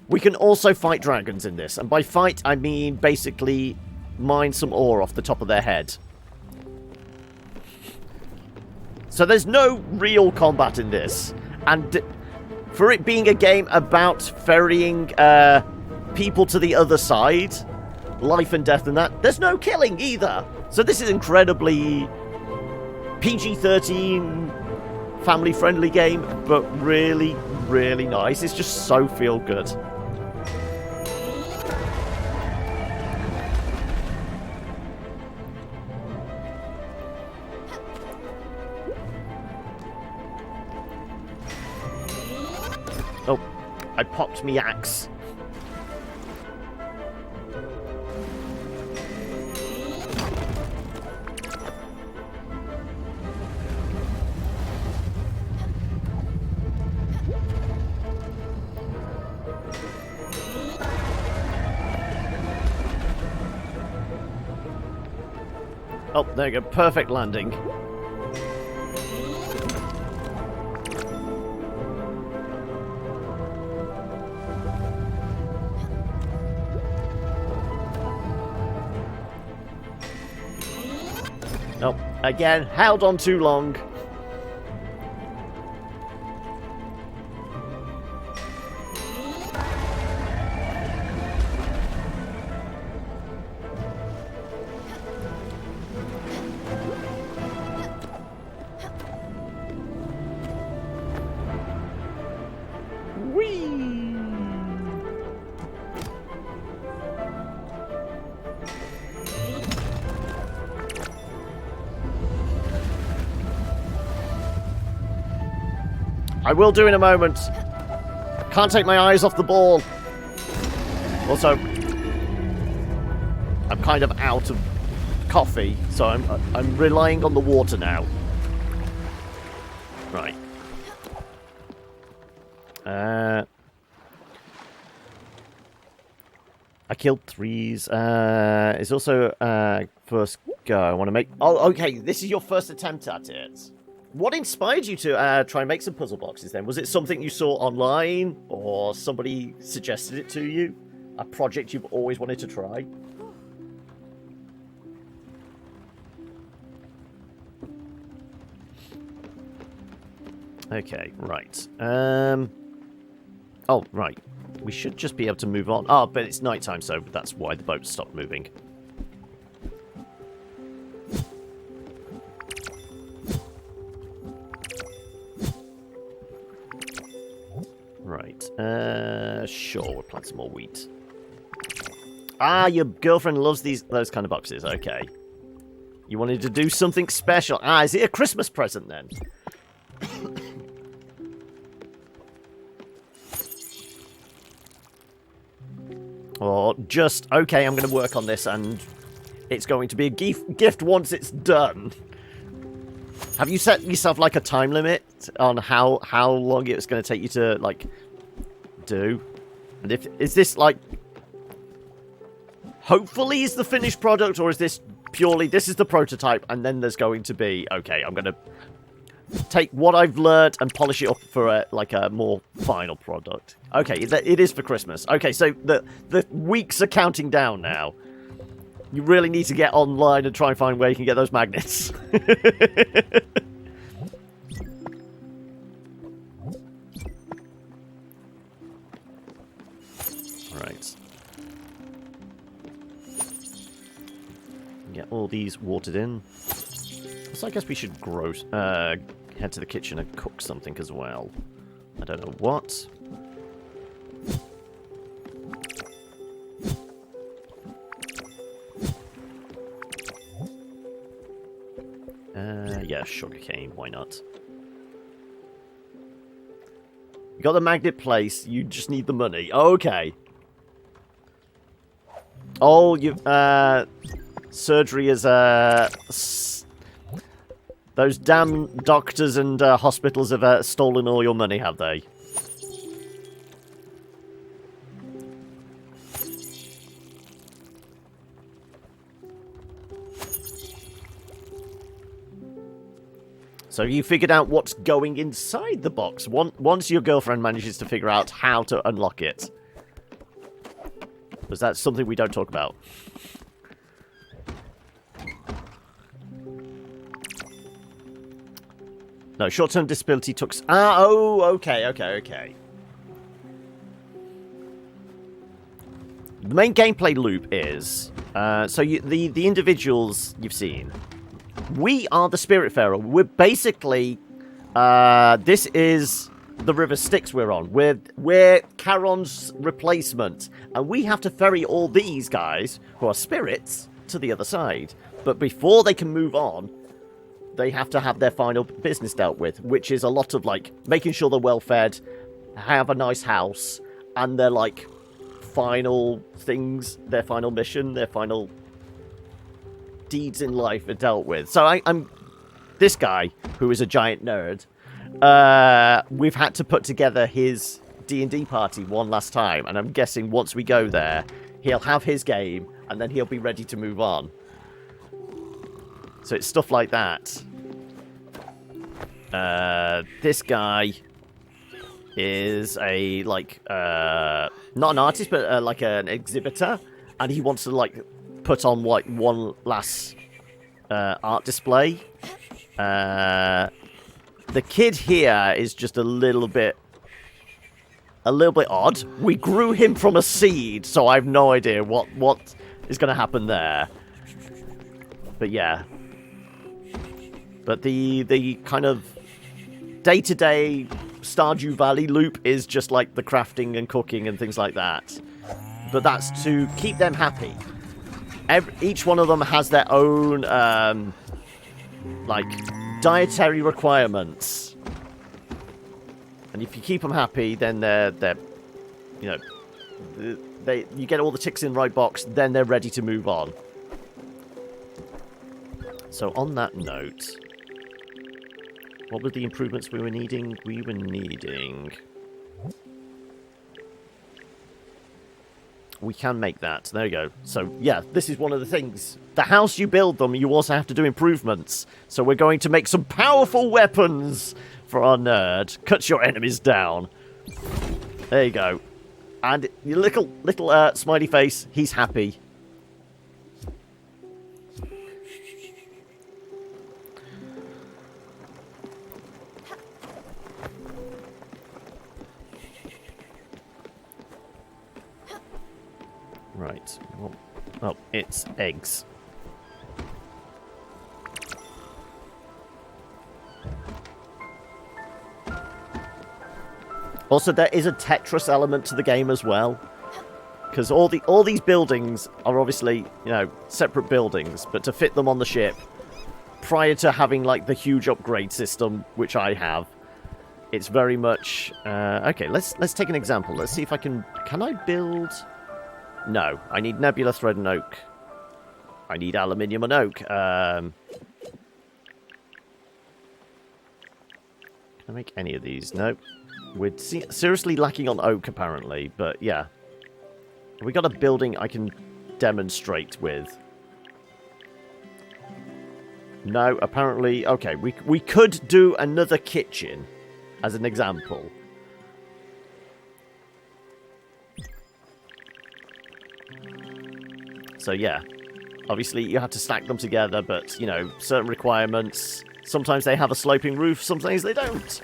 we can also fight dragons in this. And by fight, I mean basically mine some ore off the top of their head. So there's no real combat in this. And for it being a game about ferrying people to the other side, life and death and that, there's no killing either. So this is incredibly PG-13, family-friendly game, but really, really nice. It's just so feel-good. Oh, I popped me axe. Oh, there you go. Perfect landing. Oh, again, held on too long. I will do in a moment. Can't take my eyes off the ball. Also, I'm kind of out of coffee, so I'm relying on the water now. Right. I killed threes. It's also first go. I want to make. Oh, okay. This is your first attempt at it. What inspired you to try and make some puzzle boxes then? Was it something you saw online, or somebody suggested it to you? A project you've always wanted to try? Okay, right. Oh, right. We should just be able to move on. Oh, but it's nighttime, so that's why the boat stopped moving. Right. Sure, we'll plant some more wheat. Ah, your girlfriend loves those kind of boxes. Okay. You wanted to do something special. Ah, is it a Christmas present then? Or just, okay, I'm going to work on this and it's going to be a gift once it's done. Have you set yourself like a time limit on how long it's going to take you to like do? And is this like hopefully is the finished product, or is this purely this is the prototype and then there's going to be okay, I'm going to take what I've learned and polish it up for a more final product. Okay, it is for Christmas. Okay, so the weeks are counting down now. You really need to get online and try and find where you can get those magnets. Right. Get all these watered in. So I guess we should head to the kitchen and cook something as well. I don't know what. Yeah, sugarcane, why not? You got the magnet place, you just need the money. Okay. Oh, you've, surgery is, those damn doctors and hospitals have stolen all your money, have they? So you figured out what's going inside the box once your girlfriend manages to figure out how to unlock it. Because that's something we don't talk about. No, short-term disability took... oh, okay. The main gameplay loop is... so the individuals you've seen... We are the Spiritfarer. We're basically... this is the River Styx we're on. We're Charon's replacement. And we have to ferry all these guys, who are spirits, to the other side. But before they can move on, they have to have their final business dealt with, which is a lot of, like, making sure they're well-fed, have a nice house, and their, like, final things, their final mission, their final deeds in life are dealt with. So I'm this guy, who is a giant nerd, we've had to put together his D&D party one last time, and I'm guessing once we go there, he'll have his game, and then he'll be ready to move on. So it's stuff like that. This guy is a, like, not an artist, but like an exhibitor, and he wants to, like, put on, like, one last art display. The kid here is just a little bit odd. We grew him from a seed, so I have no idea what is going to happen there. But yeah. But the kind of day-to-day Stardew Valley loop is just like the crafting and cooking and things like that. But that's to keep them happy. Each one of them has their own like dietary requirements. And if you keep them happy, then they're you know, you get all the ticks in the right box, then they're ready to move on. So on that note, what were the improvements we were needing? We were needing... We can make that. There you go. So, yeah, this is one of the things. The house you build them, you also have to do improvements. So we're going to make some powerful weapons for our nerd. Cuts your enemies down. There you go. And your little smiley face, he's happy. Right. Well, it's eggs. Also, there is a Tetris element to the game as well, because all these buildings are obviously, you know, separate buildings, but to fit them on the ship, prior to having like the huge upgrade system, which I have, it's very much okay. Let's take an example. Let's see if I can I build. No, I need nebula thread and oak. I need aluminium and oak. Can I make any of these? No. We're seriously lacking on oak, apparently. But, yeah. Have we got a building I can demonstrate with? No, apparently... Okay, we could do another kitchen, as an example. So, yeah. Obviously, you have to stack them together, but, you know, certain requirements. Sometimes they have a sloping roof, sometimes they don't.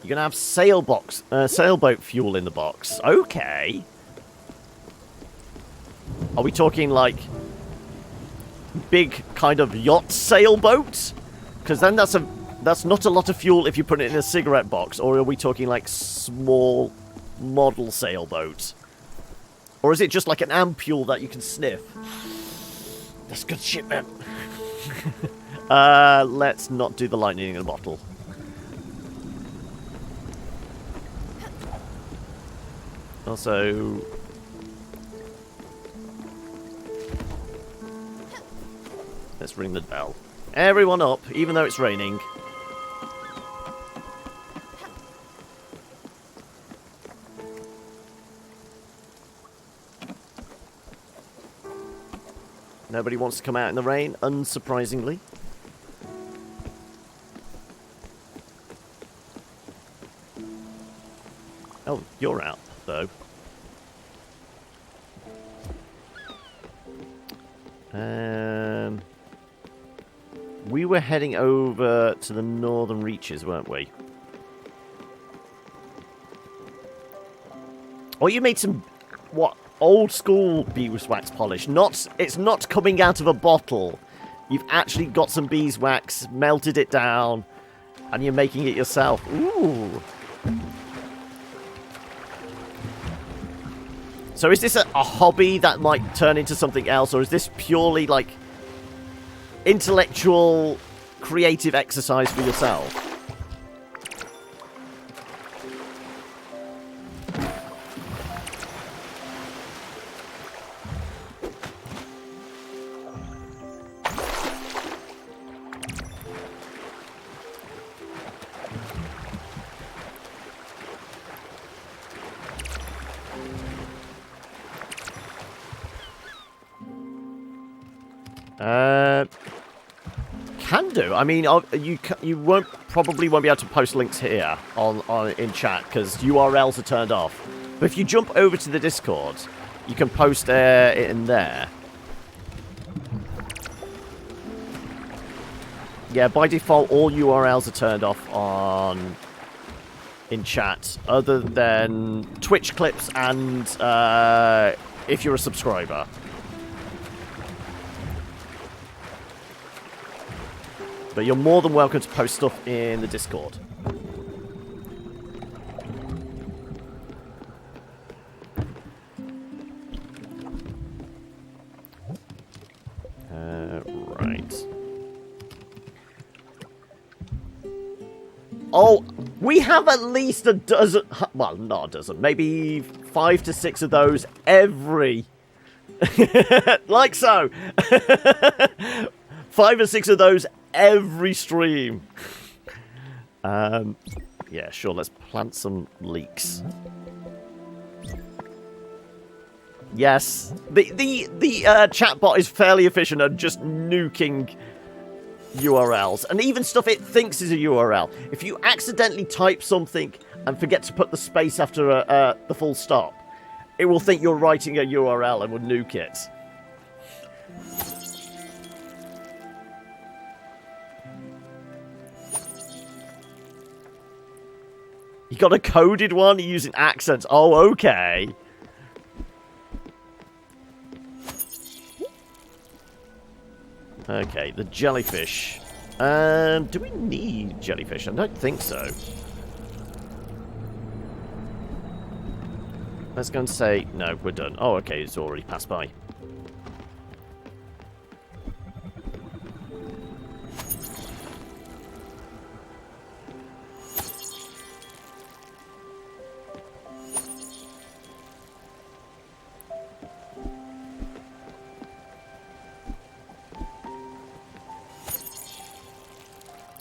You're going to have sailboat fuel in the box. Okay. Are we talking, like... big kind of yacht sailboat? Because then that's not a lot of fuel if you put it in a cigarette box. Or are we talking like small model sailboat? Or is it just like an ampule that you can sniff? That's good shit, man. Let's not do the lightning in a bottle. Also... let's ring the bell. Everyone up, even though it's raining. Nobody wants to come out in the rain, unsurprisingly. Oh, you're out, though. We were heading over to the northern reaches, weren't we? Oh, you made some, what, old school beeswax polish. It's not coming out of a bottle. You've actually got some beeswax, melted it down, and you're making it yourself. Ooh. So is this a hobby that might turn into something else, or is this purely, like, intellectual, creative exercise for yourself? can do. I mean, you probably won't be able to post links here in chat because URLs are turned off. But if you jump over to the Discord, you can post it in there. Yeah, by default, all URLs are turned off in chat, other than Twitch clips and if you're a subscriber. But you're more than welcome to post stuff in the Discord. Right. Oh, we have at least a dozen, well, not a dozen, maybe 5 to 6 of those every, like so. 5 or 6 of those every stream. Yeah, sure, let's plant some leeks. Yes, the chatbot is fairly efficient at just nuking URLs, and even stuff it thinks is a URL. If you accidentally type something and forget to put the space after the full stop, it will think you're writing a URL and will nuke it. You got a coded one using accents. Oh, okay. Okay, the jellyfish. Do we need jellyfish? I don't think so. Let's go and say, no, we're done. Oh, okay, it's already passed by.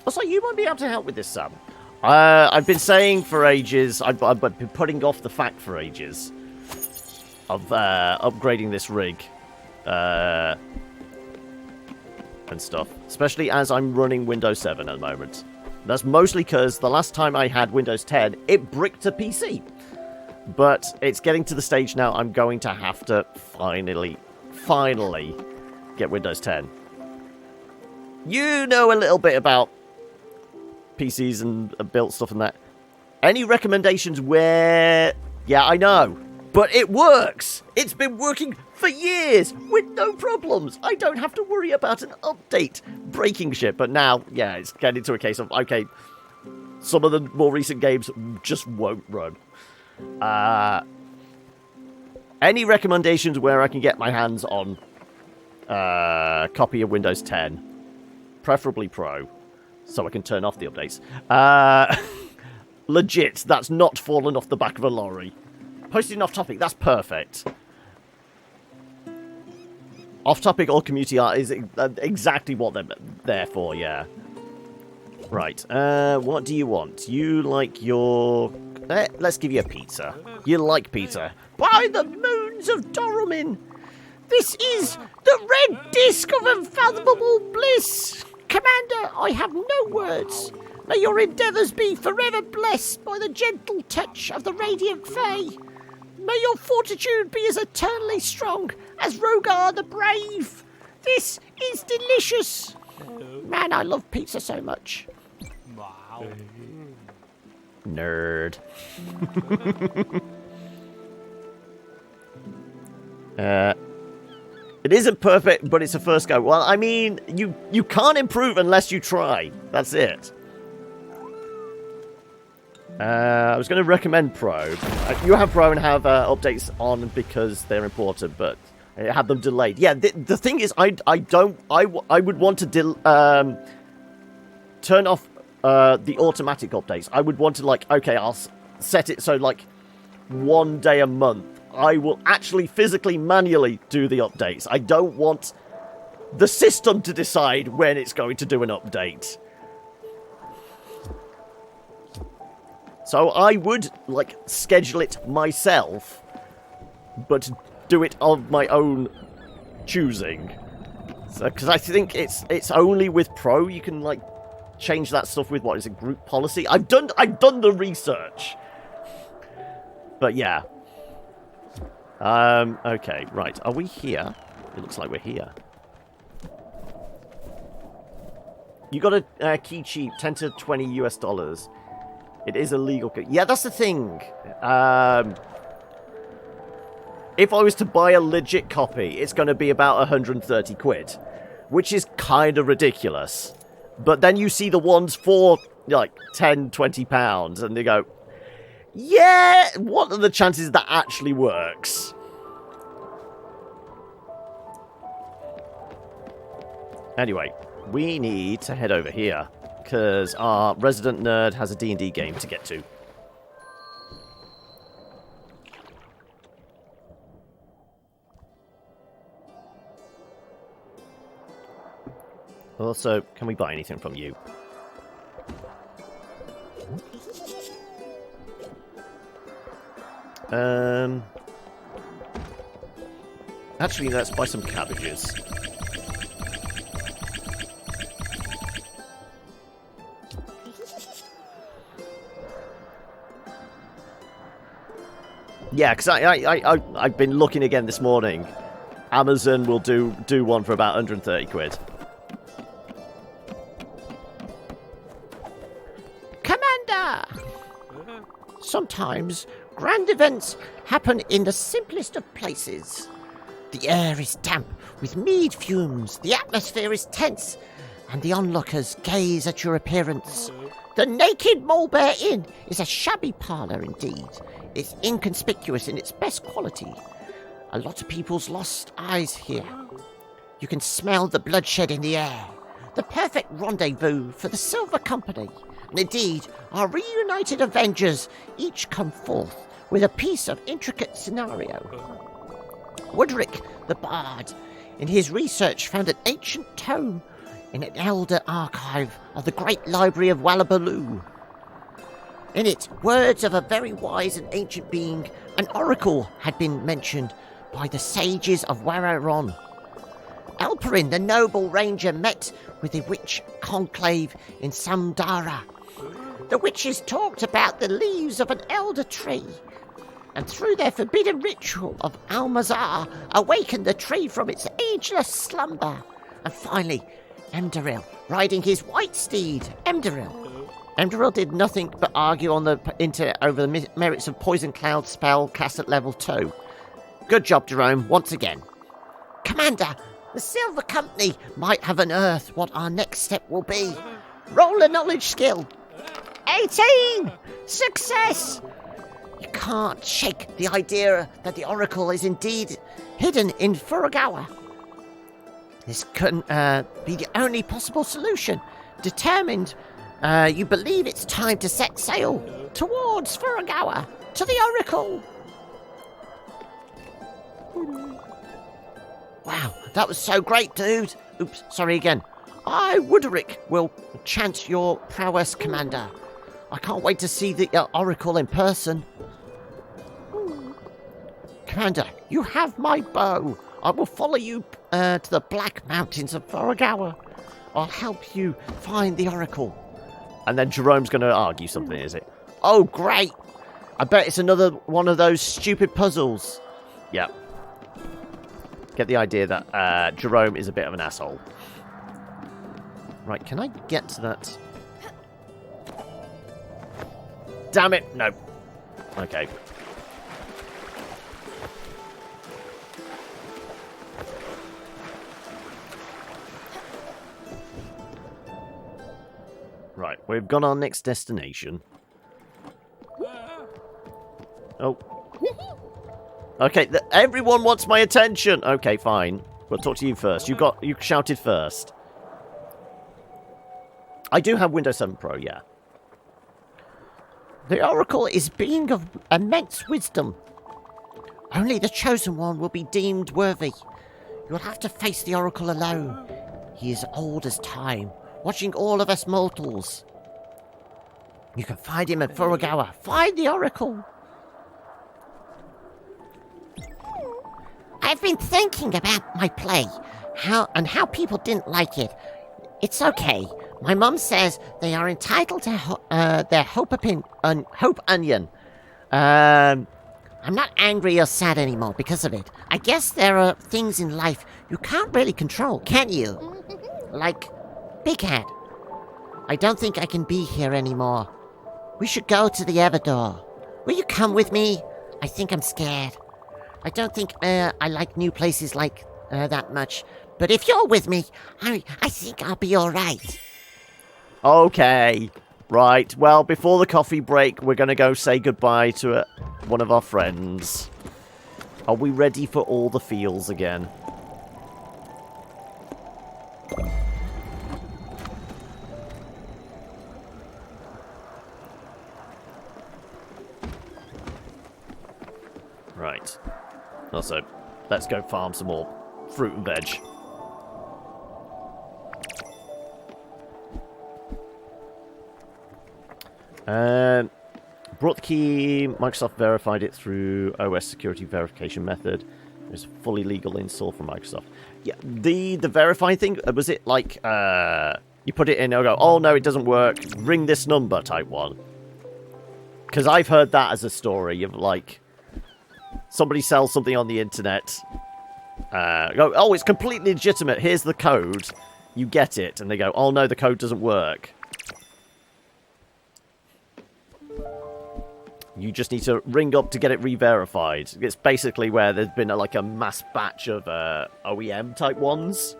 Also, you might be able to help with this, Sam. I've been saying for ages, I've been putting off the fact for ages of upgrading this rig and stuff, especially as I'm running Windows 7 at the moment. That's mostly because the last time I had Windows 10, it bricked a PC. But it's getting to the stage now I'm going to have to finally get Windows 10. You know a little bit about PCs and built stuff and that. Any recommendations where... Yeah, I know. But it works! It's been working for years with no problems. I don't have to worry about an update breaking shit. But now, yeah, it's getting to a case of, okay, some of the more recent games just won't run. Any recommendations where I can get my hands on a copy of Windows 10? Preferably Pro. So I can turn off the updates. Legit, that's not fallen off the back of a lorry. Posting off topic, that's perfect. Off topic or community art is exactly what they're there for, yeah. Right, what do you want? You like your... let's give you a pizza. You like pizza. By the moons of Doromin! This is the red disc of unfathomable bliss! Commander, I have no words. May your endeavours be forever blessed by the gentle touch of the radiant Fae. May your fortitude be as eternally strong as Rogar the Brave. This is delicious. Man, I love pizza so much. Wow. Nerd. It isn't perfect, but it's a first go. Well, I mean, you can't improve unless you try. That's it. I was going to recommend Pro. You have Pro and have updates on because they're important, but I have them delayed. Yeah, the thing is, I would want to turn off the automatic updates. I would want to, like, okay, I'll set it so, like, 1 day a month. I will actually physically, manually do the updates. I don't want the system to decide when it's going to do an update. So I would, like, schedule it myself, but do it of my own choosing. So, because I think it's only with Pro you can like change that stuff with what is it, group policy. I've done the research. But yeah. Okay, right. Are we here? It looks like we're here. You got a key cheap, 10 to 20 US dollars. It is a legal key. Yeah, that's the thing. If I was to buy a legit copy, it's going to be about 130 quid, which is kind of ridiculous. But then you see the ones for like 10, 20 pounds, and they go, yeah, what are the chances that actually works? Anyway, we need to head over here, because our resident nerd has a D&D game to get to. Also, can we buy anything from you? Actually, let's buy some cabbages. Yeah, because I've been looking again this morning. Amazon will do one for about 130 quid. Commander! Sometimes grand events happen in the simplest of places. The air is damp with mead fumes, the atmosphere is tense, and the onlookers gaze at your appearance. The Naked Mulbear Inn is a shabby parlour indeed. It's inconspicuous in its best quality. A lot of people's lost eyes here. You can smell the bloodshed in the air. The perfect rendezvous for the Silver Company. And indeed, our reunited Avengers each come forth with a piece of intricate scenario. Woodrick, the Bard, in his research found an ancient tome in an elder archive of the Great Library of Wallabaloo. In it, words of a very wise and ancient being, an oracle, had been mentioned by the sages of Wararon. Alperin, the noble ranger, met with the witch conclave in Samdara. The witches talked about the leaves of an elder tree, and through their forbidden ritual of Almazar, awakened the tree from its ageless slumber. And finally, Emdaril, riding his white steed, Emdaril did nothing but argue on the internet over the merits of Poison Cloud spell cast at level 2. Good job, Jerome, once again. Commander, the Silver Company might have unearthed what our next step will be. Roll a knowledge skill. 18! Success! You can't shake the idea that the Oracle is indeed hidden in Furugawa. This couldn't be the only possible solution. Determined, you believe it's time to set sail towards Furugawa, to the Oracle. Wow, that was so great, dude. Oops, sorry again. I, Woodrick, will chant your prowess, Commander. I can't wait to see the Oracle in person. Commander, you have my bow. I will follow you to the Black Mountains of Furugawa. I'll help you find the Oracle. And then Jerome's going to argue something, is it? Oh, great. I bet it's another one of those stupid puzzles. Yeah. Get the idea that Jerome is a bit of an asshole. Right, can I get to that? Damn it! No. Okay. Right, we've got our next destination. Oh. Okay, everyone wants my attention. Okay, fine. We'll talk to you first. You shouted first. I do have Windows 7 Pro, yeah. The Oracle is being of immense wisdom. Only the Chosen One will be deemed worthy. You'll have to face the Oracle alone. He is old as time, watching all of us mortals. You can find him at Furugawa. Find the Oracle. I've been thinking about my play, how people didn't like it. It's okay. My mum says they are entitled to their hope onion. I'm not angry or sad anymore because of it. I guess there are things in life you can't really control, can you? Like Big Head. I don't think I can be here anymore. We should go to the Everdor. Will you come with me? I think I'm scared. I don't think I like new places like that much. But if you're with me, I think I'll be alright. Okay. Right. Well, before the coffee break, we're going to go say goodbye to one of our friends. Are we ready for all the feels again? Right. Also, let's go farm some more fruit and veg. Brought the key. Microsoft verified it through OS security verification method. It's a fully legal install from Microsoft. Yeah, the verifying thing, was it like, you put it in, it'll go, oh no, it doesn't work, ring this number type one? Because I've heard that as a story of like, somebody sells something on the internet, go, oh, it's completely legitimate, here's the code, you get it, and they go, oh no, the code doesn't work. You just need to ring up to get it re-verified. It's basically where there's been like a mass batch of OEM type ones.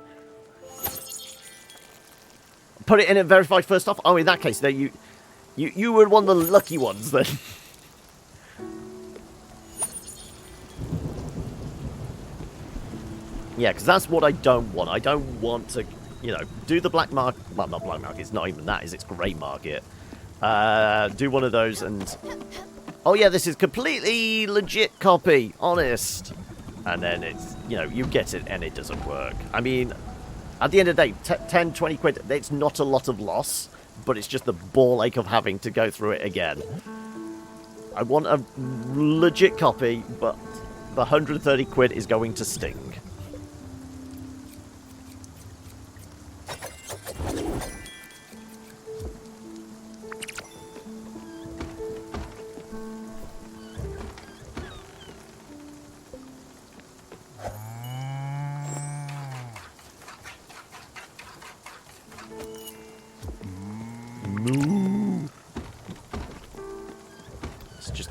Put it in and verify first off. Oh, in that case, then you were one of the lucky ones then. Yeah, because that's what I don't want. I don't want to, you know, do the black market. Well, not black market. It's not even that. It's grey market. Do one of those and... Oh yeah, this is completely legit copy, honest. And then it's, you know, you get it and it doesn't work. I mean, at the end of the day, 10, 20 quid, it's not a lot of loss, but it's just the ball ache of having to go through it again. I want a legit copy, but the 130 quid is going to sting.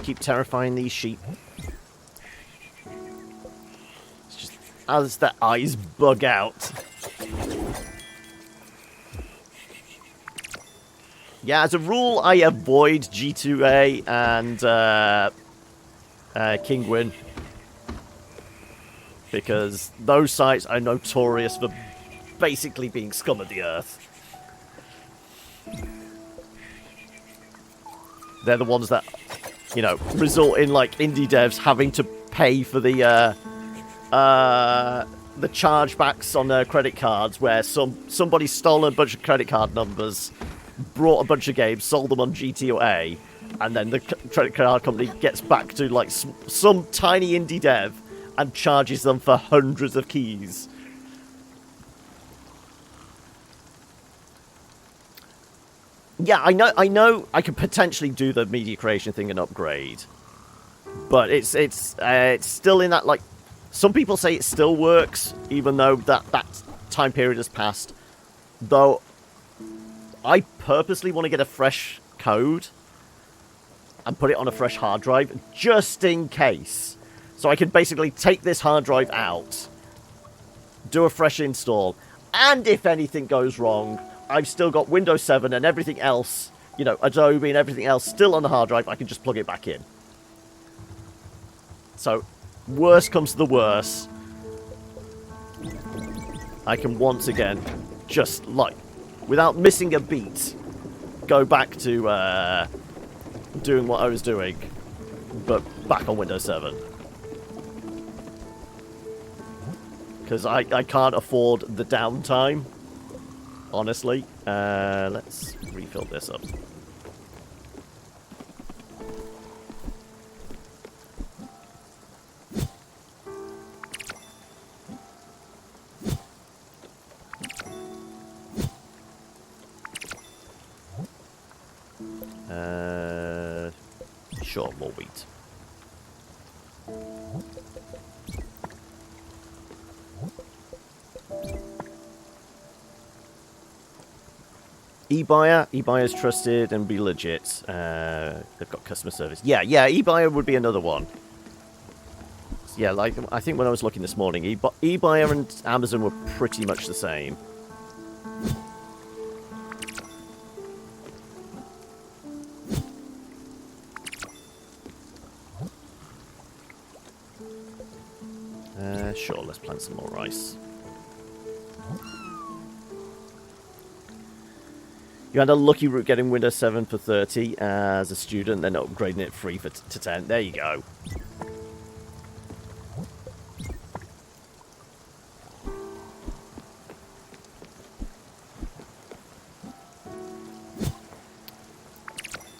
Keep terrifying these sheep. It's just as their eyes bug out. Yeah, as a rule, I avoid G2A and Kingwin because those sites are notorious for basically being scum of the earth. They're the ones that, you know, result in like indie devs having to pay for the chargebacks on their credit cards, where somebody stole a bunch of credit card numbers, brought a bunch of games, sold them on G2A, and then the credit card company gets back to like some tiny indie dev and charges them for hundreds of keys. Yeah, I know I could potentially do the media creation thing and upgrade. But it's still in that, like, some people say it still works, even though that time period has passed. Though, I purposely want to get a fresh code and put it on a fresh hard drive, just in case. So I can basically take this hard drive out, do a fresh install, and if anything goes wrong, I've still got Windows 7 and everything else, you know, Adobe and everything else still on the hard drive. I can just plug it back in. So, worst comes to the worst, I can once again, just like, without missing a beat, go back to doing what I was doing, but back on Windows 7. Because I can't afford the downtime. Honestly, let's refill this up. Sure, more wheat. eBuyer's trusted and be legit. They've got customer service. Yeah, eBuyer would be another one. Yeah, like, I think when I was looking this morning, eBuyer and Amazon were pretty much the same. Sure, let's plant some more rice. You had a lucky route getting Windows 7 for 30 as a student, then upgrading it free to 10. There you go.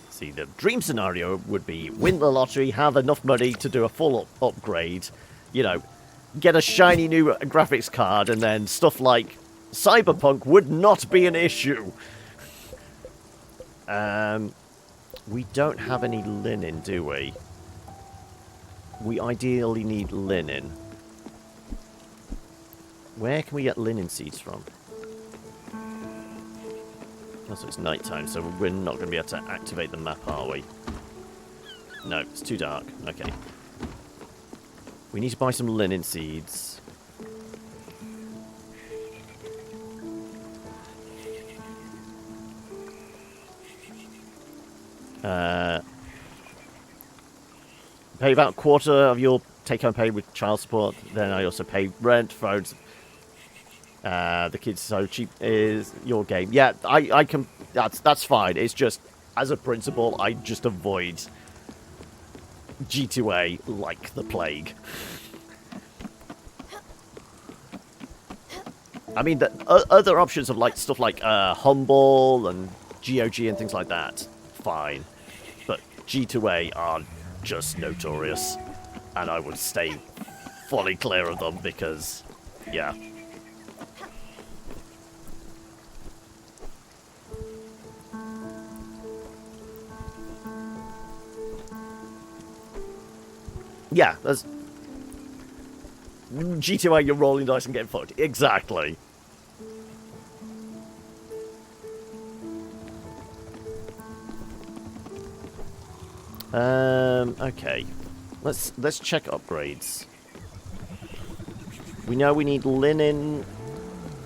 See, the dream scenario would be win the lottery, have enough money to do a full upgrade, you know, get a shiny new graphics card, and then stuff like Cyberpunk would not be an issue. We don't have any linen, do we? We ideally need linen. Where can we get linen seeds from? Also, it's nighttime, so we're not going to be able to activate the map, are we? No, it's too dark. Okay. We need to buy some linen seeds. Pay about a quarter of your take-home pay with child support. Then I also pay rent, phones. The kids so cheap is your game. Yeah, I can. That's fine. It's just as a principle, I just avoid G2A like the plague. I mean, the other options of like stuff like Humble and GOG and things like that, fine. But G2A are just notorious, and I would stay fully clear of them because, yeah. Yeah, there's G2A, you're rolling dice and getting fucked. Exactly. Okay. Let's check upgrades. We know we need linen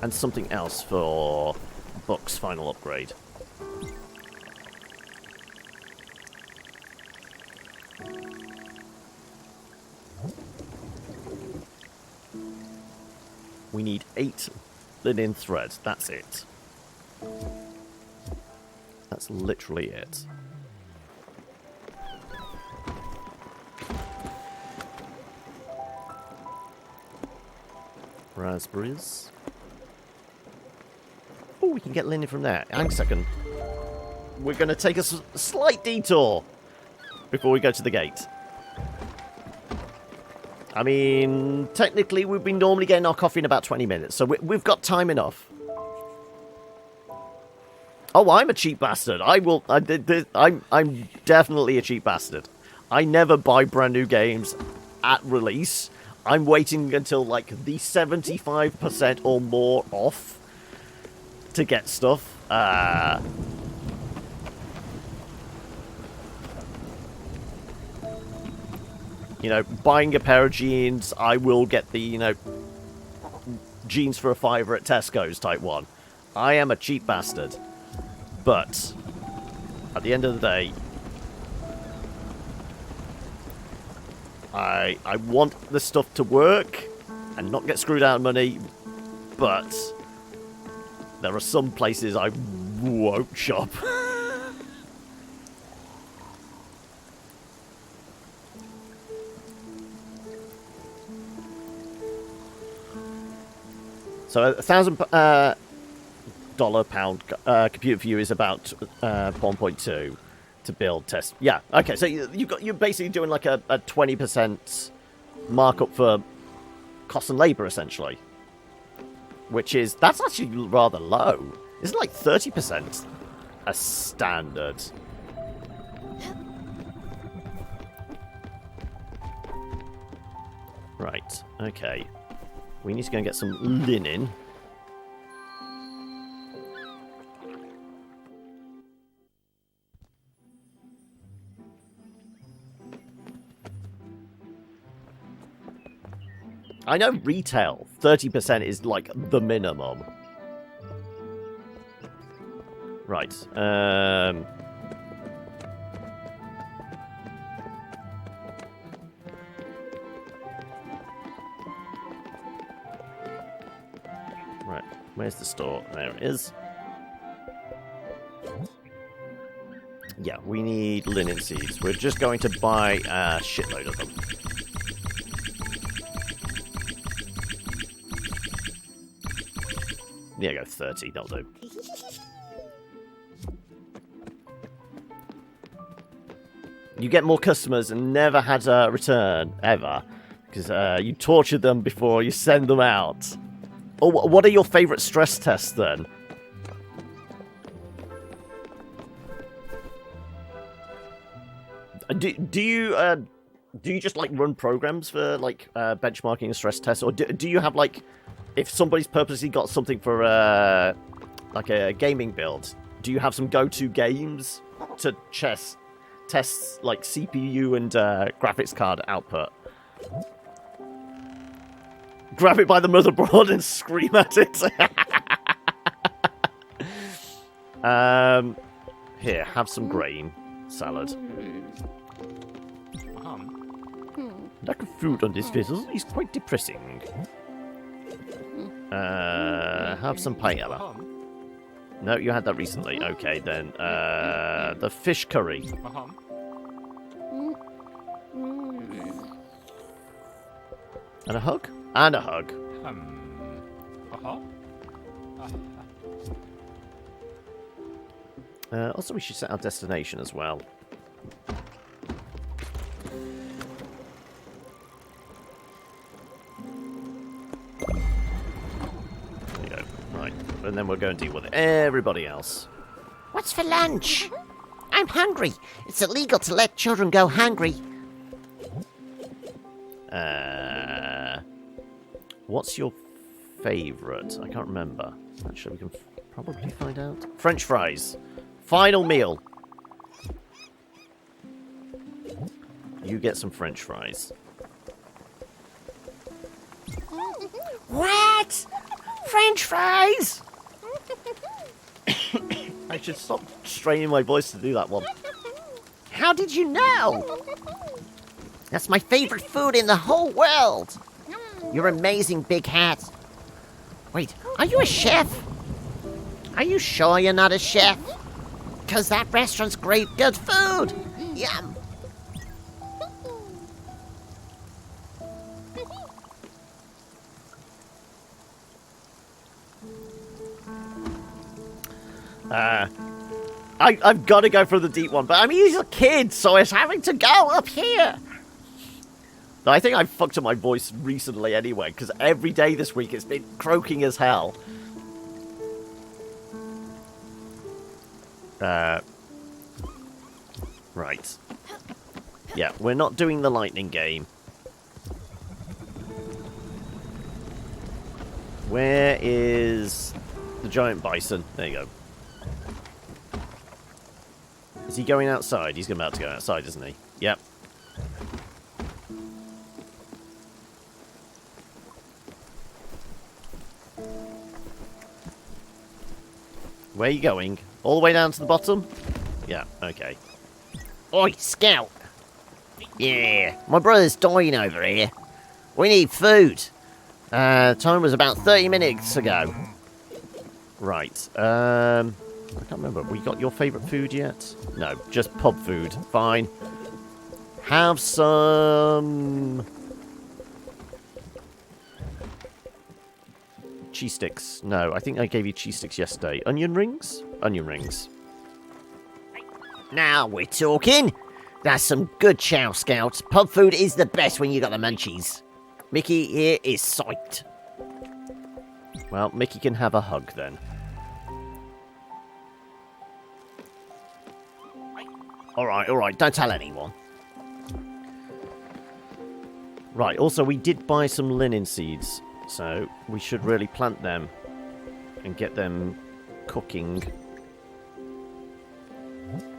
and something else for Buck's final upgrade. We need 8 linen threads. That's it. That's literally it. Raspberries. Oh, we can get linen from there. Hang a second. We're going to take a slight detour before we go to the gate. I mean, technically, we've been normally getting our coffee in about 20 minutes, so we've got time enough. Oh, I'm a cheap bastard. I'm definitely a cheap bastard. I never buy brand new games at release. I'm waiting until, like, the 75% or more off to get stuff. You know, buying a pair of jeans, I will get the, you know, jeans for a $5 at Tesco's type one. I am a cheap bastard. But, at the end of the day, I want the stuff to work and not get screwed out of money, but there are some places I won't shop. So $1,000 pound computer for you is about 1.2 to build test. Yeah, okay. So you're basically doing like a 20% markup for cost and labor essentially, that's actually rather low. Isn't like 30% a standard? Right, okay. We need to go and get some linen. I know retail, 30% is like the minimum. Right, Right, where's the store? There it is. Yeah, we need linen seeds. We're just going to buy a shitload of them. There you go, 30, that'll do. You get more customers and never had a return, ever. Because you tortured them before you send them out. Oh, what are your favourite stress tests, then? Do you just, like, run programs for, like, benchmarking and stress tests? Or do you have, like, if somebody's purposely got something for, like, a gaming build, do you have some go-to games to test, like, CPU and graphics card output? Grab it by the motherboard and scream at it. Here, have some grain salad. Lack of food on this vessel is quite depressing. Have some paella. No, you had that recently. Okay, then. The fish curry. And a hug? And a hug. Also, we should set our destination as well. There you go. Right. And then we'll go and deal with everybody else. What's for lunch? I'm hungry. It's illegal to let children go hungry. What's your favourite? I can't remember. Actually, we can probably find out. French fries. Final meal. You get some French fries. What? French fries? I should stop straining my voice to do that one. How did you know? That's my favorite food in the whole world. You're amazing, Big Hat. Wait, are you a chef? Are you sure you're not a chef? Because that restaurant's great good food. Yum. I've got to go for the deep one, but I mean, he's a kid, so it's having to go up here. I think I fucked up my voice recently anyway, because every day this week it's been croaking as hell. Right. Yeah, we're not doing the lightning game. Where is the giant bison? There you go. Is he going outside? He's about to go outside, isn't he? Yep. Where are you going? All the way down to the bottom? Yeah, okay. Oi, Scout. Yeah, my brother's dying over here. We need food. Time was about 30 minutes ago. Right, I can't remember. We got your favourite food yet? No, just pub food. Fine. Have some... cheese sticks. No, I think I gave you cheese sticks yesterday. Onion rings? Onion rings. Now we're talking. That's some good chow, Scout. Pub food is the best when you got the munchies. Mickey here is psyched. Well, Mickey can have a hug then. Alright, don't tell anyone. Right, also we did buy some linen seeds, so we should really plant them and get them cooking.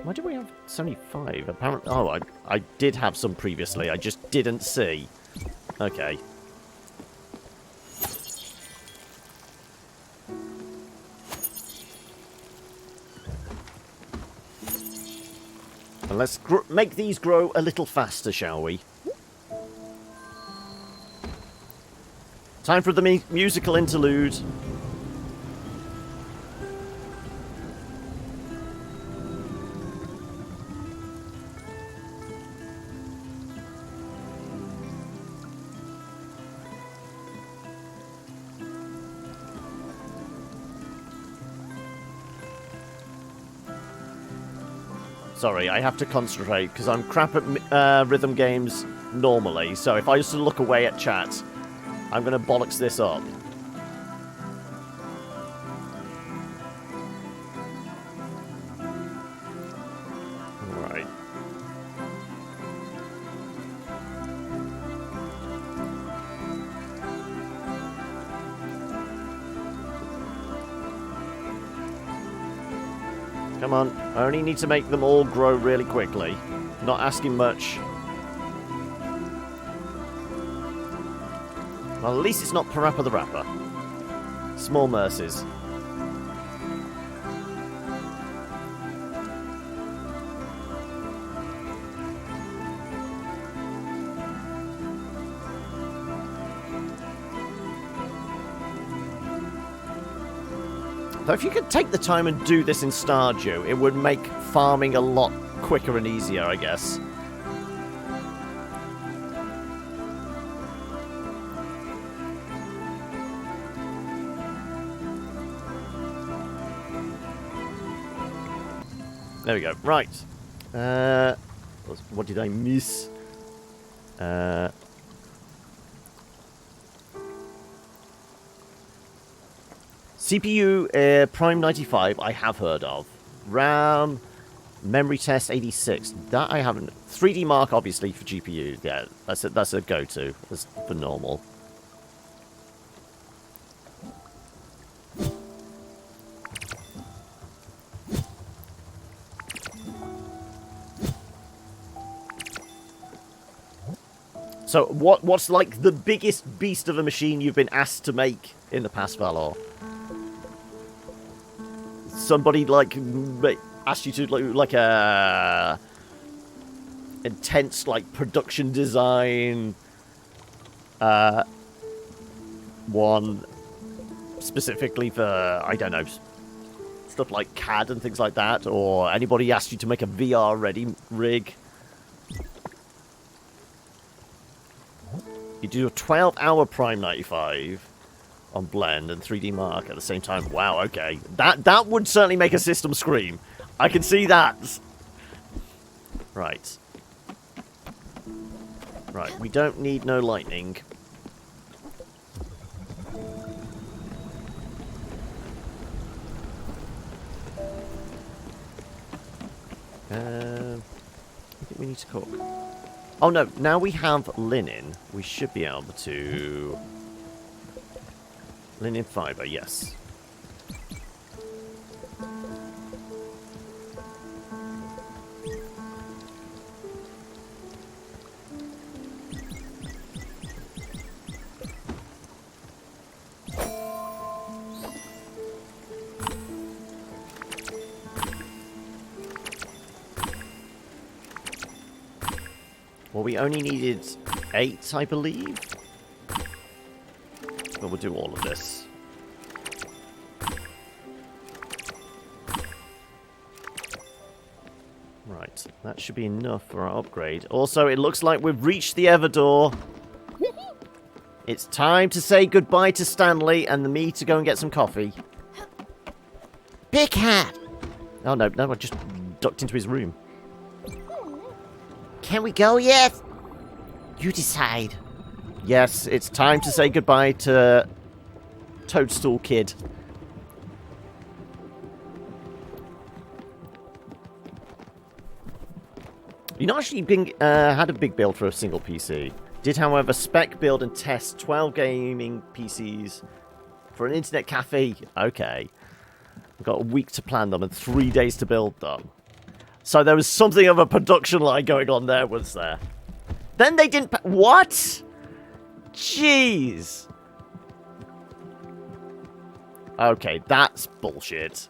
Why do we have 75? Apparently, oh, I did have some previously, I just didn't see. Okay. And let's make these grow a little faster, shall we? Time for the musical interlude. Sorry, I have to concentrate because I'm crap at rhythm games normally. So if I used to look away at chat, I'm going to bollocks this up. Alright. Come on, I only need to make them all grow really quickly. Not asking much. Well, at least it's not Parappa the Rapper. Small mercies. Though if you could take the time and do this in Stardew, it would make farming a lot quicker and easier, I guess. There we go. Right. What did I miss? CPU Prime 95 I have heard of. RAM Memory Test 86. That I haven't. 3D Mark obviously for GPU. Yeah, that's a go-to. That's for normal. So what's like the biggest beast of a machine you've been asked to make in the past, Valor? Somebody like asked you to do like a intense like production design one specifically for, I don't know, stuff like CAD and things like that, or anybody asked you to make a VR ready rig? You do a 12-hour Prime 95 on Blend and 3D Mark at the same time. Wow, okay. That would certainly make a system scream. I can see that. Right. Right, we don't need no lightning. I think we need to cook. Oh no, now we have linen. We should be able to... Linen fiber, yes. Well, we only needed 8, I believe. But we'll do all of this. Right, that should be enough for our upgrade. Also, it looks like we've reached the Everdoor. It's time to say goodbye to Stanley and me to go and get some coffee. Big Hat! Oh, no, I just ducked into his room. Can we go yet? You decide. Yes, it's time to say goodbye to Toadstool Kid. You've not actually been, had a big build for a single PC. Did, however, spec, build, and test 12 gaming PCs for an internet cafe. Okay. I've got a week to plan them and 3 days to build them. So there was something of a production line going on there, was there? Then they didn't... What? Jeez. Okay, that's bullshit.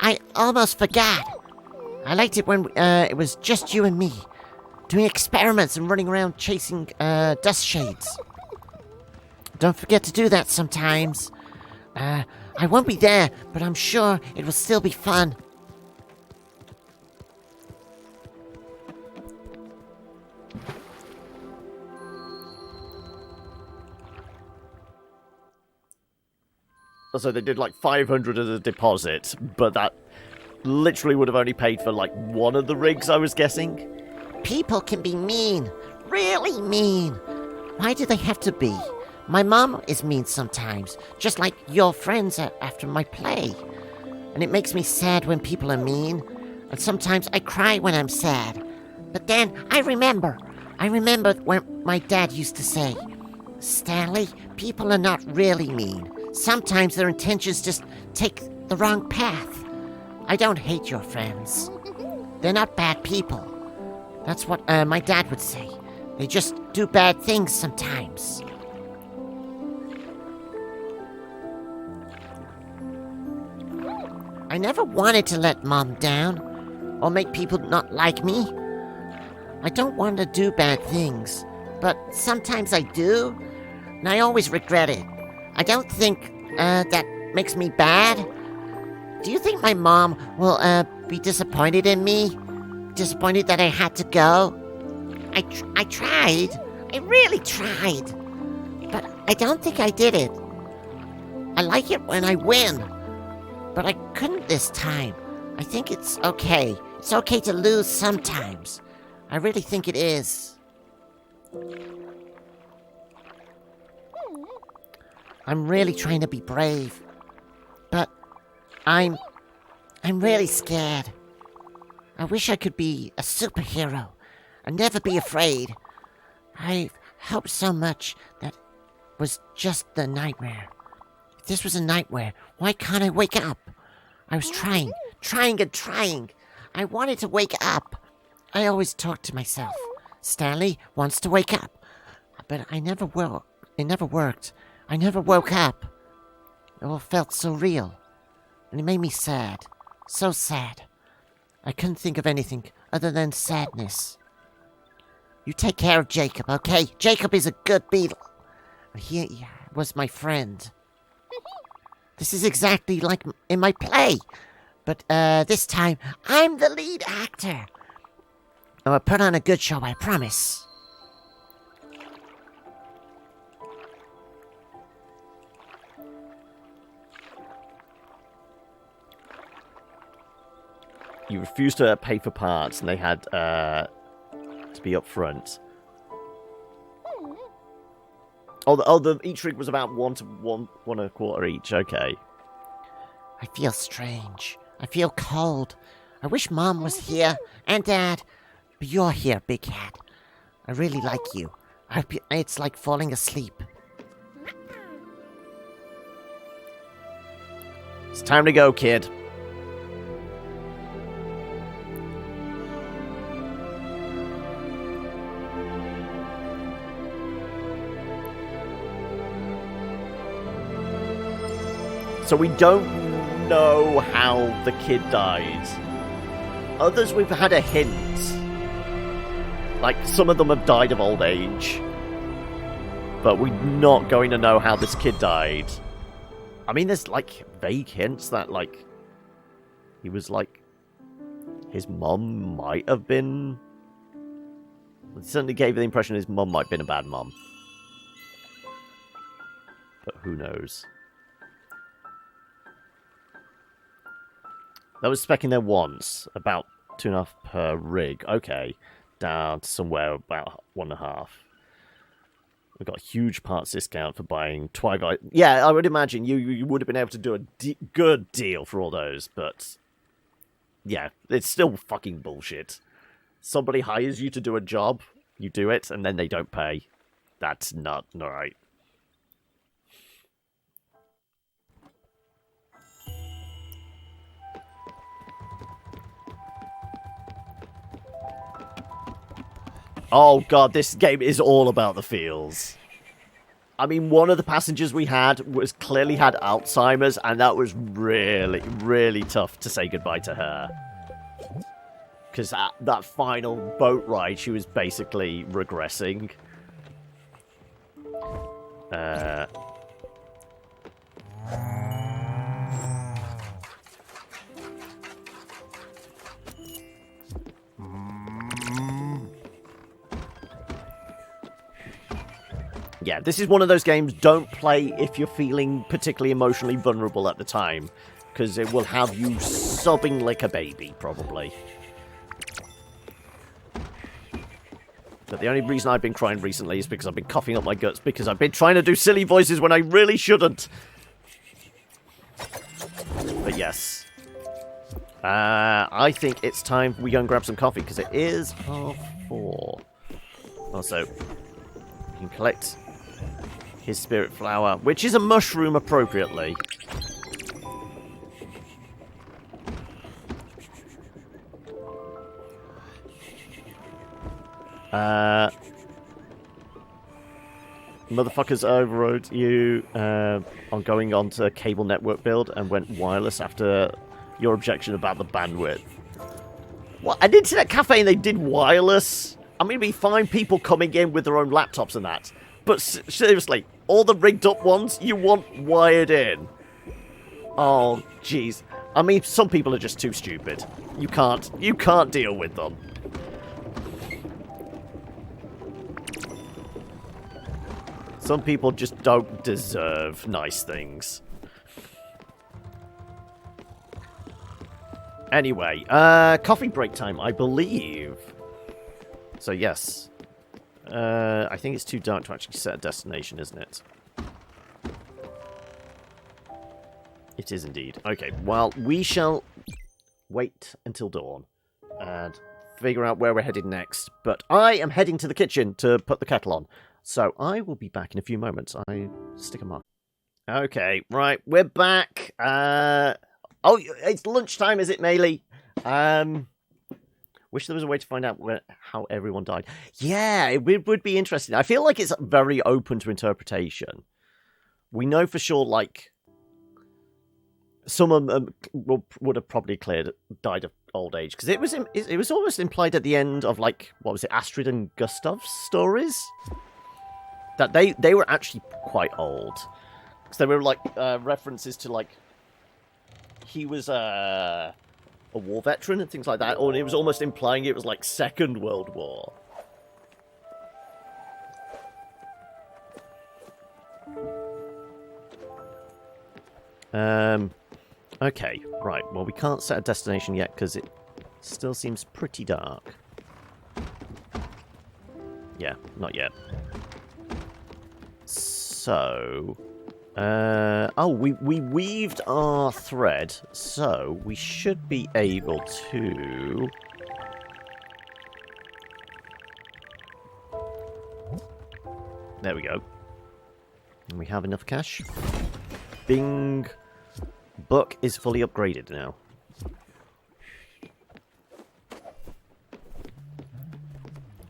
I almost forgot. I liked it when it was just you and me, doing experiments and running around chasing dust shades. Don't forget to do that sometimes. I won't be there, but I'm sure it will still be fun. So they did like 500 as a deposit, but that literally would have only paid for like one of the rigs, I was guessing. People can be mean, really mean. Why do they have to be? My mom is mean sometimes, just like your friends are after my play. And it makes me sad when people are mean, and sometimes I cry when I'm sad. But then I remember when my dad used to say, Stanley, people are not really mean. Sometimes their intentions just take the wrong path. I don't hate your friends. They're not bad people. That's what my dad would say. They just do bad things sometimes. I never wanted to let Mom down or make people not like me. I don't want to do bad things, but sometimes I do, and I always regret it. I don't think that makes me bad. Do you think my mom will be disappointed in me? Disappointed that I had to go? I tried. I really tried. But I don't think I did it. I like it when I win. But I couldn't this time. I think it's okay. It's okay to lose sometimes. I really think it is. I'm really trying to be brave, but I'm really scared. I wish I could be a superhero and never be afraid. I hoped so much that was just the nightmare. If this was a nightmare, why can't I wake up? I was trying. I wanted to wake up. I always talk to myself. Stanley wants to wake up, but I never will. It never worked. I never woke up. It all felt so real. And it made me sad. So sad. I couldn't think of anything other than sadness. You take care of Jacob, okay? Jacob is a good beetle. He was my friend. This is exactly like in my play. But this time, I'm the lead actor. I'll put on a good show, I promise. You refused to pay for parts, and they had to be up front. Each rig was about one and a quarter each. Okay. I feel strange. I feel cold. I wish Mom was here and Dad, but you're here, Big Cat. I really like you. It's like falling asleep. It's time to go, kid. So we don't know how the kid died. Others we've had a hint. Like, some of them have died of old age. But we're not going to know how this kid died. I mean, there's, like, vague hints that, like, he was, like, his mum might have been... It certainly gave the impression his mum might have been a bad mum. But who knows? That was specking there once, about 2.5 per rig. Okay, down to somewhere about 1.5. We got a huge parts discount for buying Twilight. Yeah, I would imagine you would have been able to do a good deal for all those, but yeah, it's still fucking bullshit. Somebody hires you to do a job, You do it, and then they don't pay. That's not right. Oh god, this game is all about the feels. I mean, one of the passengers we had clearly had Alzheimer's, and that was really, really tough to say goodbye to her. Because that final boat ride, she was basically regressing. Yeah, this is one of those games, don't play if you're feeling particularly emotionally vulnerable at the time. Because it will have you sobbing like a baby, probably. But the only reason I've been crying recently is because I've been coughing up my guts, because I've been trying to do silly voices when I really shouldn't. But yes. I think it's time we go and grab some coffee, because it is 4:30. Also, you can collect his spirit flower, which is a mushroom appropriately. Motherfuckers overrode you on going on to cable network build and went wireless after your objection about the bandwidth. What? An internet cafe and they did wireless? I mean, it'd be fine people coming in with their own laptops and that. But seriously, all the rigged up ones, you want wired in. Oh, jeez. I mean, some people are just too stupid. You can't deal with them. Some people just don't deserve nice things. Anyway, coffee break time, I believe. So, yes. I think it's too dark to actually set a destination, isn't it? It is indeed. Okay, well, we shall wait until dawn and figure out where we're headed next. But I am heading to the kitchen to put the kettle on. So I will be back in a few moments. I stick a mark. Okay, right, we're back. Oh, it's lunchtime, is it, Maylee? Wish there was a way to find out how everyone died. Yeah, it would be interesting. I feel like it's very open to interpretation. We know for sure, like, some of them would have probably died of old age. Because it was almost implied at the end of, like, what was it, Astrid and Gustav's stories? That they were actually quite old. Because there were, like, references to, like, he was a war veteran and things like that, or it was almost implying it was like Second World War. Okay, right. Well, we can't set a destination yet because it still seems pretty dark. Yeah, not yet. So... oh, we weaved our thread, so we should be able to... There we go. And we have enough cash. Bing! Book is fully upgraded now.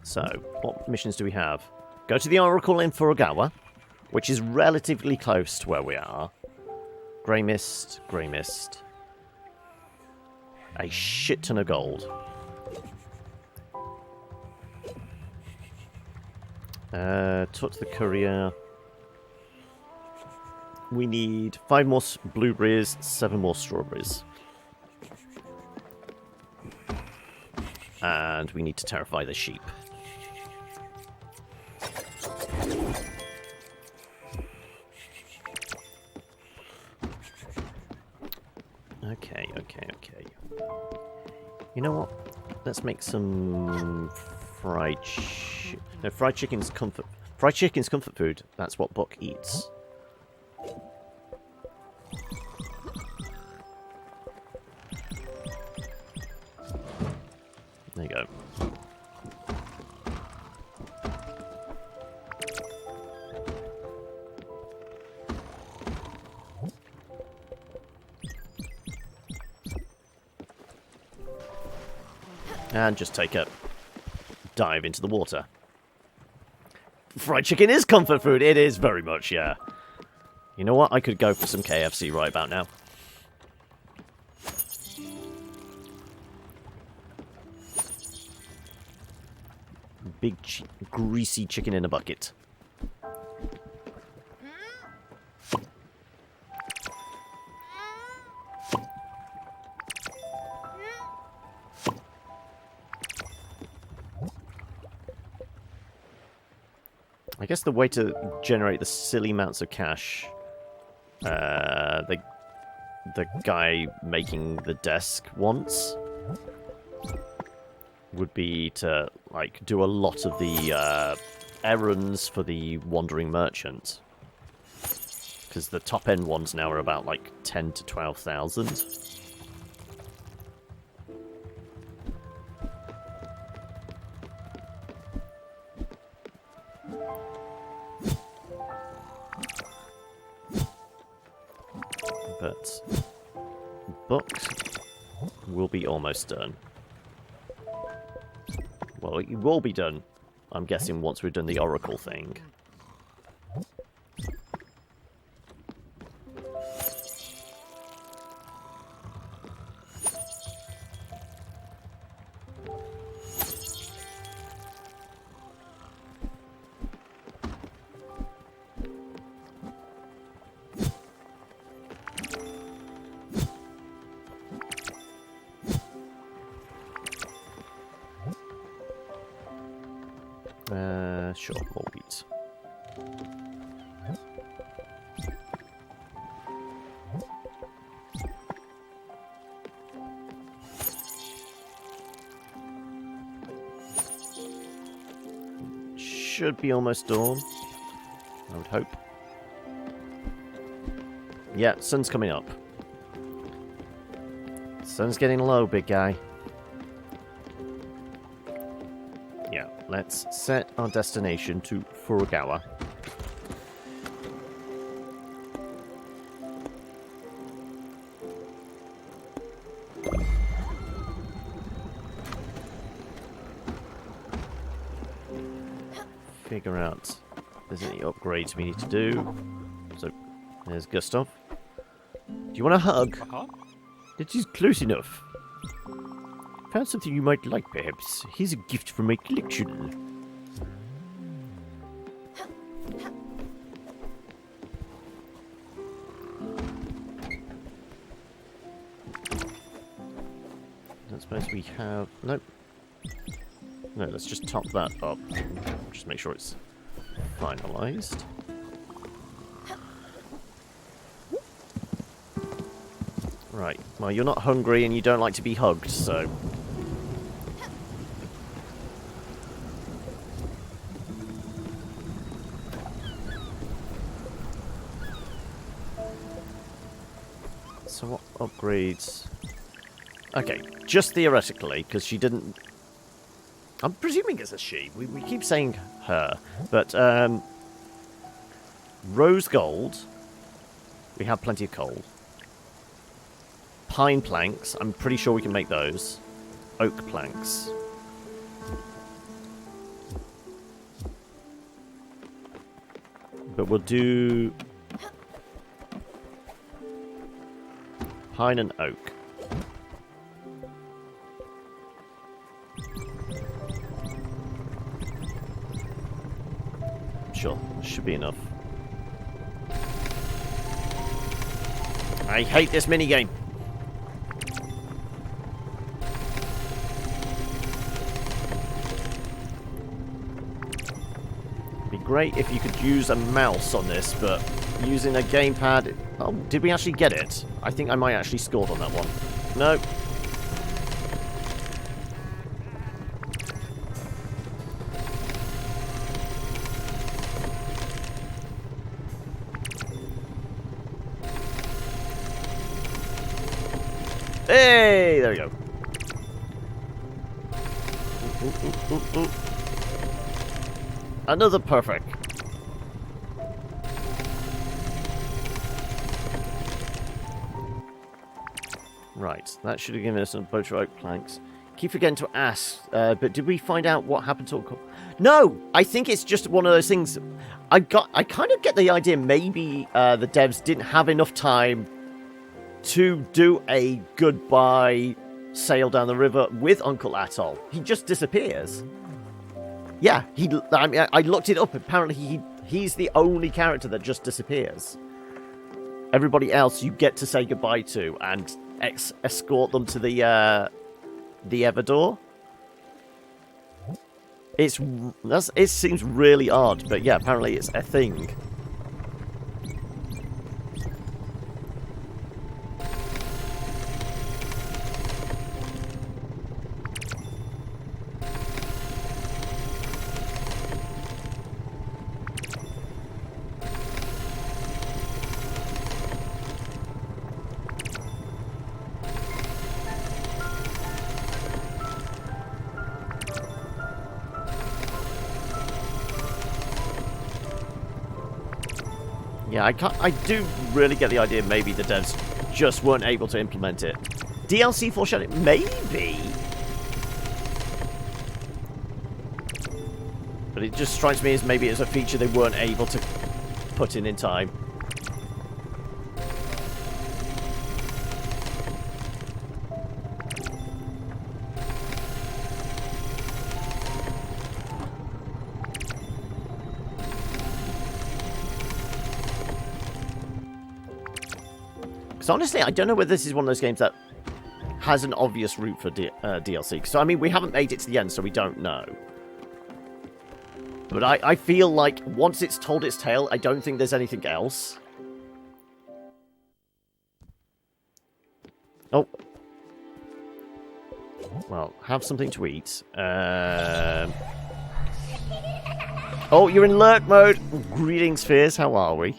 So, what missions do we have? Go to the Oracle in Furugawa, which is relatively close to where we are. Grey Mist, Grey Mist. A shit ton of gold. Talk to the courier. We need 5 more blueberries, 7 more strawberries. And we need to terrify the sheep. Okay. You know what? Let's make some fried no, fried chicken's comfort. Fried chicken's comfort food. That's what Buck eats. There you go. And just take a dive into the water. Fried chicken is comfort food. It is very much, yeah. You know what? I could go for some KFC right about now. Big, greasy chicken in a bucket. I guess the way to generate the silly amounts of cash, the guy making the desk wants, would be to like do a lot of the errands for the wandering merchant, because the top end ones now are about like 10 to 12,000. But books will be almost done. Well, it will be done, I'm guessing, once we've done the Oracle thing. Sure, more wheat. Should be almost dawn, I would hope. Yeah, sun's coming up. Sun's getting low, big guy. Yeah, let's set our destination to Furugawa. Figure out if there's any upgrades we need to do. So, there's Gustav. Do you want a hug? It is close enough. Found something you might like, perhaps. Here's a gift from my collection. Don't suppose we have... Nope. No, let's just top that up. Just make sure it's finalized. Right. Well, you're not hungry and you don't like to be hugged, so... So what upgrades... Okay, just theoretically, because she didn't... I'm presuming it's a she. We keep saying her. But, rose gold. We have plenty of coal. Pine planks. I'm pretty sure we can make those. Oak planks. But we'll do... pine and oak. Sure, should be enough. I hate this minigame. It'd be great if you could use a mouse on this, but using a gamepad... Oh, did we actually get it? I think I might actually scored on that one. No. Hey, there we go. Ooh. Another perfect. Right, that should have given us a bunch of oak planks. keep forgetting to ask, but did we find out what happened to Uncle? No, I think it's just one of those things. I kind of get the idea maybe the devs didn't have enough time to do a goodbye sail down the river with Uncle Atoll. He just disappears. Yeah, I mean, I looked it up. Apparently, he's the only character that just disappears. Everybody else you get to say goodbye to and escort them to the Everdor. It seems really odd, but yeah, apparently it's a thing. Yeah, I do really get the idea maybe the devs just weren't able to implement it. DLC foreshadowing? Maybe. But it just strikes me as maybe it's a feature they weren't able to put in time. Because honestly, I don't know whether this is one of those games that has an obvious route for DLC. So, I mean, we haven't made it to the end, so we don't know. But I feel like once it's told its tale, I don't think there's anything else. Oh. Well, have something to eat. Oh, you're in lurk mode. Greetings, Fierce. How are we?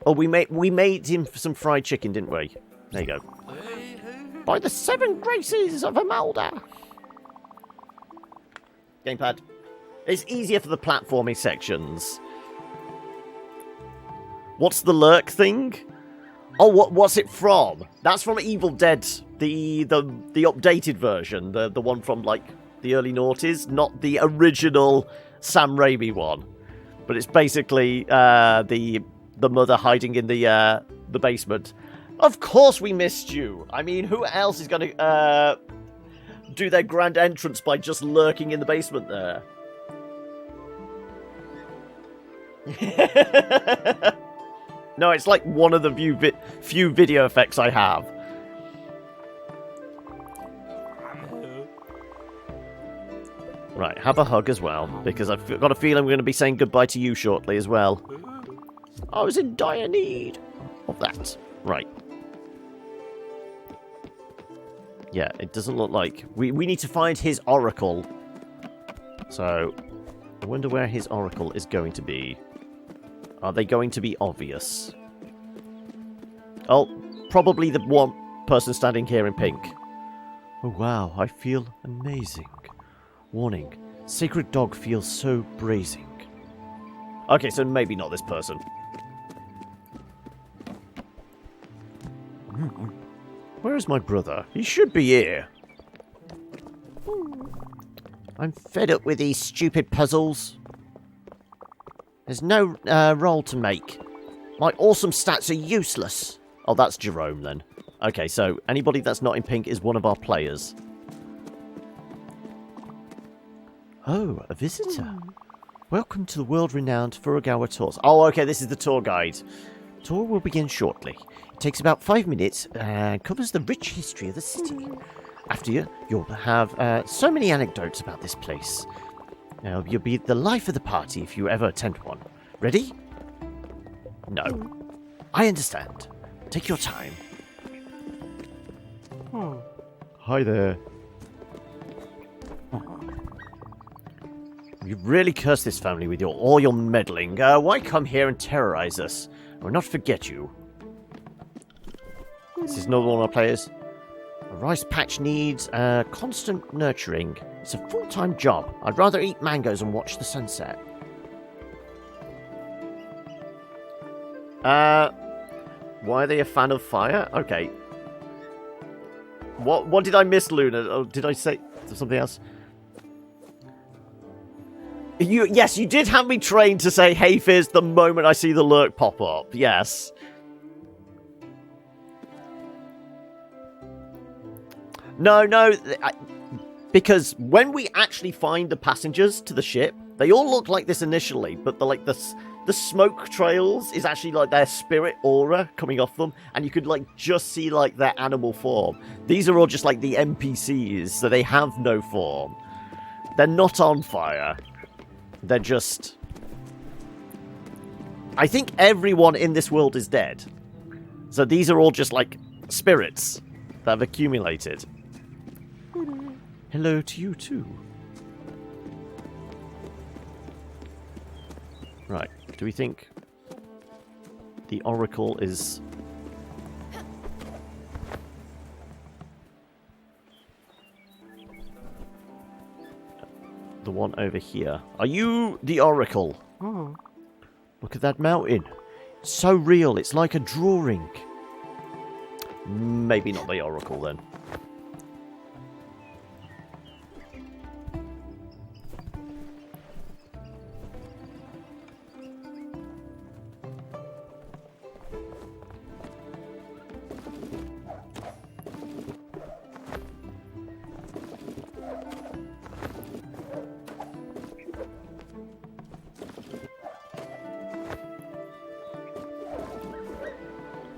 Oh, we made him some fried chicken, didn't we? There you go. By the 7 graces of Amalda. Gamepad. It's easier for the platforming sections. What's the lurk thing? Oh, what's it from? That's from Evil Dead, the updated version, the one from like the early noughties, not the original Sam Raimi one. But it's basically the mother hiding in the basement. Of course we missed you. I mean, who else is going to do their grand entrance by just lurking in the basement there? No, it's like one of the few video effects I have. Right, have a hug as well, because I've got a feeling we're going to be saying goodbye to you shortly as well. I was in dire need of that. Right. Yeah, it doesn't look like... We need to find his oracle. So, I wonder where his oracle is going to be. Are they going to be obvious? Oh, probably the one person standing here in pink. Oh, wow, I feel amazing. Warning, sacred dog feels so bracing. Okay, so maybe not this person. Where is my brother? He should be here. I'm fed up with these stupid puzzles. There's no roll to make. My awesome stats are useless. Oh, that's Jerome then. Okay, so anybody that's not in pink is one of our players. Oh, a visitor. Welcome to the world-renowned Furugawa Tours. Oh, okay, this is the tour guide. Tour will begin shortly. It takes about 5 minutes and covers the rich history of the city. After you'll have so many anecdotes about this place. You'll be the life of the party if you ever attend one. Ready? No. I understand. Take your time. Hi there. You really cursed this family with all your meddling. Why come here and terrorize us? We'll not forget you. This is another one of our players. A rice patch needs constant nurturing. It's a full-time job. I'd rather eat mangoes and watch the sunset. Why are they a fan of fire? Okay. What did I miss, Luna? Oh, did I say something else? Yes, you did have me trained to say "Hey Fizz" the moment I see the lurk pop up. Yes. No, because when we actually find the passengers to the ship, they all look like this initially, but the smoke trails is actually like their spirit aura coming off them, and you could like just see like their animal form. These are all just like the NPCs, so they have no form. They're not on fire. They're just... I think everyone in this world is dead. So these are all just like spirits that have accumulated. Hello to you too. Right, do we think the Oracle is... the one over here? Are you the Oracle? Oh. Look at that mountain. It's so real, it's like a drawing. Maybe not the Oracle then.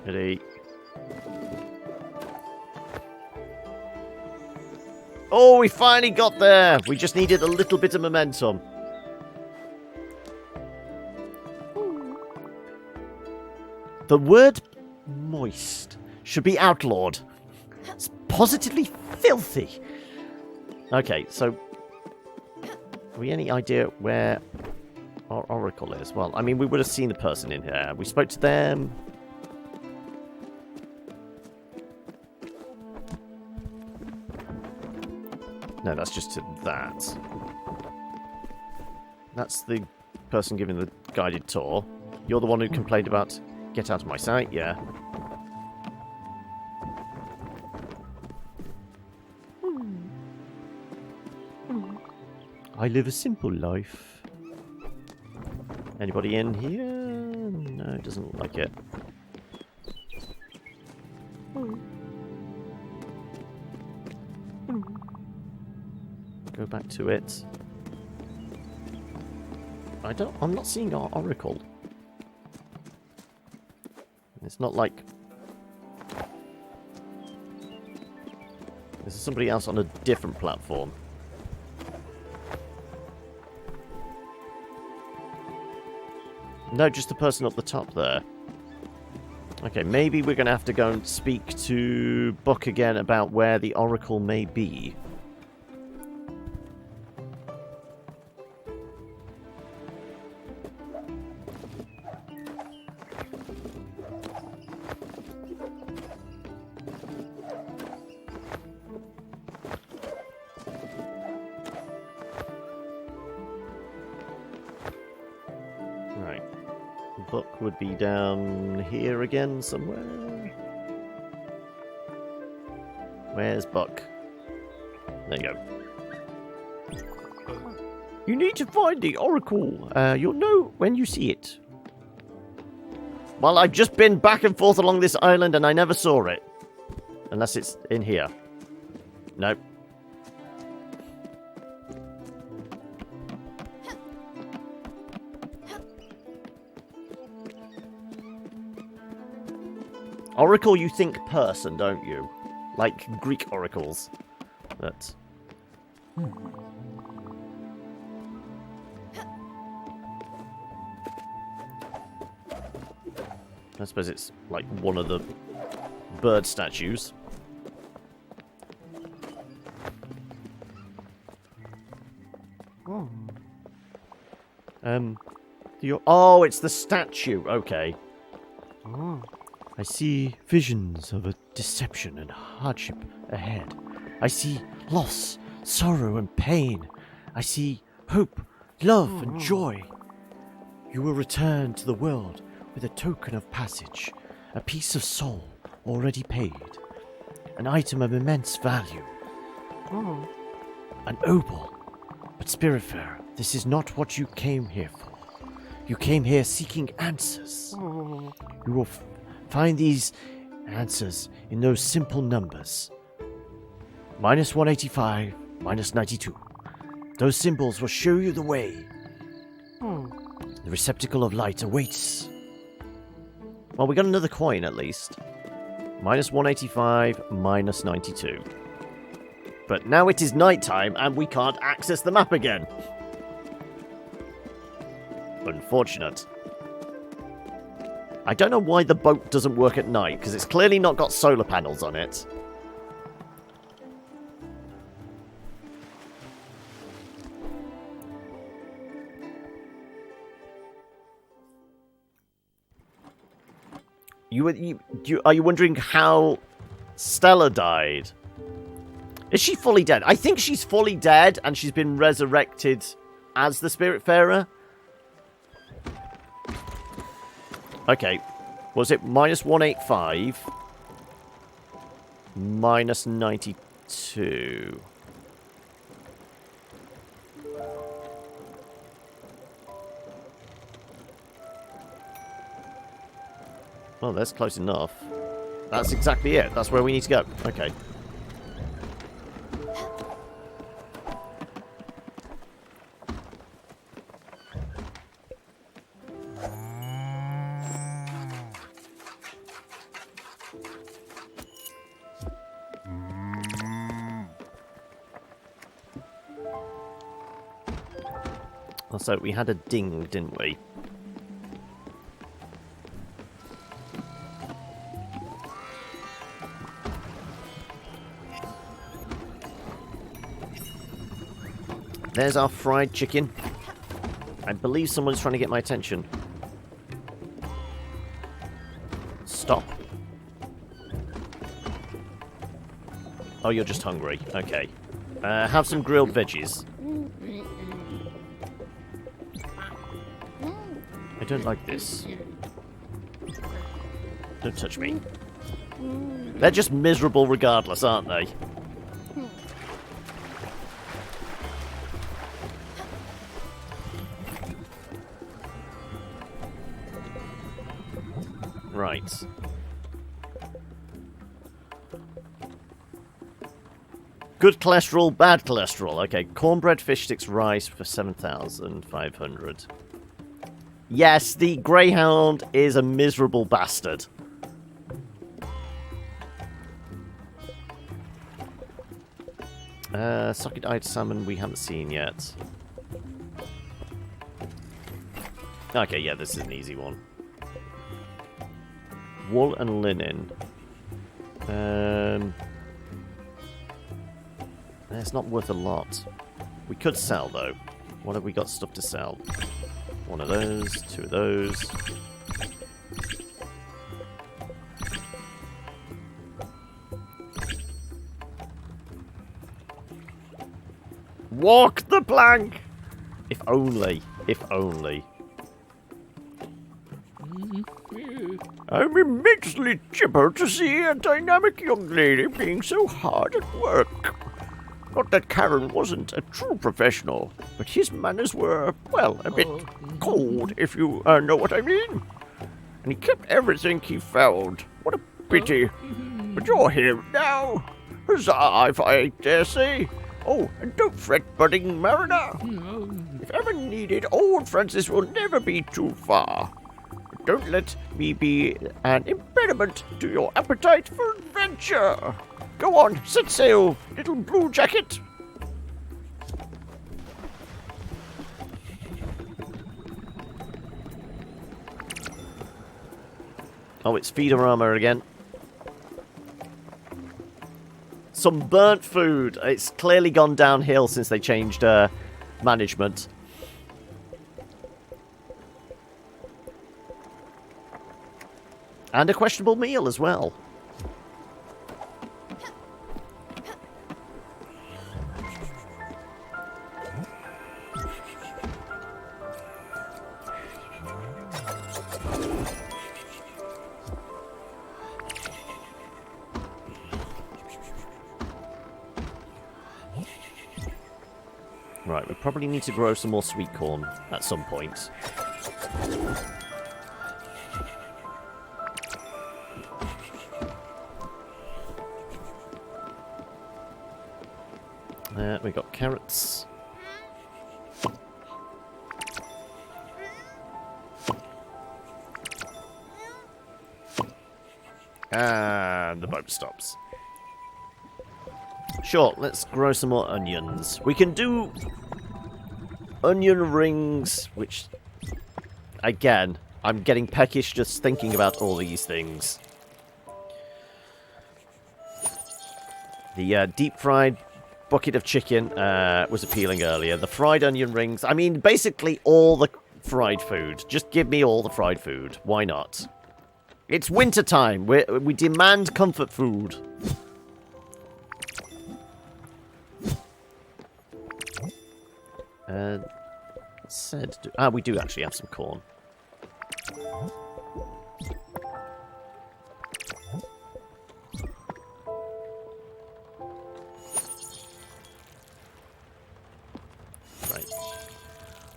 Ready. Oh, we finally got there! We just needed a little bit of momentum. The word moist should be outlawed. It's positively filthy. Okay, so... have we any idea where our Oracle is? Well, I mean, we would have seen the person in here. We spoke to them. No, that's just to that. That's the person giving the guided tour. You're the one who complained about get out of my sight, yeah. I live a simple life. Anybody in here? No, it doesn't look like it. Go back to it. I'm not seeing our Oracle. It's not like... there's somebody else on a different platform. No, just the person up the top there. Okay, maybe we're going to have to go and speak to Buck again about where the Oracle may be. Buck would be down here again somewhere. Where's Buck? There you go. You need to find the Oracle. You'll know when you see it. Well, I've just been back and forth along this island and I never saw it. Unless it's in here. Nope. Oracle, you think person, don't you? Like Greek oracles. But... I suppose it's like one of the bird statues. Oh, it's the statue. Okay. Oh. I see visions of a deception and hardship ahead. I see loss, sorrow, and pain. I see hope, love, and joy. You will return to the world with a token of passage, a piece of soul already paid. an item of immense value. An opal. But Spiritfarer, this is not what you came here for. You came here seeking answers. You will find these answers in those simple numbers. Minus 185, minus 92. Those symbols will show you the way. The receptacle of light awaits. Well, we got another coin at least. Minus 185, minus 92. But now it is nighttime and we can't access the map again. Unfortunate. I don't know why the boat doesn't work at night, because it's clearly not got solar panels on it. Are you wondering how Stella died? Is she fully dead? I think she's fully dead and she's been resurrected as the Spiritfarer. Okay. Was it minus 185? Minus 92. Oh, that's close enough. That's exactly it. That's where we need to go. Okay. So we had a ding, didn't we? There's our fried chicken. I believe someone's trying to get my attention. Stop. Oh, you're just hungry. Okay. Have some grilled veggies. I don't like this. Don't touch me. They're just miserable regardless, aren't they? Right. Good cholesterol, bad cholesterol. Okay, cornbread, fish sticks, rice for 7,500. Yes, the Greyhound is a miserable bastard. Socket-eyed salmon we haven't seen yet. Okay, yeah, this is an easy one. Wool and linen. It's not worth a lot. We could sell, though. What have we got stuff to sell? One of those, two of those. Walk the plank! If only. If only. I'm immensely chipper to see a dynamic young lady being so hard at work. Not that Karen wasn't a true professional, but his manners were, well, a bit cold, if you know what I mean. And he kept everything he found. What a pity. But you're here now. Huzzah, I dare say. Oh, and don't fret, budding mariner. If ever needed, old Francis will never be too far. But don't let me be an impediment to your appetite for adventure. Go on, set sail, little blue jacket. Oh, it's feeder armor again. Some burnt food. It's clearly gone downhill since they changed management. And a questionable meal as well. probably need to grow some more sweet corn at some point. We got carrots. And the boat stops. Sure, let's grow some more onions. We can do onion rings, which, again, I'm getting peckish just thinking about all these things. The deep-fried bucket of chicken was appealing earlier. The fried onion rings. I mean, basically all the fried food. Just give me all the fried food. Why not? It's winter time. We demand comfort food. We do actually have some corn. Right.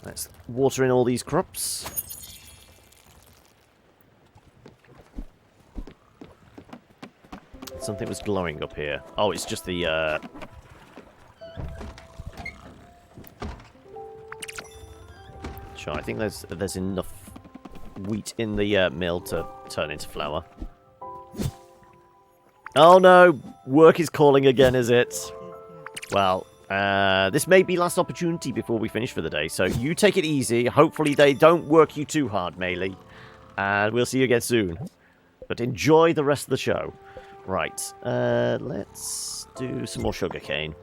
Let's water in all these crops. Something was glowing up here. Oh, it's just the, Sure, I think there's enough wheat in the mill to turn into flour. Oh no! Work is calling again, is it? Well, this may be last opportunity before we finish for the day, so you take it easy. Hopefully they don't work you too hard, Melee. And we'll see you again soon. But enjoy the rest of the show. Right, let's do some more sugarcane.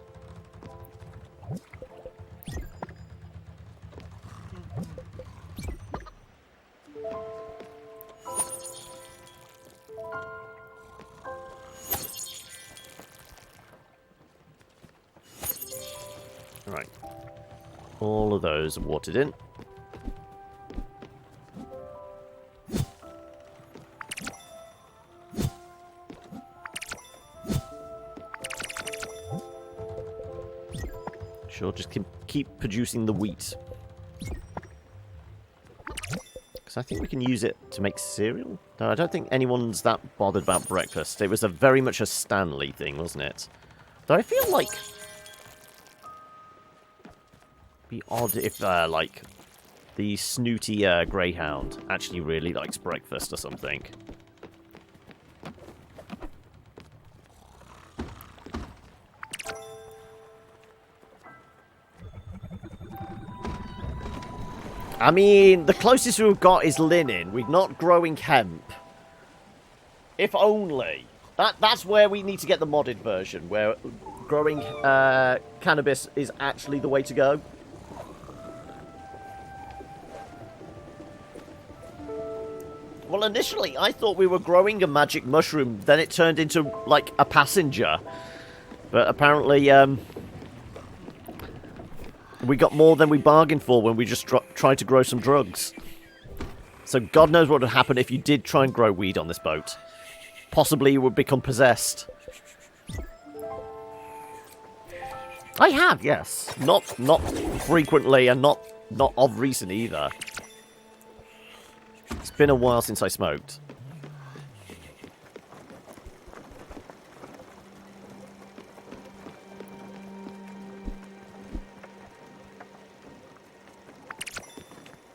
Right, all of those are watered in. Sure, just keep producing the wheat. Because I think we can use it to make cereal. No, I don't think anyone's that bothered about breakfast. It was very much a Stanley thing, wasn't it? Though I feel like it'd be odd if, like, the snooty greyhound actually really likes breakfast or something. I mean, the closest we've got is linen. We're not growing hemp. If only. That's where we need to get the modded version, where growing cannabis is actually the way to go. Well, initially, I thought we were growing a magic mushroom. Then it turned into, like, a passenger. But apparently, we got more than we bargained for when we just tried to grow some drugs. So God knows what would happen if you did try and grow weed on this boat. Possibly you would become possessed. I have, yes. Not frequently and not of recent either. It's been a while since I smoked.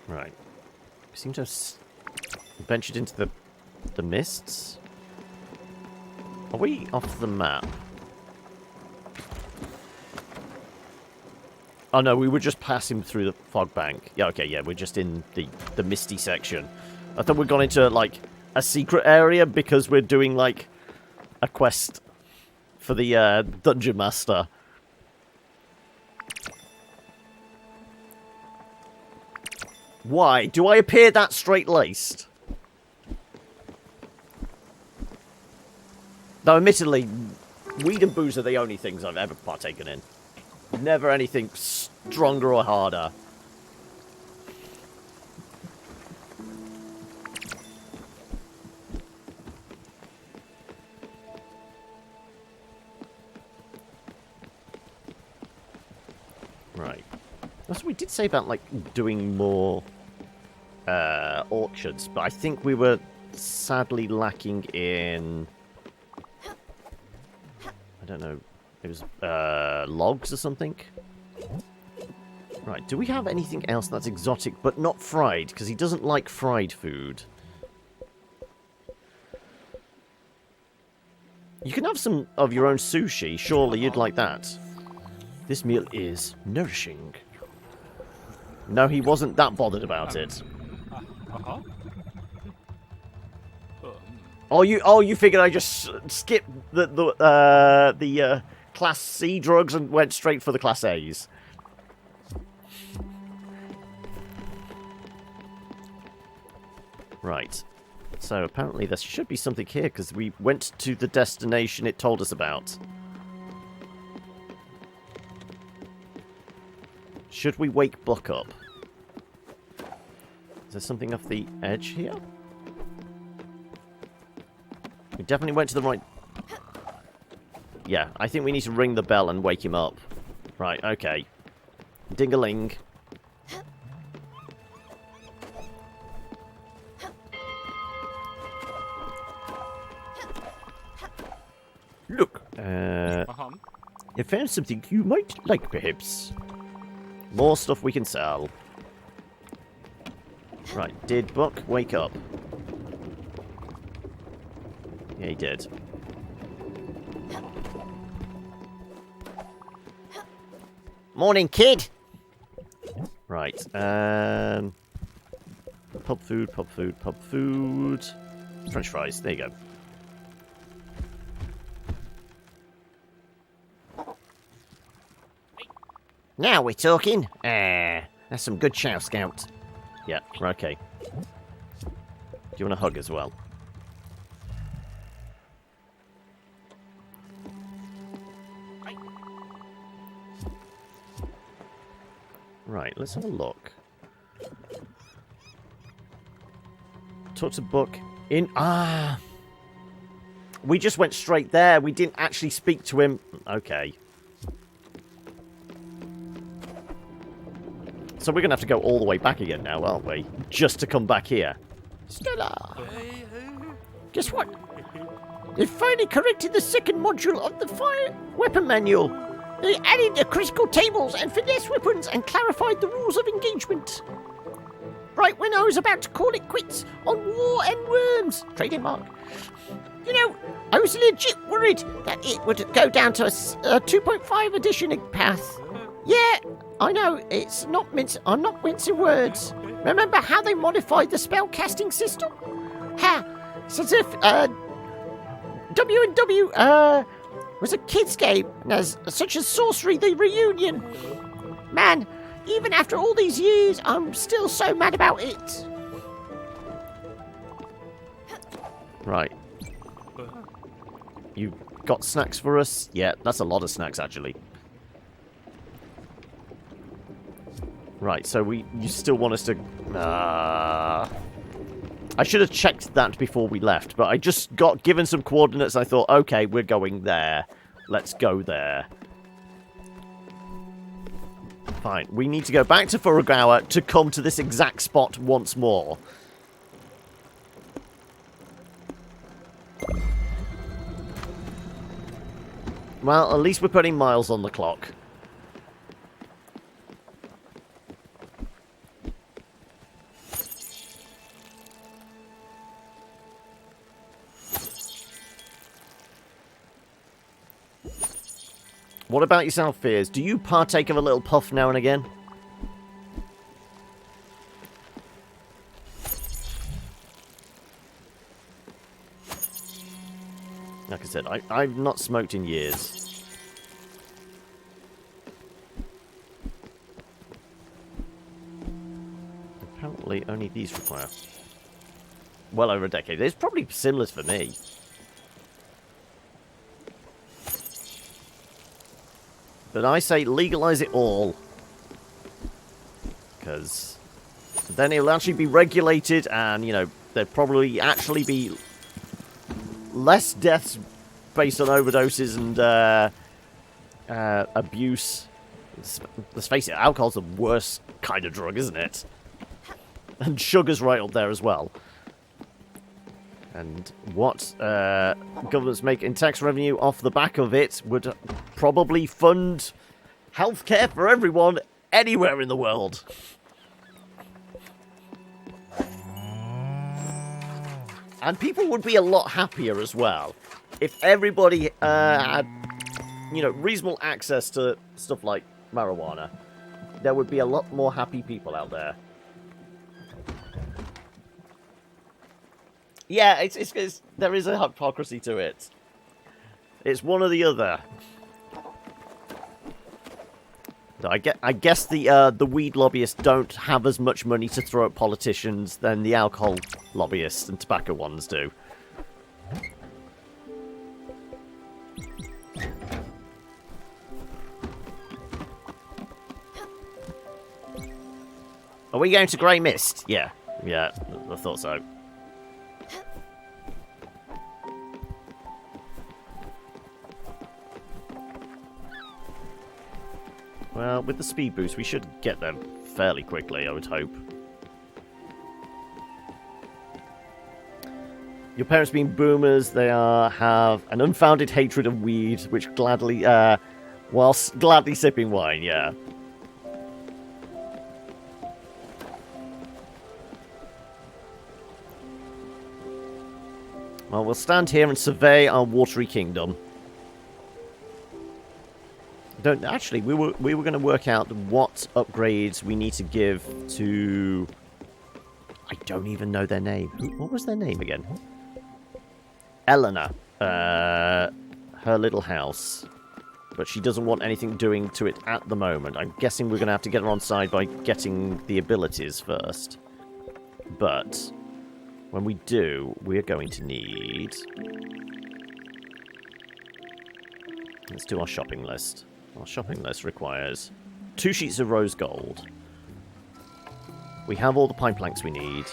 Right. We seem to have ventured into the mists. Are we off the map? Oh no, we were just passing through the fog bank. Yeah, okay, yeah, we're just in the misty section. I thought we'd gone into, like, a secret area because we're doing, like, a quest for the Dungeon Master. Why? Do I appear that straight-laced? Though, admittedly, weed and booze are the only things I've ever partaken in. Never anything stronger or harder. Right. Also, we did say about, like, doing more orchards, but I think we were sadly lacking in... I don't know. It was logs or something? Right, do we have anything else that's exotic but not fried? Because he doesn't like fried food. You can have some of your own sushi. Surely you'd like that. This meal is nourishing. No, he wasn't that bothered about it. Oh, you figured I just skipped the Class C drugs and went straight for the Class A's. Right. So apparently there should be something here because we went to the destination it told us about. Should we wake Buck up? Is there something off the edge here? We definitely went to the right... Yeah, I think we need to ring the bell and wake him up. Right, okay. Ding-a-ling. Look, I found something you might like, perhaps. More stuff we can sell. Right, did Buck wake up? Yeah, he did. Morning, kid. Right, pub food, pub food, pub food. French fries, there you go. Now we're talking. That's some good chow, Scout. Yeah, okay. Do you want a hug as well? Right, let's have a look. Talk to Buck in... Ah! We just went straight there. We didn't actually speak to him. Okay. So we're going to have to go all the way back again now, aren't we? Just to come back here. Stella! Guess what? They finally corrected the second module of the fire weapon manual. They added the critical tables and finesse weapons and clarified the rules of engagement. Right when I was about to call it quits on War and Worms, trademark. You know, I was legit worried that it would go down to a 2.5 edition path. Yeah, I know, it's not I'm not mincing words. Remember how they modified the spell casting system? Ha! It's as if W&W was a kid's game, such as Sorcery the Reunion. Man, even after all these years, I'm still so mad about it. Right. You got snacks for us? Yeah, that's a lot of snacks, actually. Right, so you still want us to... I should have checked that before we left, but I just got given some coordinates. I thought, okay, we're going there. Let's go there. Fine, we need to go back to Furugawa to come to this exact spot once more. Well, at least we're putting miles on the clock. What about yourself, Fears? Do you partake of a little puff now and again? Like I said, I've not smoked in years. Apparently, only these require well over a decade. It's probably similar for me. But I say legalize it all. Because then it'll actually be regulated and, you know, there'll probably actually be less deaths based on overdoses and abuse Let's face it, alcohol's the worst kind of drug, isn't it? And sugar's right up there as well. And what governments make in tax revenue off the back of it would probably fund healthcare for everyone anywhere in the world. And people would be a lot happier as well if everybody had, you know, reasonable access to stuff like marijuana. There would be a lot more happy people out there. Yeah, it's there is a hypocrisy to it. It's one or the other. I guess the weed lobbyists don't have as much money to throw at politicians than the alcohol lobbyists and tobacco ones do. Are we going to Grey Mist? Yeah, I thought so. Well, with the speed boost, we should get them fairly quickly, I would hope. Your parents being boomers, they have an unfounded hatred of weed, which gladly, whilst gladly sipping wine, yeah. Well, we'll stand here and survey our watery kingdom. Actually, we were going to work out what upgrades we need to give to... I don't even know their name. What was their name again? Eleanor. Her little house. But she doesn't want anything doing to it at the moment. I'm guessing we're going to have to get her on side by getting the abilities first. But when we do, we're going to need... Let's do our shopping list. Our shopping list requires 2 sheets of rose gold. We have all the pine planks we need.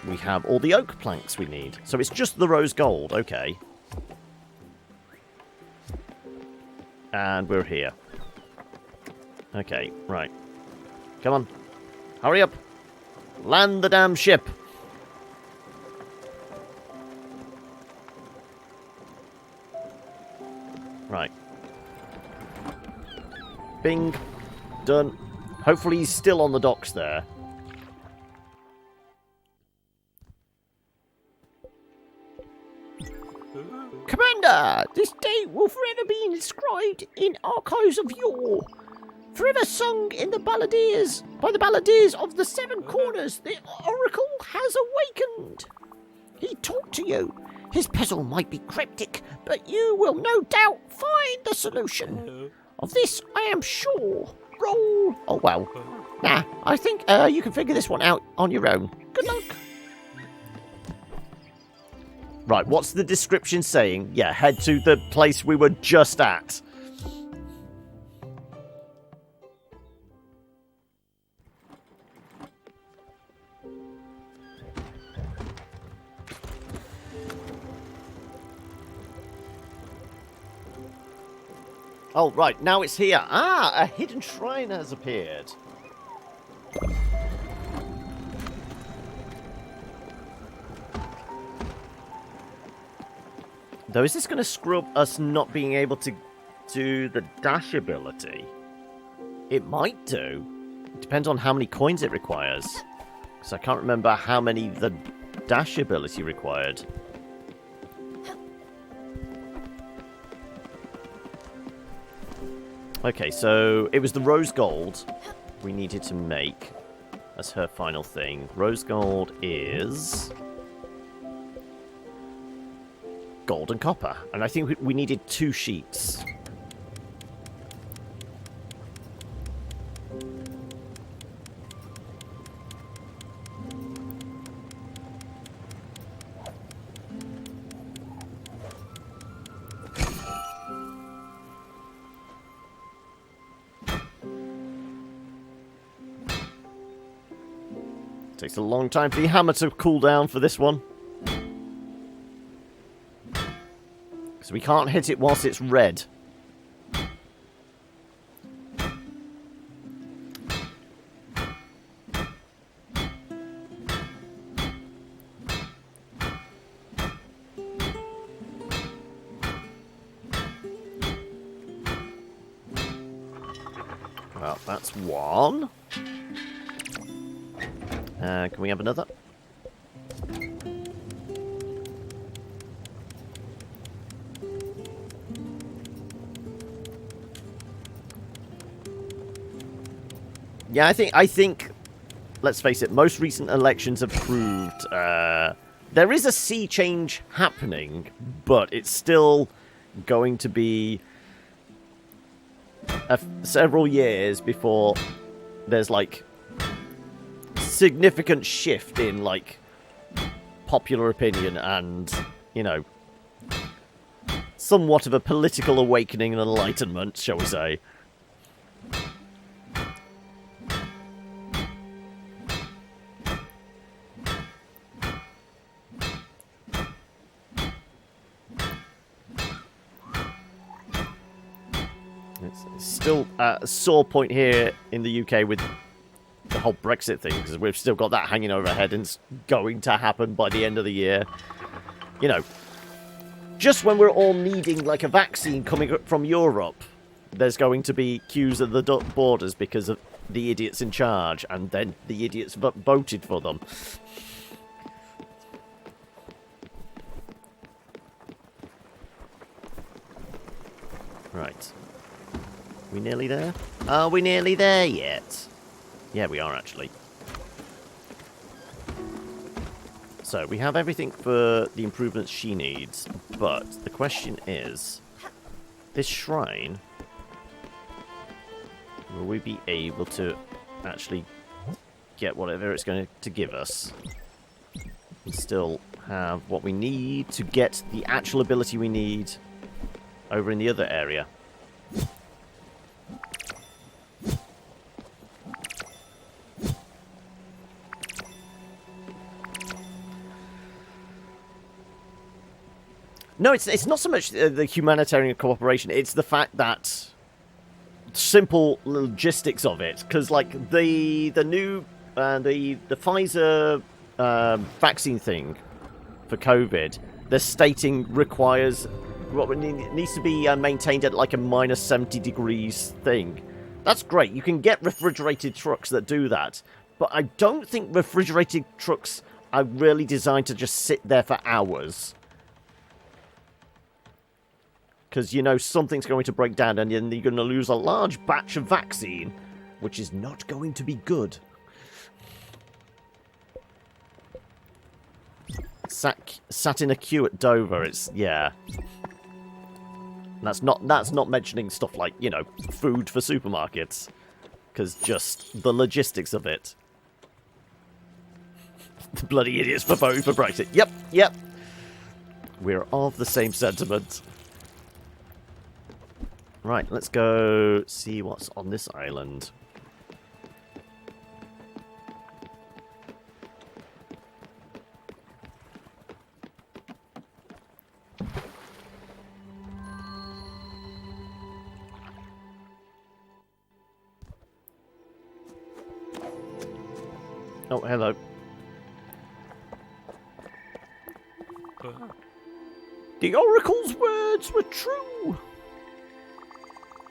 We have all the oak planks we need. So it's just the rose gold, okay. And we're here. Okay, right. Come on. Hurry up. Land the damn ship. Right. Bing. Done. Hopefully he's still on the docks there. Commander, this day will forever be inscribed in archives of yore. Forever sung in the balladeers, by the balladeers of the Seven Corners, the oracle has awakened. He talked to you. His puzzle might be cryptic, but you will no doubt find the solution. Of this I am sure. Roll. Oh, well. Nah, I think you can figure this one out on your own. Good luck. Right, what's the description saying? Yeah, head to the place we were just at. Oh, right, now it's here. Ah, a hidden shrine has appeared. Though, is this going to screw up us not being able to do the dash ability? It might do. It depends on how many coins it requires. Because I can't remember how many the dash ability required. Okay, so it was the rose gold we needed to make as her final thing. Rose gold is gold and copper. And I think we needed 2 sheets. Takes a long time for the hammer to cool down for this one. Because we can't hit it whilst it's red. Well, that's one. Can we have another? Yeah, I think, let's face it, most recent elections have proved there is a sea change happening, but it's still going to be several years before there's, like, significant shift in, like, popular opinion and, you know, somewhat of a political awakening and enlightenment, shall we say. It's still a sore point here in the UK with the whole Brexit thing, because we've still got that hanging over our head, and it's going to happen by the end of the year. You know, just when we're all needing, like, a vaccine coming up from Europe, there's going to be queues at the borders because of the idiots in charge, and then the idiots voted for them. Right. We nearly there? Are we nearly there yet? Yeah, we are, actually. So, we have everything for the improvements she needs, but the question is, this shrine, will we be able to actually get whatever it's going to give us? We still have what we need to get the actual ability we need over in the other area. No, it's not so much the humanitarian cooperation. It's the fact that simple logistics of it, because like the new the Pfizer vaccine thing for COVID, they're stating requires what needs to be maintained at like a minus 70 degrees thing. That's great. You can get refrigerated trucks that do that, but I don't think refrigerated trucks are really designed to just sit there for hours. Because, you know, something's going to break down and then you're going to lose a large batch of vaccine, which is not going to be good. Sat in a queue at Dover, it's, yeah. That's not mentioning stuff like, you know, food for supermarkets. Because just the logistics of it. The bloody idiots for voting for Brexit. Yep. We're of the same sentiment. Right, let's go see what's on this island. Oh, hello. The Oracle's words were true.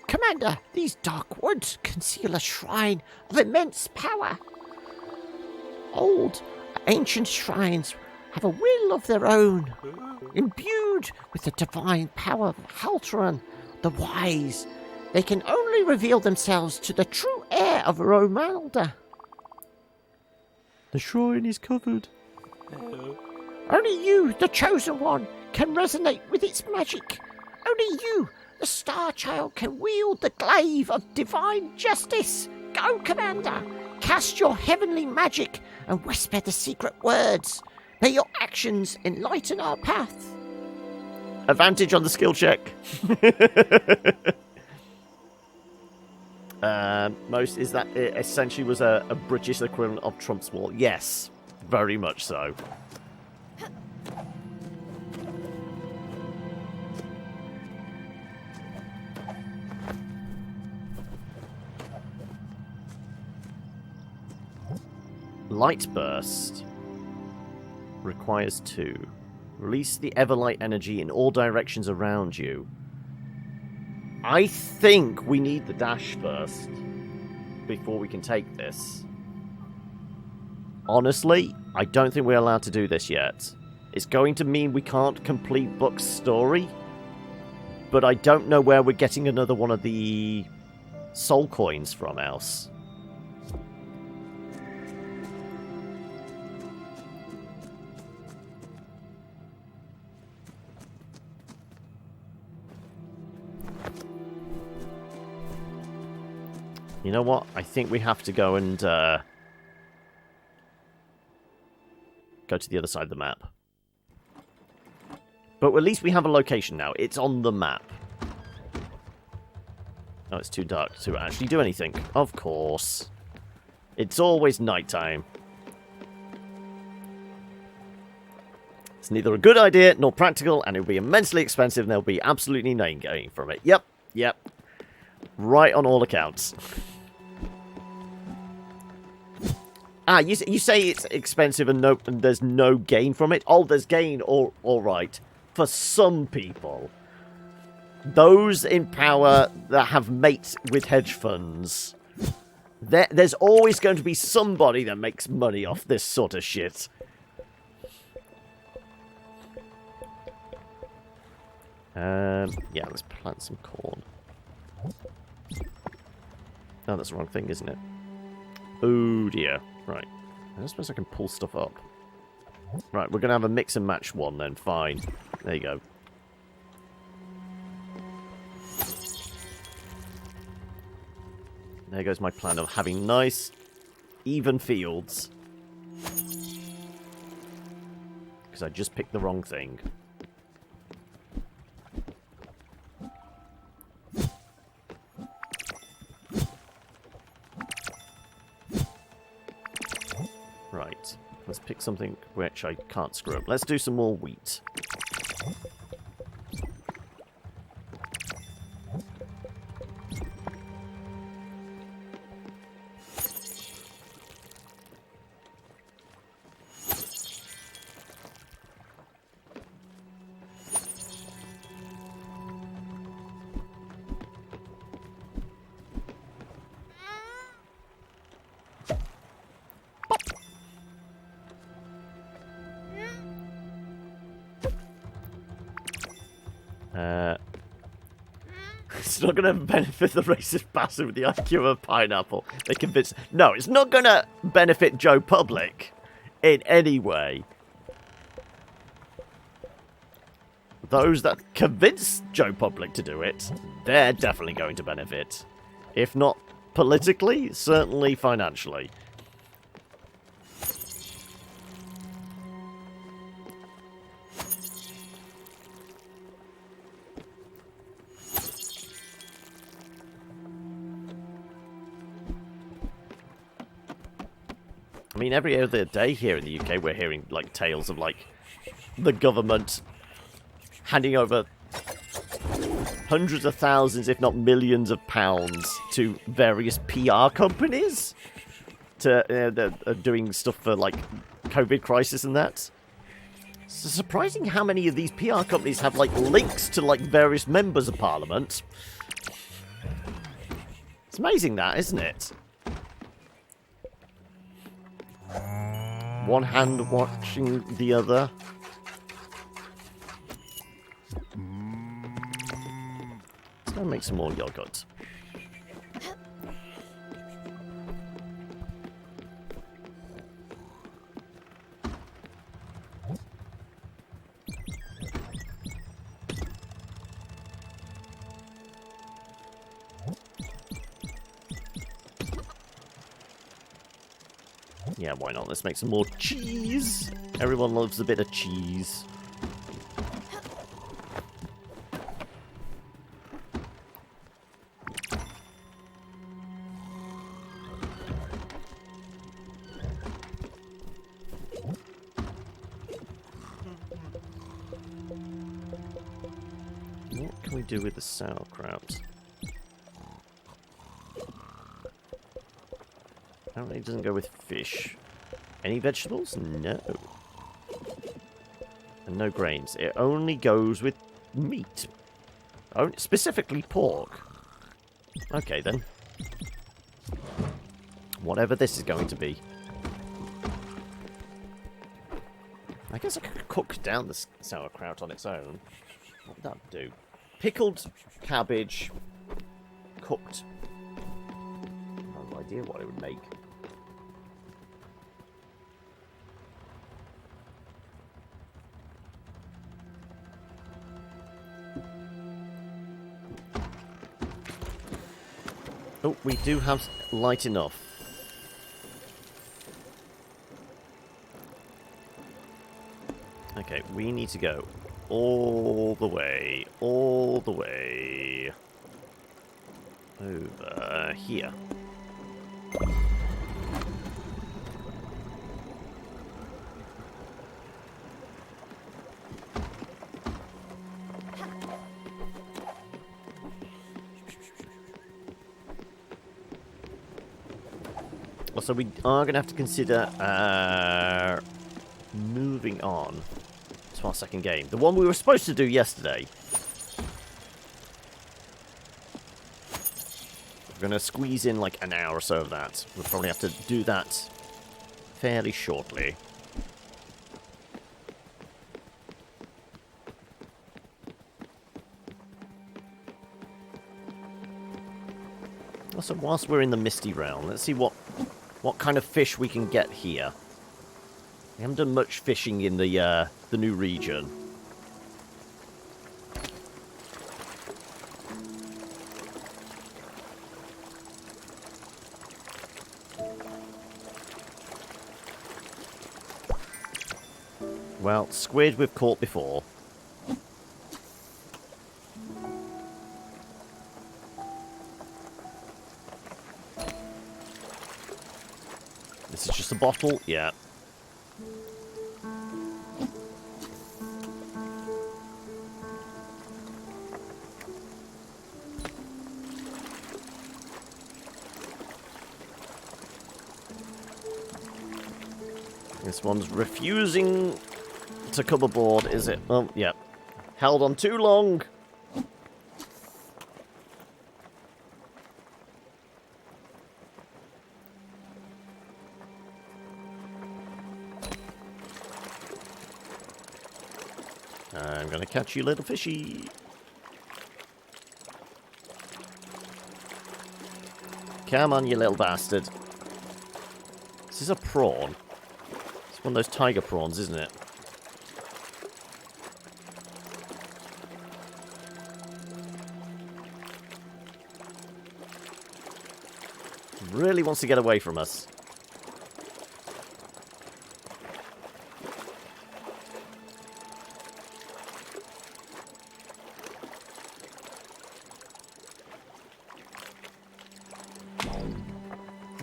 Commander, these dark woods conceal a shrine of immense power. Old, ancient shrines have a will of their own, imbued with the divine power of Halteran, the wise. They can only reveal themselves to the true heir of Romalda. The shrine is covered. Only you, the chosen one, can resonate with its magic. Only you, the Star Child, can wield the glaive of divine justice. Go, Commander! Cast your heavenly magic and whisper the secret words. May your actions enlighten our path. Advantage on the skill check. Most is that it essentially was a British equivalent of Trump's wall. Yes, very much so. Light Burst requires 2. Release the Everlight energy in all directions around you. I think we need the dash first. before we can take this. Honestly, I don't think we're allowed to do this yet. It's going to mean we can't complete Buck's story, but I don't know where we're getting another one of the soul coins from else. You know what? I think we have to go and go to the other side of the map. But at least we have a location now. It's on the map. Oh, it's too dark to actually do anything. Of course. It's always nighttime. It's neither a good idea nor practical, and it'll be immensely expensive, and there'll be absolutely no gain from it. Yep. Right on all accounts. Ah, you say it's expensive and there's no gain from it? Oh, there's gain, all right. For some people. Those in power that have mates with hedge funds. There's always going to be somebody that makes money off this sort of shit. Yeah, let's plant some corn. No, that's the wrong thing, isn't it? Oh dear. Right. I don't suppose I can pull stuff up. Right, we're going to have a mix and match one then. Fine. There you go. There goes my plan of having nice, even fields. Because I just picked the wrong thing. Right, let's pick something which I can't screw up. Let's do some more wheat. It's not going to benefit the racist bastard with the IQ of a pineapple. They convince... No, it's not going to benefit Joe Public in any way. Those that convince Joe Public to do it, they're definitely going to benefit. If not politically, certainly financially. I mean, every other day here in the UK, we're hearing, like, tales of, like, the government handing over hundreds of thousands, if not millions of pounds to various PR companies to doing stuff for, like, COVID crisis and that. It's surprising how many of these PR companies have, like, links to, like, various members of Parliament. It's amazing that, isn't it? One hand watching the other. Let's go and make some more yogurt. Yeah, why not? Let's make some more cheese. Everyone loves a bit of cheese. What can we do with the sauerkraut? Apparently it doesn't go with fish. Any vegetables? No. And no grains. It only goes with meat. Oh, specifically pork. Okay, then. Whatever this is going to be. I guess I could cook down the sauerkraut on its own. What would that do? Pickled cabbage, cooked. I have no idea what it would make. Oh, we do have light enough. Okay, we need to go all the way over here. So we are going to have to consider moving on to our second game. The one we were supposed to do yesterday. We're going to squeeze in like an hour or so of that. We'll probably have to do that fairly shortly. So whilst we're in the Misty Realm, let's see what kind of fish we can get here. We haven't done much fishing in the new region. Well, squid we've caught before. This is just a bottle? Yeah. This one's refusing to come aboard, is it? Oh, yeah. Held on too long. I'm gonna catch you, little fishy. Come on, you little bastard. This is a prawn. It's one of those tiger prawns, isn't it? Really wants to get away from us.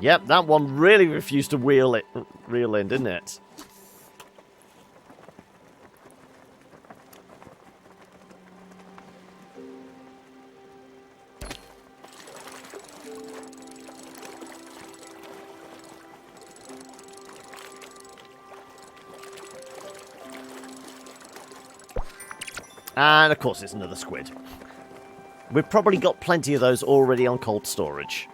Yep, that one really refused to reel in, didn't it? And of course it's another squid. We've probably got plenty of those already on cold storage.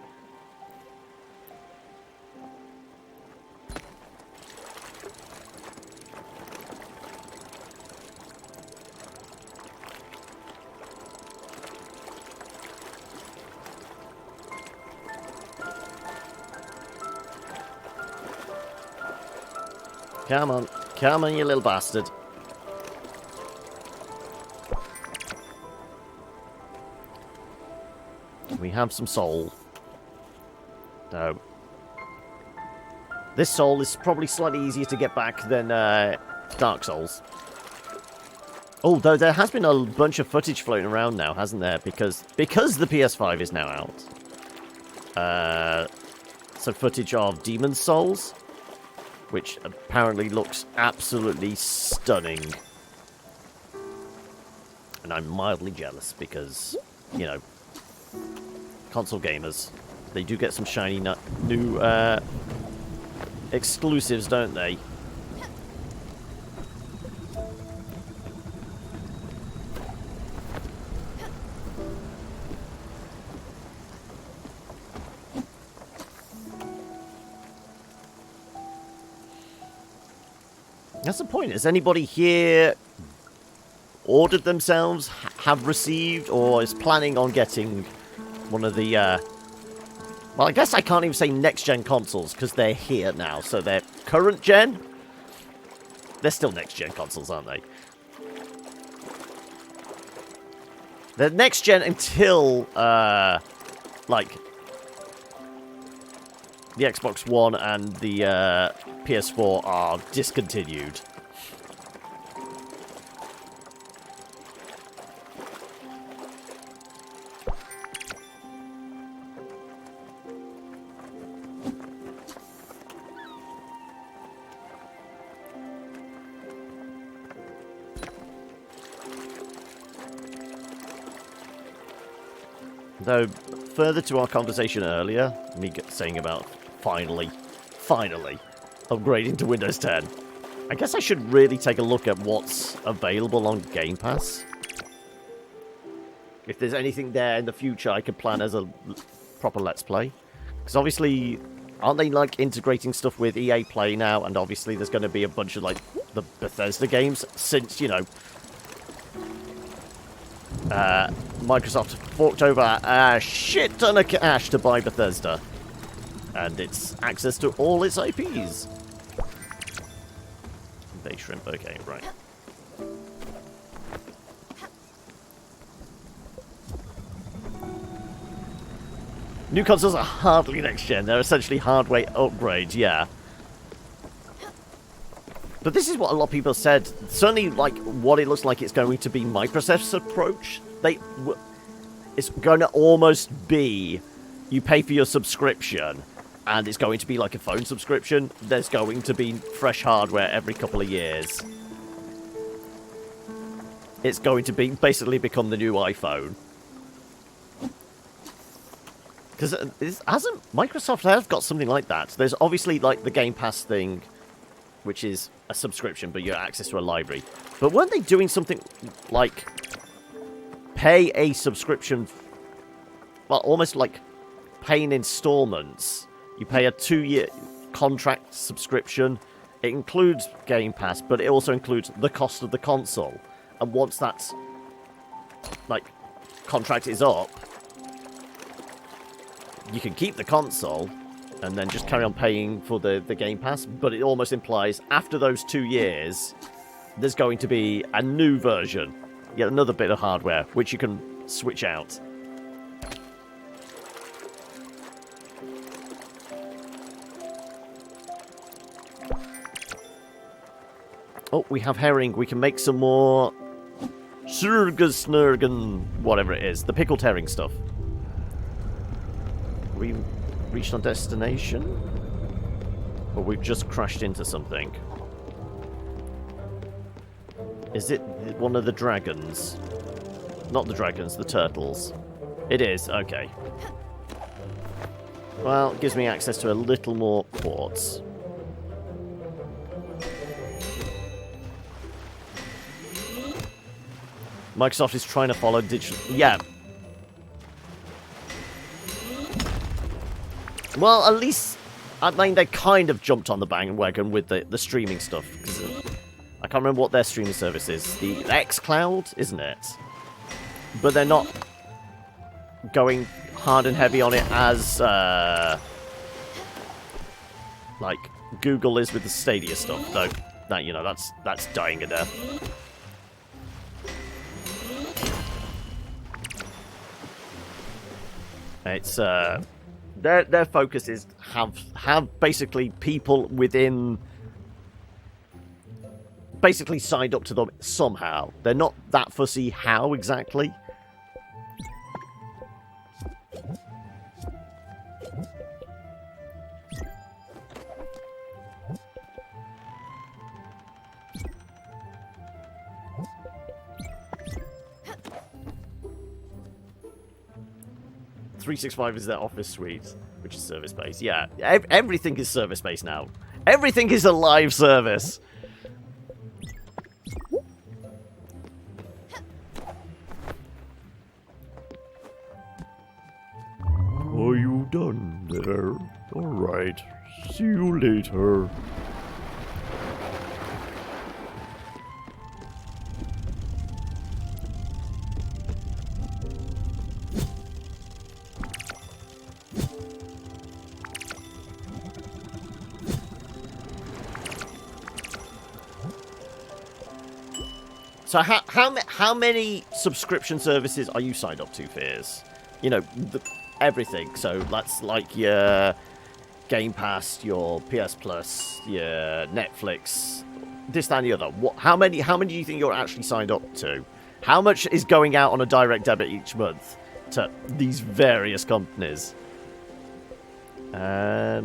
Come on, you little bastard. We have some soul. No. This soul is probably slightly easier to get back than Dark Souls. Although there has been a bunch of footage floating around now, hasn't there? Because the PS5 is now out. Some footage of Demon Souls, which apparently looks absolutely stunning. And I'm mildly jealous because, you know, console gamers, they do get some shiny new exclusives, don't they? That's the point. Has anybody here ordered themselves, have received, or is planning on getting one of the, well, I guess I can't even say next-gen consoles, because they're here now, so they're current-gen? They're still next-gen consoles, aren't they? They're next-gen until, like, the Xbox One and the PS4 are discontinued. Though, further to our conversation earlier, me saying about finally upgrading to Windows 10, I guess I should really take a look at what's available on Game Pass. If there's anything there in the future I could plan as a proper Let's Play. Because obviously, aren't they like integrating stuff with EA Play now? And obviously there's going to be a bunch of like the Bethesda games since, you know, Microsoft forked over a shit ton of cash to buy Bethesda. And it's access to all its IPs. Bay shrimp, okay, right. New consoles are hardly next-gen. They're essentially hardware upgrades, yeah. But this is what a lot of people said. Certainly, like, what it looks like it's going to be Microsoft's approach. It's going to almost be, you pay for your subscription, and it's going to be like a phone subscription. There's going to be fresh hardware every couple of years. It's going to be basically become the new iPhone. Because hasn't Microsoft have got something like that? There's obviously like the Game Pass thing, which is a subscription, but you have access to a library. But weren't they doing something like pay a subscription? Well, almost like paying installments. You pay a 2-year contract subscription. It includes Game Pass, but it also includes the cost of the console. And once that like contract is up, you can keep the console and then just carry on paying for the Game Pass, but it almost implies after those 2 years, there's going to be a new version, yet another bit of hardware, which you can switch out. Oh, we have herring. We can make some more Surgesnurgen, whatever it is. The pickled herring stuff. We reached our destination? Or we've just crashed into something? Is it one of the dragons? Not the dragons, the turtles. It is, okay. Well, it gives me access to a little more ports. Microsoft is trying to follow digital... Yeah. Well, at least... I mean, they kind of jumped on the bandwagon with the streaming stuff. Cause, I can't remember what their streaming service is. The xCloud, isn't it? But they're not going hard and heavy on it as... like, Google is with the Stadia stuff. Though, that, you know, that's dying a death. It's their focus is have basically people within basically signed up to them somehow. They're not that fussy how exactly. .365 is their office suite, which is service-based. Yeah, everything is service-based now. Everything is a live service. Are you done there? Alright, see you later. So how many subscription services are you signed up to, Fears? You know, everything. So that's like your Game Pass, your PS Plus, your Netflix, this, that, and the other. How many do you think you're actually signed up to? How much is going out on a direct debit each month to these various companies? Let's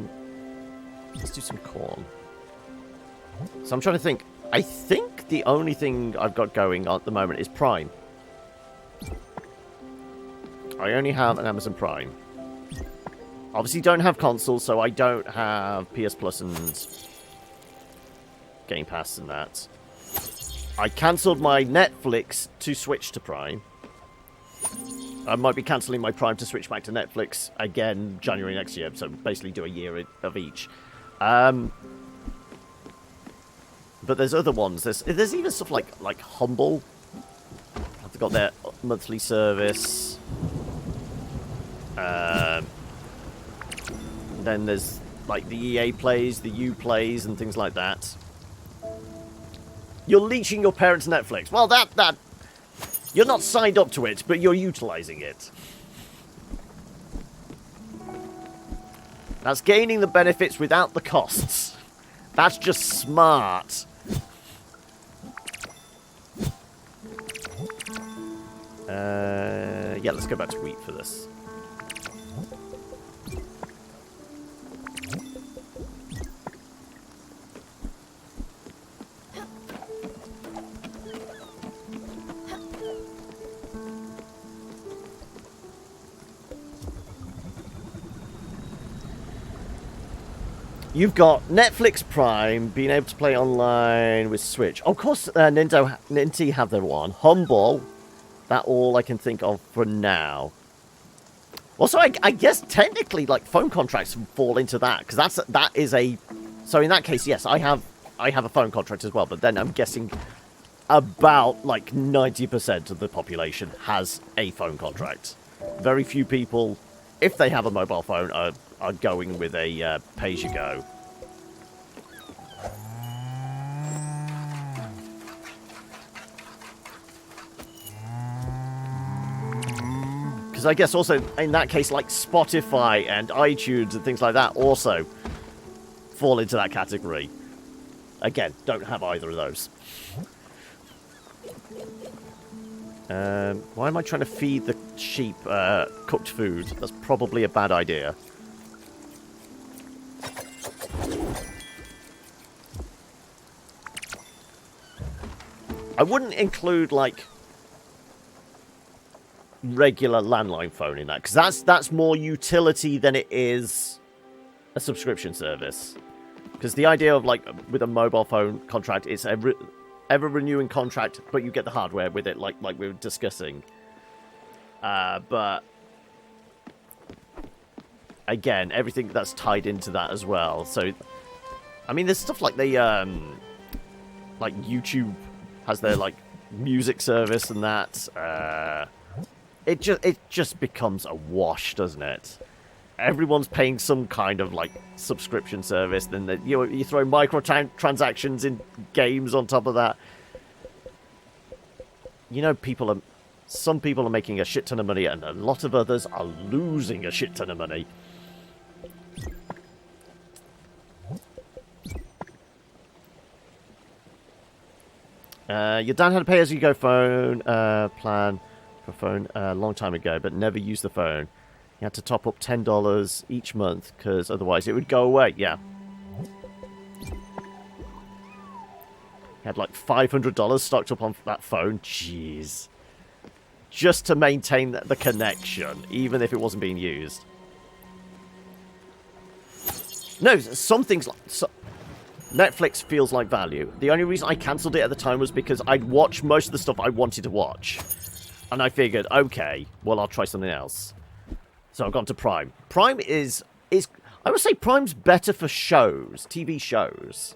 do some corn. So I'm trying to think. I think the only thing I've got going on at the moment is Prime. I only have an Amazon Prime. Obviously don't have consoles, so I don't have PS Plus and Game Pass and that. I cancelled my Netflix to switch to Prime. I might be cancelling my Prime to switch back to Netflix again January next year, so basically do a year of each. But there's other ones. There's even stuff like Humble. They've got their monthly service. Then there's like the EA plays, the U plays, and things like that. You're leeching your parents' Netflix. Well, that you're not signed up to it, but you're utilizing it. That's gaining the benefits without the costs. That's just smart. Yeah, let's go back to wheat for this. You've got Netflix Prime, being able to play online with Switch. Of course, Ninty have their one. Humble, that all I can think of for now. Also, I guess technically, like, phone contracts fall into that, because that is a... So in that case, yes, I have a phone contract as well, but then I'm guessing about, like, 90% of the population has a phone contract. Very few people, if they have a mobile phone, are going with a pay-as-you-go. Because I guess also, in that case, like Spotify and iTunes and things like that also fall into that category. Again, don't have either of those. Why am I trying to feed the sheep cooked food? That's probably a bad idea. I wouldn't include, like, regular landline phone in that, because that's more utility than it is a subscription service. Because the idea of, like, with a mobile phone contract, it's a ever-renewing contract, but you get the hardware with it, like we were discussing. But again, everything that's tied into that as well. So, I mean, there's stuff like like YouTube has their, like, music service and that. It just becomes a wash, doesn't it? Everyone's paying some kind of, like, subscription service. Then you throw microtransactions in games on top of that. You know, some people are making a shit ton of money, and a lot of others are losing a shit ton of money. Your dad had a pay-as-you-go phone plan for phone a long time ago, but never used the phone. He had to top up $10 each month, because otherwise it would go away. Yeah. He had like $500 stocked up on that phone. Jeez. Just to maintain the connection, even if it wasn't being used. No, some things like... Netflix feels like value. The only reason I cancelled it at the time was because I'd watched most of the stuff I wanted to watch. And I figured, okay, well, I'll try something else. So I've gone to Prime. Prime is I would say Prime's better for shows, TV shows.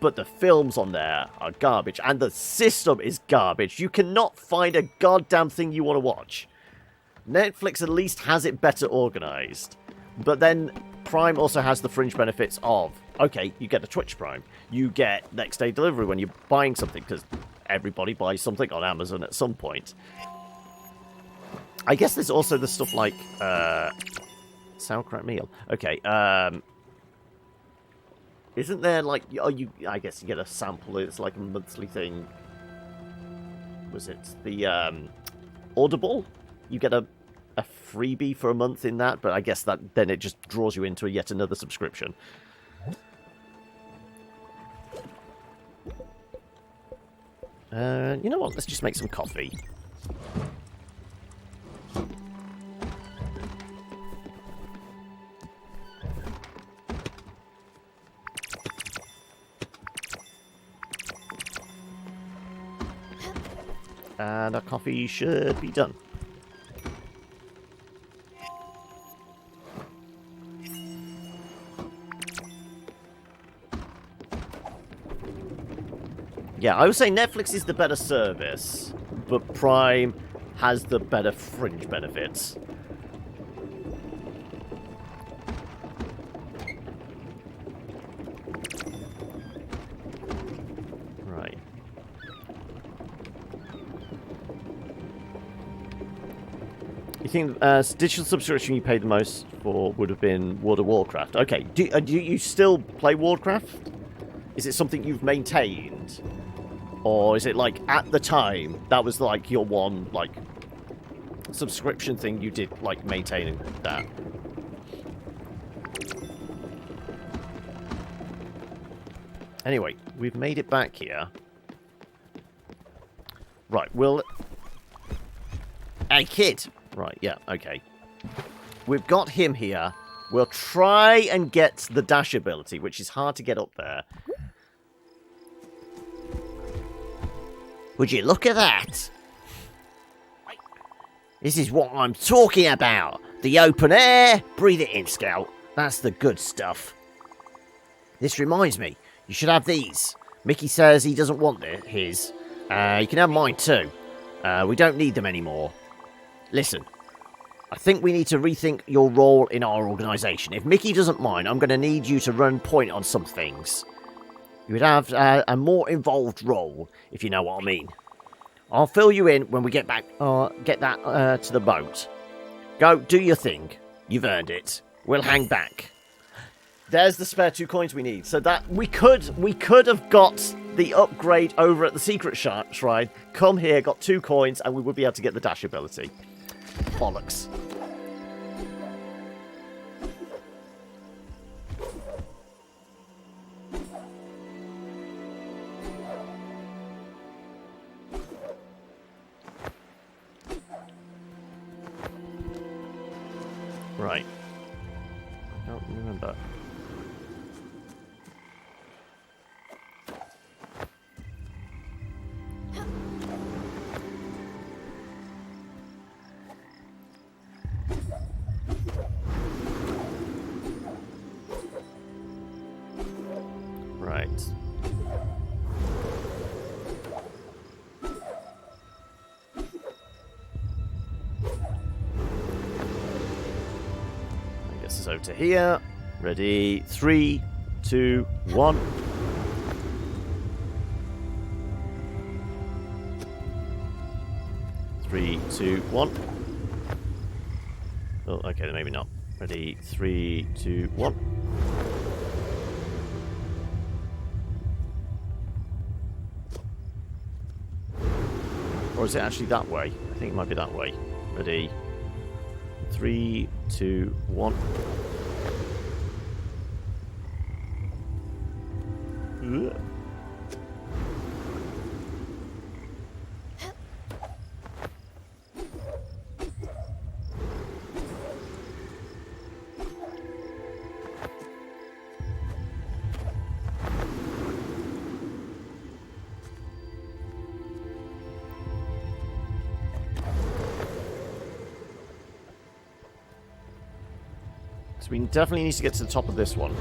But the films on there are garbage. And the system is garbage. You cannot find a goddamn thing you want to watch. Netflix at least has it better organized. But then Prime also has the fringe benefits of, okay, you get a Twitch Prime. You get next day delivery when you're buying something, because everybody buys something on Amazon at some point. I guess there's also the stuff like sauerkraut meal. Okay. Isn't there like I guess you get a sample. It's like a monthly thing. Was it the Audible? You get a freebie for a month in that, but I guess that then it just draws you into yet another subscription. You know what? Let's just make some coffee. And our coffee should be done. Yeah, I would say Netflix is the better service, but Prime has the better fringe benefits. Right. You think digital subscription you paid the most for would have been World of Warcraft? Okay, do you still play Warcraft? Is it something you've maintained? Or is it like, at the time, that was like your one, like, subscription thing you did, like, maintaining that? Anyway, we've made it back here. Right, Hey, kid! Right, yeah, okay. We've got him here. We'll try and get the dash ability, which is hard to get up there. Would you look at that? This is what I'm talking about. The open air. Breathe it in, Scout. That's the good stuff. This reminds me, you should have these. Mickey says he doesn't want his. You can have mine too. We don't need them anymore. Listen, I think we need to rethink your role in our organisation. If Mickey doesn't mind, I'm going to need you to run point on some things. You would have a more involved role, if you know what I mean. I'll fill you in when we get back. Get that to the boat. Go, do your thing. You've earned it. We'll hang back. There's the spare 2 coins we need. So that we could have got the upgrade over at the secret shrine. Come here, got 2 coins, and we would be able to get the dash ability. Bollocks. Right. I don't remember. Right. It's over to here. Ready? 3, 2, 1. Three, 2, 1. Oh, okay, then maybe not. Ready? 3, 2, 1. Or is it actually that way? I think it might be that way. Ready? 3, 2, 1. Ugh. So we definitely need to get to the top of this one.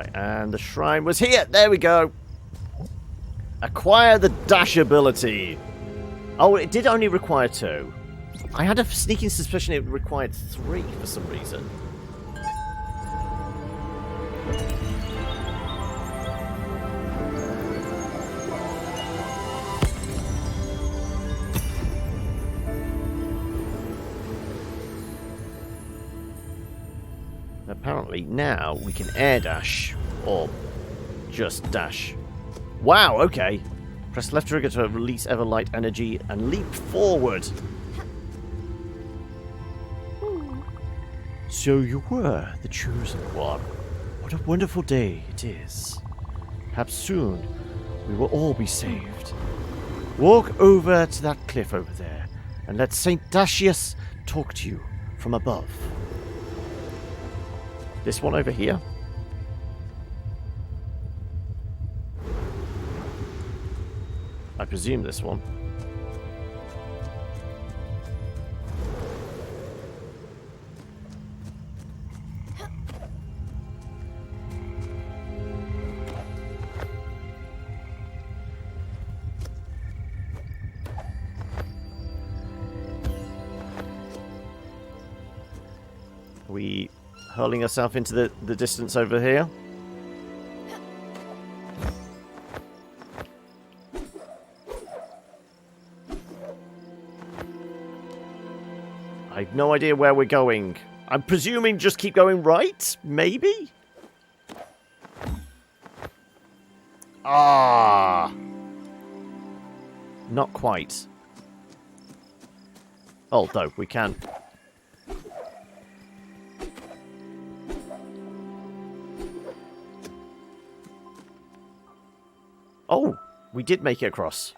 Right, and the shrine was here. There we go. Acquire the dash ability. Oh, it did only require 2. I had a sneaking suspicion it required 3 for some reason. Apparently now we can air dash, or just dash. Wow, okay. Press left trigger to release Everlight energy and leap forward. So you were the chosen one. What a wonderful day it is. Perhaps soon we will all be saved. Walk over to that cliff over there and let St. Dashius talk to you from above. This one over here? I presume this one. Are we hurling ourselves into the distance over here? I have no idea where we're going. I'm presuming just keep going right? Maybe? Ah! Not quite. Oh, no, we can. Oh, we did make it across.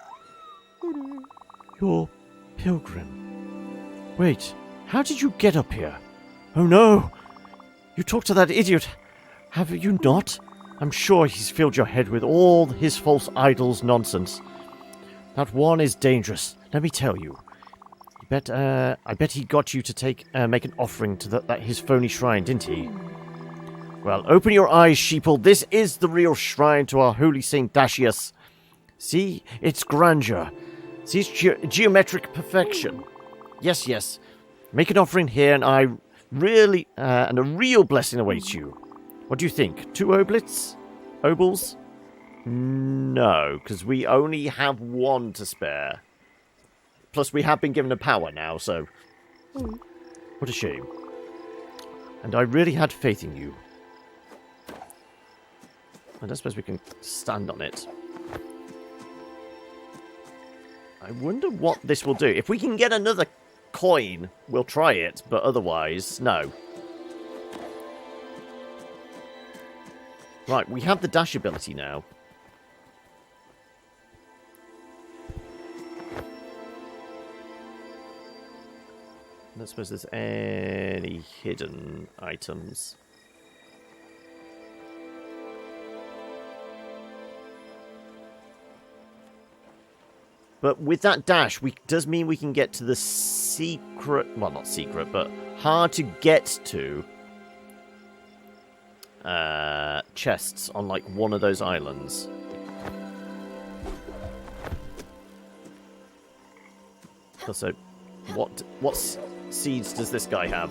You're pilgrim. Wait, how did you get up here? Oh no! You talked to that idiot, have you not? I'm sure he's filled your head with all his false idols nonsense. That one is dangerous, let me tell you. I bet he got you to make an offering to his phony shrine, didn't he? Well, open your eyes, sheeple. This is the real shrine to our holy Saint Dashius. See its grandeur. See its geometric perfection. Yes, yes. Make an offering here, and a real blessing awaits you. What do you think? 2 oblets? Obols? No, because we only have 1 to spare. Plus, we have been given a power now, so... What a shame. And I really had faith in you. I don't suppose we can stand on it. I wonder what this will do. If we can get another coin, we'll try it, but otherwise, no. Right, we have the dash ability now. I don't suppose there's any hidden items. But with that dash, does mean we can get to the secret... Well, not secret, but hard to get to chests on, like, one of those islands. Also, what seeds does this guy have?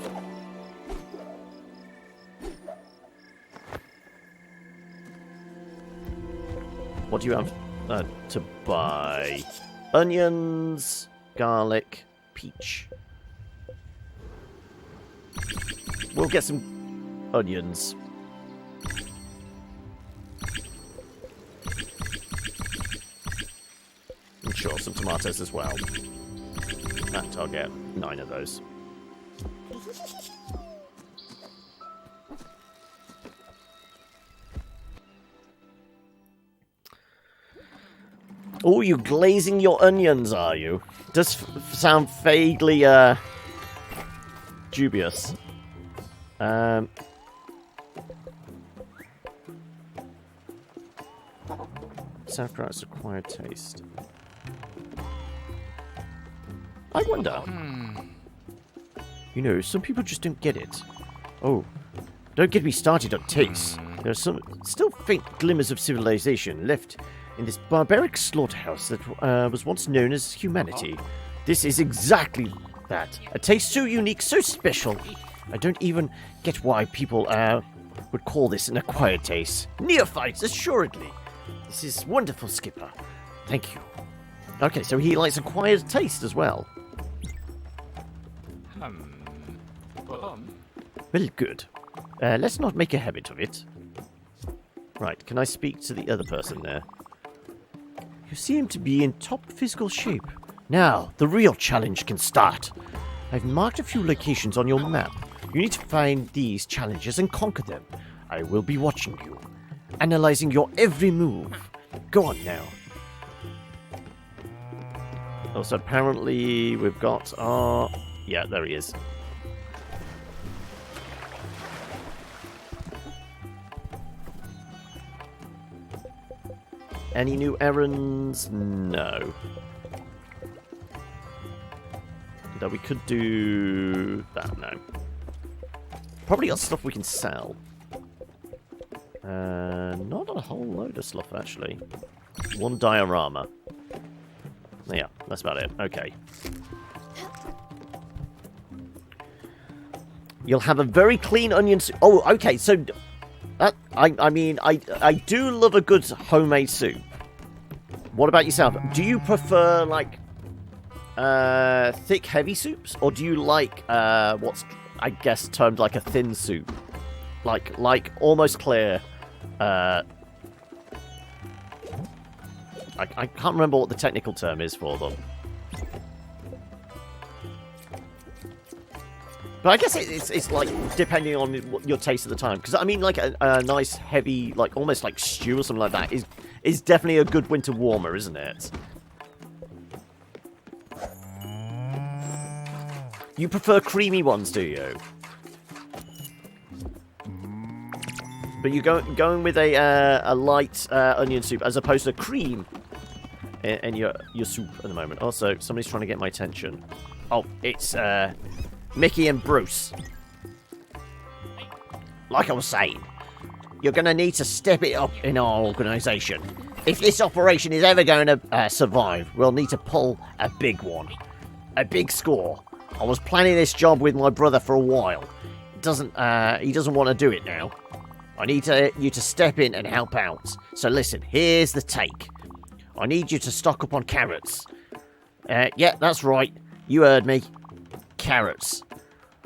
What do you have to buy? Onions, garlic, peach. We'll get some onions. And sure, some tomatoes as well. And I'll get 9 of those. Oh, you glazing your onions, are you? Does sound vaguely, dubious. Sauerkraut's acquired taste. I wonder. You know, some people just don't get it. Oh, don't get me started on taste. There are some still faint glimmers of civilization left in this barbaric slaughterhouse that was once known as humanity. This is exactly that. A taste so unique, so special. I don't even get why people would call this an acquired taste. Neophytes, assuredly. This is wonderful, Skipper. Thank you. Okay, so he likes acquired taste as well. Well, good. Let's not make a habit of it. Right, can I speak to the other person there? You seem to be in top physical shape. Now, the real challenge can start. I've marked a few locations on your map. You need to find these challenges and conquer them. I will be watching you, analyzing your every move. Go on now. Also, apparently we've got our... Yeah, there he is. Any new errands? No. Though we could do that, no. Probably got stuff we can sell. Not a whole load of stuff, actually. One diorama. Yeah, that's about it. Okay. You'll have a very clean onion soup. Oh, okay, so... I mean, I do love a good homemade soup. What about yourself? Do you prefer, like, thick, heavy soups? Or do you like, what's, I guess, termed like a thin soup? Like almost clear. I can't remember what the technical term is for them. But I guess it's like, depending on your taste at the time. Because, I mean, like, a nice, heavy, like, almost like stew or something like that is definitely a good winter warmer, isn't it? You prefer creamy ones, do you? But you're going with a light onion soup as opposed to cream in your soup at the moment. Also, somebody's trying to get my attention. Oh, it's... Mickey and Bruce. Like I was saying, you're going to need to step it up in our organisation. If this operation is ever going to survive, we'll need to pull a big one. A big score. I was planning this job with my brother for a while. He doesn't want to do it now. I need you to step in and help out. So listen, here's the take. I need you to stock up on carrots. Yeah, that's right. You heard me. Carrots.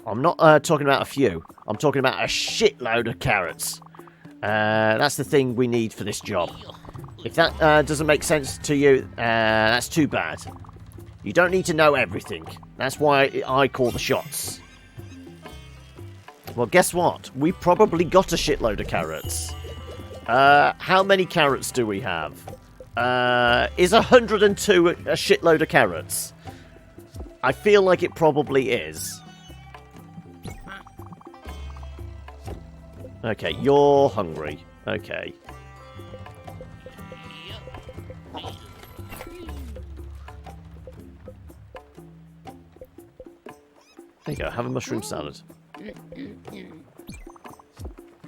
I'm not talking about a few. I'm talking about a shitload of carrots. That's the thing we need for this job. If that doesn't make sense to you, that's too bad. You don't need to know everything. That's why I call the shots. Well, guess what? We probably got a shitload of carrots. How many carrots do we have? Is 102 a shitload of carrots? I feel like it probably is. Okay, you're hungry. Okay. There you go, have a mushroom salad.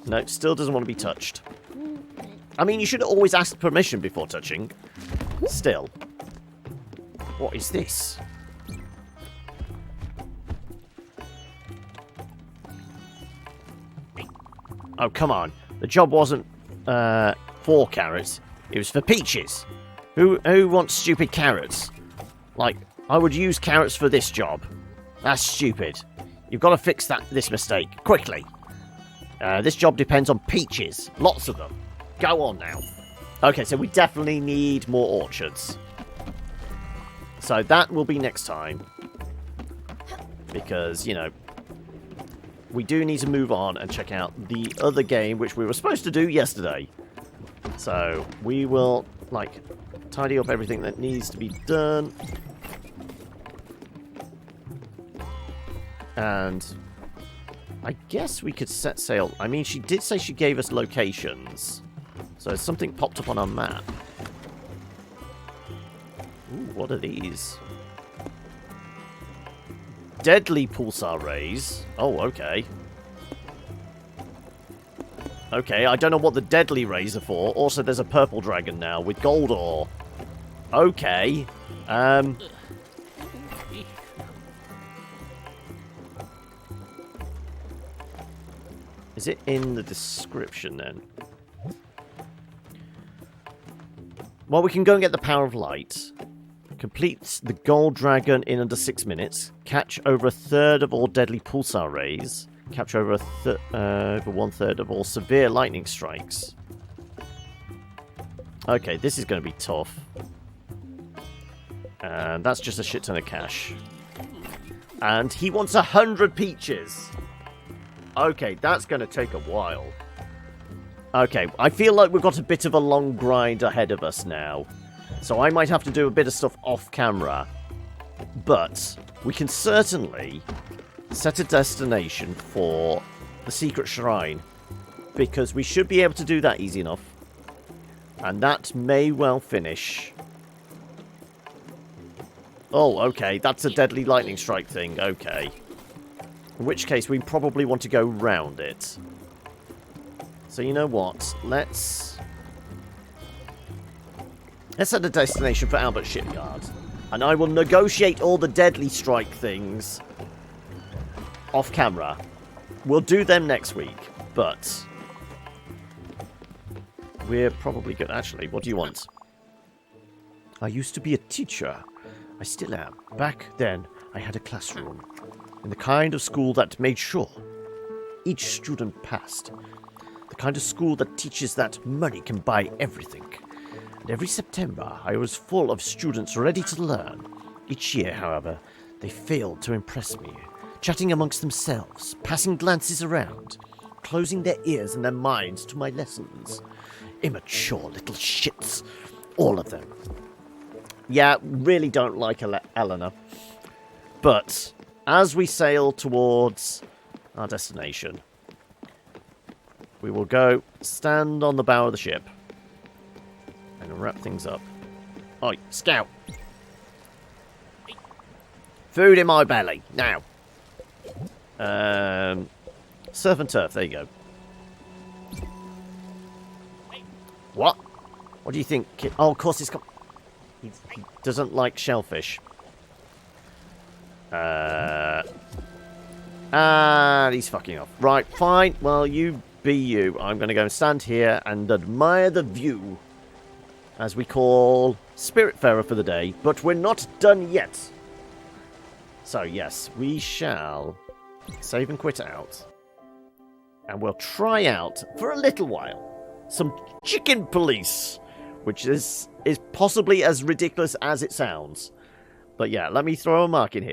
No, still doesn't want to be touched. I mean, you should always ask permission before touching. Still. What is this? Oh, come on. The job wasn't for carrots. It was for peaches. Who wants stupid carrots? Like, I would use carrots for this job. That's stupid. You've got to fix this mistake. Quickly. This job depends on peaches. Lots of them. Go on now. Okay, so we definitely need more orchards. So that will be next time. Because, you know, we do need to move on and check out the other game, which we were supposed to do yesterday. So we will, like, tidy up everything that needs to be done. And I guess we could set sail. I mean, she did say she gave us locations. So something popped up on our map. Ooh, what are these? Deadly pulsar rays. Oh, okay. Okay, I don't know what the deadly rays are for. Also, there's a purple dragon now with gold ore. Okay. Is it in the description then? Well, we can go and get the Power of Light. Complete the Gold Dragon in under 6 minutes. Catch over a third of all deadly pulsar rays. Capture over over 1/3 of all severe lightning strikes. Okay, this is going to be tough. And that's just a shit ton of cash. And he wants 100 peaches. Okay, that's going to take a while. Okay, I feel like we've got a bit of a long grind ahead of us now. So I might have to do a bit of stuff off camera. But we can certainly set a destination for the secret shrine. Because we should be able to do that easy enough. And that may well finish. Oh, okay, that's a deadly lightning strike thing. Okay. In which case, we probably want to go round it. So you know what? Let's set a destination for Albert Shipyard. And I will negotiate all the deadly strike things off camera. We'll do them next week, but we're probably good. Actually, what do you want? I used to be a teacher. I still am. Back then, I had a classroom. In the kind of school that made sure each student passed. The kind of school that teaches that money can buy everything. And every September, I was full of students ready to learn. Each year, however, they failed to impress me. Chatting amongst themselves, passing glances around, closing their ears and their minds to my lessons. Immature little shits. All of them. Yeah, really don't like Eleanor. But as we sail towards our destination, we will go stand on the bow of the ship and wrap things up. Oi, Scout! Food in my belly, now. Surf and turf, there you go. What? What do you think? Oh, of course it's got... He doesn't like shellfish. And he's fucking off. Right, fine. Well, you be you. I'm going to go and stand here and admire the view. As we call Spiritfarer for the day. But we're not done yet. So, yes, we shall save and quit out. And we'll try out, for a little while, some chicken police. Which is possibly as ridiculous as it sounds. But yeah, let me throw a mark in here.